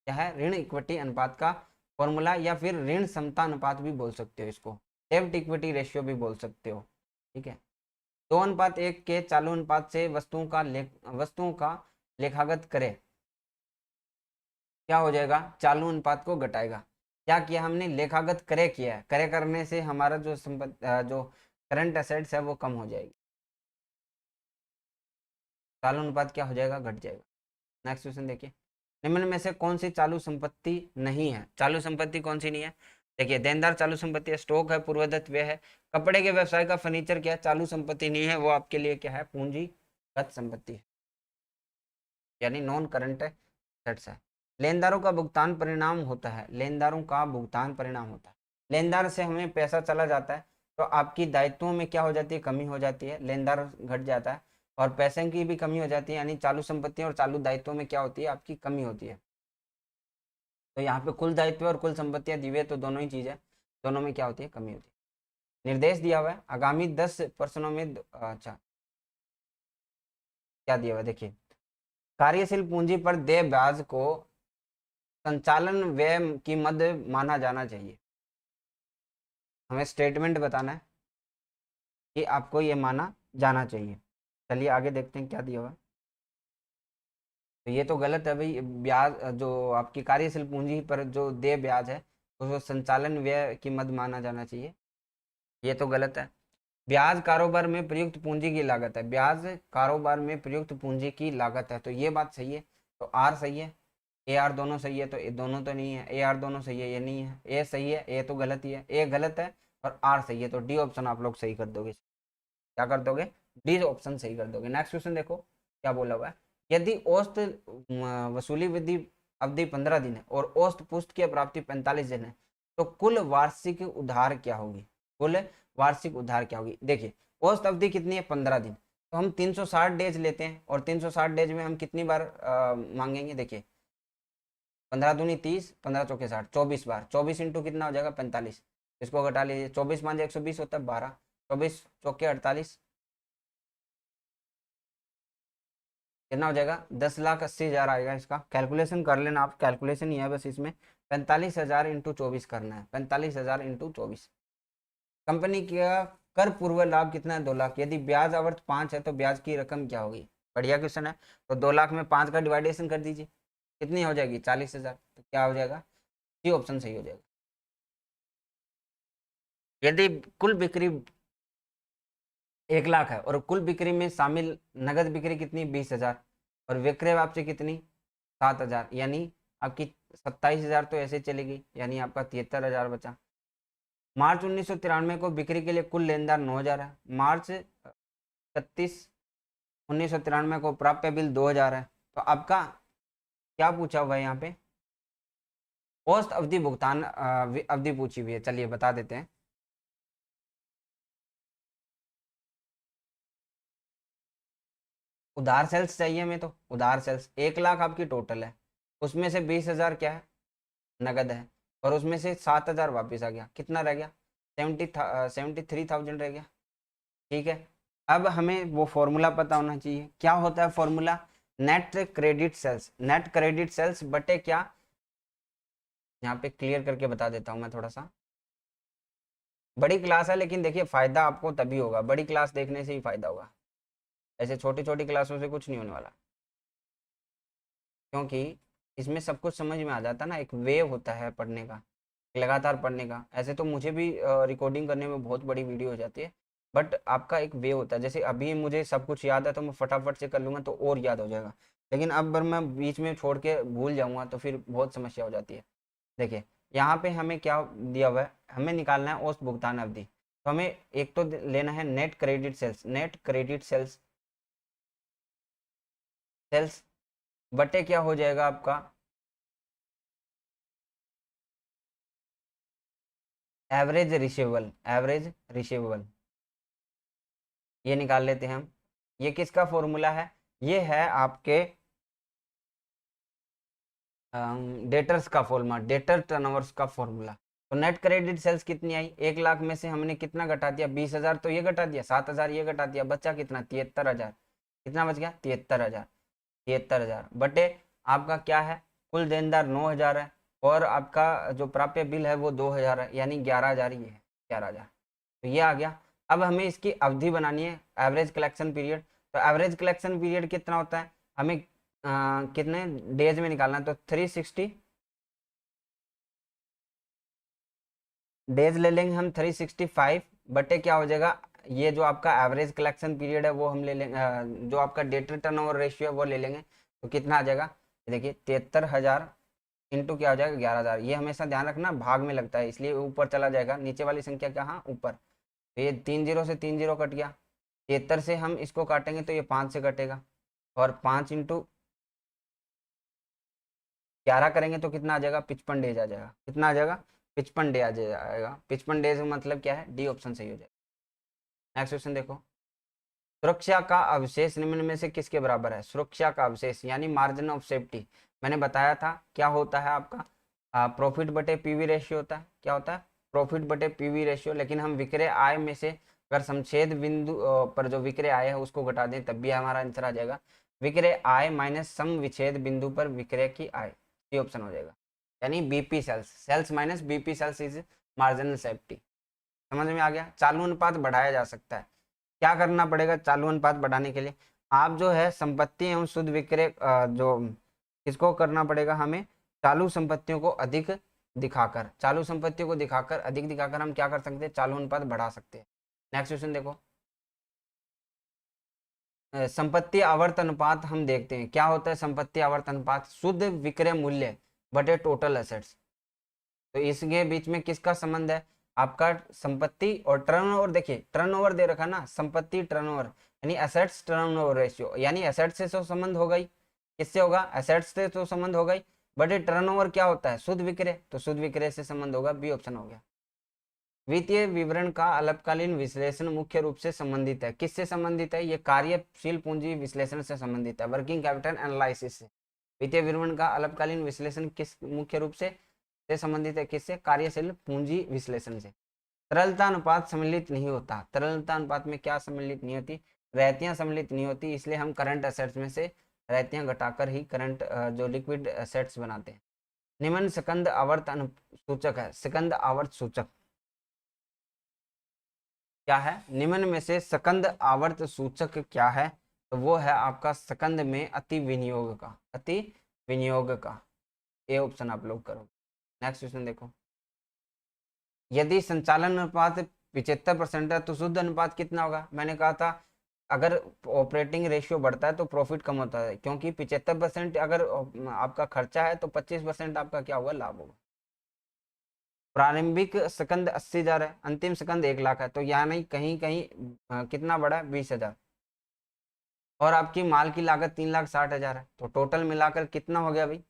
[SPEAKER 1] क्या है, ऋण इक्विटी अनुपात का फॉर्मूला, या फिर ऋण क्षमता अनुपात भी बोल सकते हो इसको, डेब्ट इक्विटी रेशियो भी बोल सकते हो, ठीक है। 2:1 के चालू अनुपात से वस्तुओं का लेखागत करे क्या हो जाएगा, चालू अनुपात को घटाएगा। क्या किया हमने, लेखागत करे किया है, करे करने से हमारा जो जो करंट एसेट्स है वो कम हो जाएगी, चालू अनुपात क्या हो जाएगा, घट जाएगा। नेक्स्ट क्वेश्चन देखिए, निम्न में से कौन सी चालू संपत्ति नहीं है, चालू संपत्ति कौन सी नहीं है, देखिए देनदार चालू संपत्ति है, स्टॉक है, पूर्वदत्त व्यय है, कपड़े के व्यवसाय का फर्नीचर क्या है, चालू संपत्ति नहीं है, वो आपके लिए क्या है पूंजीगत संपत्ति है, यानी नॉन करंट एसेट्स है। लेनदारों का भुगतान परिणाम होता है, लेनदारों का भुगतान परिणाम होता है, लेनदार से हमें पैसा चला जाता है तो आपकी दायित्वों में क्या हो जाती है, कमी हो जाती है, लेनदार घट जाता है, और पैसे की भी कमी हो जाती है, यानी चालू संपत्तियों और चालू दायित्वों में क्या होती है आपकी कमी होती है। तो यहाँ पे कुल दायित्व और कुल संपत्तियां दी हुई है, तो दोनों ही चीज है, दोनों में क्या होती है कमी होती है। निर्देश दिया हुआ है आगामी 10 वर्षों में, अच्छा क्या दिया हुआ है देखिए, कार्यशील पूंजी पर देय ब्याज को संचालन व्यय की मद माना जाना चाहिए, हमें स्टेटमेंट बताना है कि आपको ये माना जाना चाहिए। चलिए आगे देखते हैं क्या दिया हुआ है। तो ये तो गलत है भाई, ब्याज जो आपकी कार्यशील पूंजी पर जो देय ब्याज है उसको संचालन व्यय की मद माना जाना चाहिए, ये तो गलत है। ब्याज कारोबार में प्रयुक्त पूंजी की लागत है, ब्याज कारोबार में प्रयुक्त पूंजी की लागत है, तो ये बात सही है, तो आर सही है, ए आर दोनों सही है, तो ये दोनों तो नहीं है, ए आर दोनों सही है, ये नहीं है, ए सही है, ए तो गलत ही है, ए गलत है और आर सही है, तो डी ऑप्शन आप लोग सही कर दोगे, क्या कर दोगे, डी ऑप्शन सही कर दोगे। नेक्स्ट क्वेश्चन देखो क्या बोला हुआ है, यदि औसत वसूली विधि अवधि 15 दिन है और औसत पुष्ट की प्राप्ति 45 दिन है, तो कुल वार्षिक उधार क्या होगी, कुल वार्षिक उधार क्या होगी। देखिए औसत अवधि कितनी है 15 दिन, तो हम 360 डेज लेते हैं, और 360 डेज में हम कितनी बार मांगेंगे, देखिए 15 दूनी 30, 15 चौके 60, 24 बार, 24 इंटू कितना हो जाएगा 45, इसको घटा लीजिए, 24 5 120 होता है 12, 24 चौके 48, कितना हो जाएगा 10,80,000 आएगा, इसका कैलकुलेशन कर लेना आप, कैलकुलेशन ही है बस इसमें, 45,000 इंटू 24 करना है, 45,000 इंटू 24। कंपनी का कर पूर्व लाभ कितना है 2 लाख, यदि ब्याज आवर्त 5 है तो ब्याज की रकम क्या होगी, बढ़िया क्वेश्चन है, तो 2 लाख में 5 का डिवाइडेशन कर दीजिए, कितनी हो जाएगी 40,000, तो क्या हो जाएगा, ये ऑप्शन सही हो जाएगा। यदि कुल बिक्री 1 लाख है और कुल बिक्री में शामिल नगद बिक्री कितनी 20,000 और विक्रय वापसी कितनी 7,000, यानी आपकी 27,000 तो ऐसे चलेगी, यानी आपका 73,000 बचा। मार्च 1993 को बिक्री के लिए कुल लेनदार 9,000 है। मार्च 31 1993 को प्राप्य बिल 2,000 है। तो आपका क्या पूछा हुआ है यहाँ पे, औसत अवधि भुगतान अवधि पूछी हुई है। चलिए बता देते हैं। उधार सेल्स चाहिए हमें, तो उधार सेल्स 1 लाख आपकी टोटल है, उसमें से 20,000 क्या है, नगद है, और उसमें से 7,000 वापिस आ गया, कितना रह गया, 73,000 रह गया। ठीक है, अब हमें वो फॉर्मूला पता होना चाहिए। क्या होता है formula, net credit sales, net credit sales बटे क्या, यहाँ पे क्लियर करके बता देता हूँ मैं थोड़ा सा। बड़ी क्लास है, लेकिन देखिए फायदा आपको तभी होगा, बड़ी क्लास देखने से ही फायदा होगा, ऐसे छोटी छोटी क्लासों से कुछ नहीं होने वाला, क्योंकि इसमें सब कुछ समझ में आ जाता ना, एक वे होता है पढ़ने का, लगातार पढ़ने का। ऐसे तो मुझे भी रिकॉर्डिंग करने में बहुत बड़ी वीडियो हो जाती है, बट आपका एक वे होता है। जैसे अभी मुझे सब कुछ याद है तो मैं फटाफट से कर लूँगा तो और याद हो जाएगा, लेकिन अब अगर मैं बीच में छोड़ के भूल जाऊँगा तो फिर बहुत समस्या हो जाती है। देखिए यहाँ पे हमें क्या दिया हुआ है, हमें निकालना है औसत भुगतान अवधि। तो हमें एक तो लेना है net credit sales, net credit sales, sales बटे क्या हो जाएगा आपका, एवरेज रिसीवेबल, एवरेज रिसीवेबल, ये निकाल लेते हैं हम। ये किसका फॉर्मूला है, ये है आपके डेटर्स का फॉर्मूला, डेटर टर्नओवर्स का फॉर्मूला। तो नेट क्रेडिट सेल्स कितनी आई, 1 लाख में से हमने कितना घटा दिया, 20,000 तो ये घटा दिया, 7,000 ये घटा दिया, बचा कितना, 73,000। कितना बच गया, 73,000, 73,000 बटे आपका क्या है, कुल देनदार 9,000 है, और आपका जो प्राप्य बिल है वो 2,000 है, यानी 11,000 ही है, 11,000। तो ये आ गया। अब हमें इसकी अवधि बनानी है, एवरेज कलेक्शन पीरियड। तो एवरेज कलेक्शन पीरियड कितना होता है, हमें कितने डेज में निकालना है, तो 360 डेज ले लेंगे हम, 365 बटे क्या हो जाएगा, ये जो आपका एवरेज कलेक्शन पीरियड है वो हम ले लेंगे, जो आपका डेटर टर्नओवर रेशियो है वो ले लेंगे। तो कितना आ जाएगा, देखिए 73,000 इंटू क्या हो जाएगा, 11,000। ये हमेशा ध्यान रखना भाग में लगता है, इसलिए ऊपर चला जाएगा, नीचे वाली संख्या कहाँ, ऊपर। तो ये 3 जीरो से 3 जीरो कट गया, 73 से हम इसको काटेंगे तो ये 5 से कटेगा, और 5 इंटू 11 करेंगे तो कितना आ जाएगा, 55 डेज आ जाएगा। कितना आ जाएगा, 55 डे आ जाएगा। 55 डेज का मतलब क्या है, डी ऑप्शन सही हो जाएगा। नेक्स्ट क्वेश्चन देखो, सुरक्षा का अवशेष निम्न में से किसके बराबर है, सुरक्षा का अवशेष यानी मार्जिन ऑफ सेफ्टी। मैंने बताया था क्या होता है आपका, प्रॉफिट बटे पीवी रेशियो होता है। क्या होता है, प्रॉफिट बटे पीवी रेशियो। लेकिन हम विक्रय आय में से अगर समछेद बिंदु पर जो विक्रय आय है उसको घटा दें तब भी हमारा आंसर आ जाएगा, विक्रय आय माइनस सम विच्छेद बिंदु पर विक्रय की आय, ये ऑप्शन हो जाएगा। यानी BP sales, sales minus BP sales is marginal safety. समझ में आ गया। चालू अनुपात बढ़ाया जा सकता है, क्या करना पड़ेगा चालू अनुपात बढ़ाने के लिए, आप जो है संपत्ति एवं शुद्ध विक्रय जो किसको करना पड़ेगा, हमें चालू संपत्तियों को अधिक दिखाकर, चालू संपत्तियों को दिखाकर अधिक दिखाकर हम क्या कर सकते हैं, चालू अनुपात बढ़ा सकते हैं। नेक्स्ट क्वेश्चन देखो, संपत्ति आवर्त अनुपात हम देखते हैं क्या होता है। संपत्ति आवर्त अनुपात शुद्ध विक्रय मूल्य बटे टोटल एसेट्स। तो इसके बीच में किसका संबंध है, आपका संपत्ति और टर्नओवर। देखिए टर्नओवर दे रखा ना, संपत्ति टर्नओवर यानी एसेट्स टर्नओवर रेशियो, यानी एसेट्स से तो संबंध होगा ही, किससे होगा, एसेट्स से तो संबंध होगा ही, बट टर्नओवर क्या होता है, शुद्ध विक्रय, तो शुद्ध विक्रय से संबंध होगा, बी ऑप्शन हो गया। वित्तीय विवरण का अल्पकालीन विश्लेषण मुख्य रूप से संबंधित है, किससे संबंधित है, ये कार्यशील पूंजी विश्लेषण से संबंधित है, वर्किंग कैपिटल एनालिसिस से। वित्तीय विवरण का अल्पकालीन विश्लेषण किस मुख्य रूप से संबंधित है, किससे, कार्यशील पूंजी विश्लेषण से। तरलता अनुपात सम्मिलित नहीं होता, तरलता अनुपात में क्या सम्मिलित नहीं होती, रहतियां सम्मिलित नहीं होती, इसलिए हम करंट एसेट्स में से रहतियां घटाकर ही करंट जो लिक्विड एसेट्स बनाते हैं। निम्न स्कंद आवर्त सूचक है, स्कंद आवर्त सूचक क्या है, निम्न में से स्कंद आवर्त सूचक क्या है, तो वो है आपका स्कंद में अति विनियोग का, अति विनियोग का, ये ऑप्शन आप लोग करो। नेक्स्ट क्वेश्चन देखो, यदि संचालन अनुपात 75% है तो शुद्ध अनुपात कितना होगा, मैंने कहा था अगर ऑपरेटिंग रेशियो बढ़ता है तो प्रॉफिट कम होता है, क्योंकि 75% अगर आपका खर्चा है तो 25% आपका क्या होगा, लाभ होगा। प्रारंभिक सेकंद 80,000 है, अंतिम सेकंद 1 लाख है, तो यहाँ नहीं कहीं कहीं कितना बढ़ा है, 20,000। और आपकी माल की लागत 3,60,000 है, तो टोटल मिलाकर कितना हो गया भाई,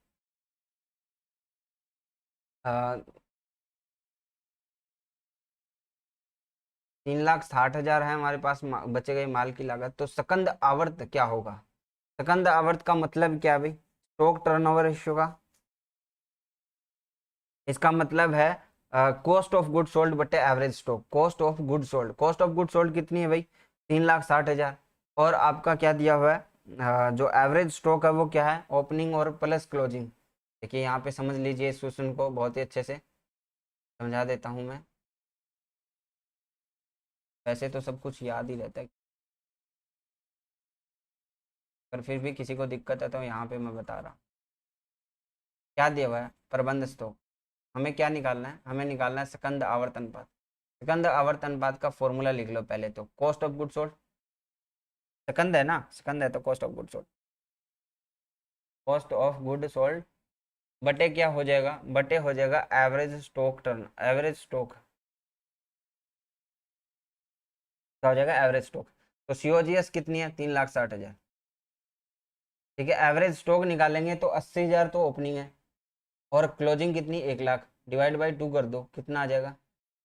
[SPEAKER 1] 3,60,000 है हमारे पास बचे गए माल की लागत। तो सेकंद आवर्त क्या होगा, सेकंद आवर्त का मतलब क्या है भाई, स्टॉक टर्नओवर रेशियो का, इसका मतलब है कॉस्ट ऑफ गुड सोल्ड बटे average stock, cost of good sold, cost of good sold कितनी है भाई, 3,60,000। और आपका क्या दिया हुआ है, जो एवरेज स्टॉक है वो क्या है, ओपनिंग और प्लस क्लोजिंग। देखिए यहाँ पे समझ लीजिए इस क्वेश्चन को बहुत ही अच्छे से समझा देता हूँ मैं, वैसे तो सब कुछ याद ही रहता है, पर फिर भी किसी को दिक्कत है तो यहाँ पे मैं बता रहा हूँ। क्या दिया हुआ है, प्रबंध स्टॉक, हमें क्या निकालना है, हमें निकालना है स्कंद आवर्त अनुपात। स्कंद आवर्त अनुपात का फॉर्मूला लिख लो पहले, तो कॉस्ट ऑफ गुड सोल्ड, स्कंद है ना, स्कंद है तो cost of good sold, cost of good sold बटे क्या हो जाएगा, बटे हो जाएगा average stock turn, average stock क्या हो जाएगा, एवरेज स्टॉक। तो सीओजीएस कितनी है, 3,60,000। ठीक है, एवरेज स्टॉक निकालेंगे तो 80,000 तो ओपनिंग है, और क्लोजिंग कितनी, 1 लाख, डिवाइड बाई 2 कर दो, कितना आ जाएगा,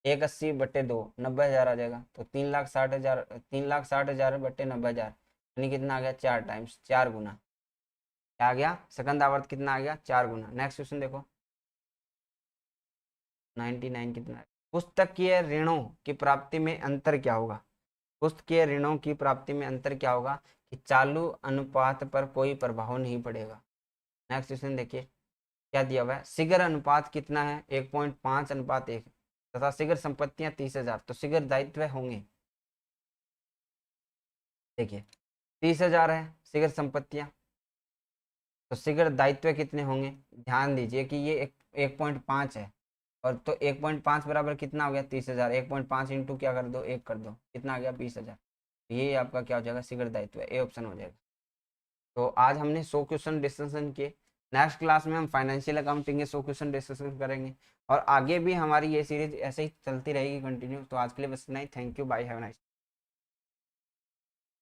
[SPEAKER 1] 180 बट्टे 2, 90,000 आ जाएगा। तो 3,60,000, 3,60,000 बट्टे 90,000, यानी कितना आ गया, 4 टाइम्स, 4 गुना। क्या आ गया, सेकंड आवर्त कितना आ गया, 4 गुना। नेक्स्ट क्वेश्चन देखो, 99 कितना है, पुस्तकीय ऋणों की प्राप्ति में अंतर क्या होगा, पुस्तकीय ऋणों की प्राप्ति में अंतर क्या होगा, कि चालू अनुपात पर कोई प्रभाव नहीं पड़ेगा। नेक्स्ट क्वेश्चन देखिए, क्या दिया हुआ है, शीघ्र अनुपात कितना है, 1.5:1 तथा शीघ्र संपत्तियां 30,000, तो शीघ्र दायित्व होंगे, देखिए 30,000 है शीघ्र संपत्तियां, तो शीघ्र दायित्व कितने होंगे, ध्यान दीजिए कि ये 1.5 है, और तो 1.5 बराबर कितना हो गया, 30,000, 1.5 इंटू क्या कर दो, 1 कर दो, कितना आ गया, 20,000। ये आपका क्या हो जाएगा, शीघ्र दायित्व, ए ऑप्शन हो जाएगा। तो आज हमने 100 क्वेश्चन डिस्कशन किए, नेक्स्ट क्लास में हम फाइनेंशियल अकाउंटिंग के 100 क्वेश्चन डिस्कशन करेंगे, और आगे भी हमारी ये सीरीज ऐसे ही चलती रहेगी कंटिन्यू। तो आज के लिए बस इतना ही, thank you, bye, have nice.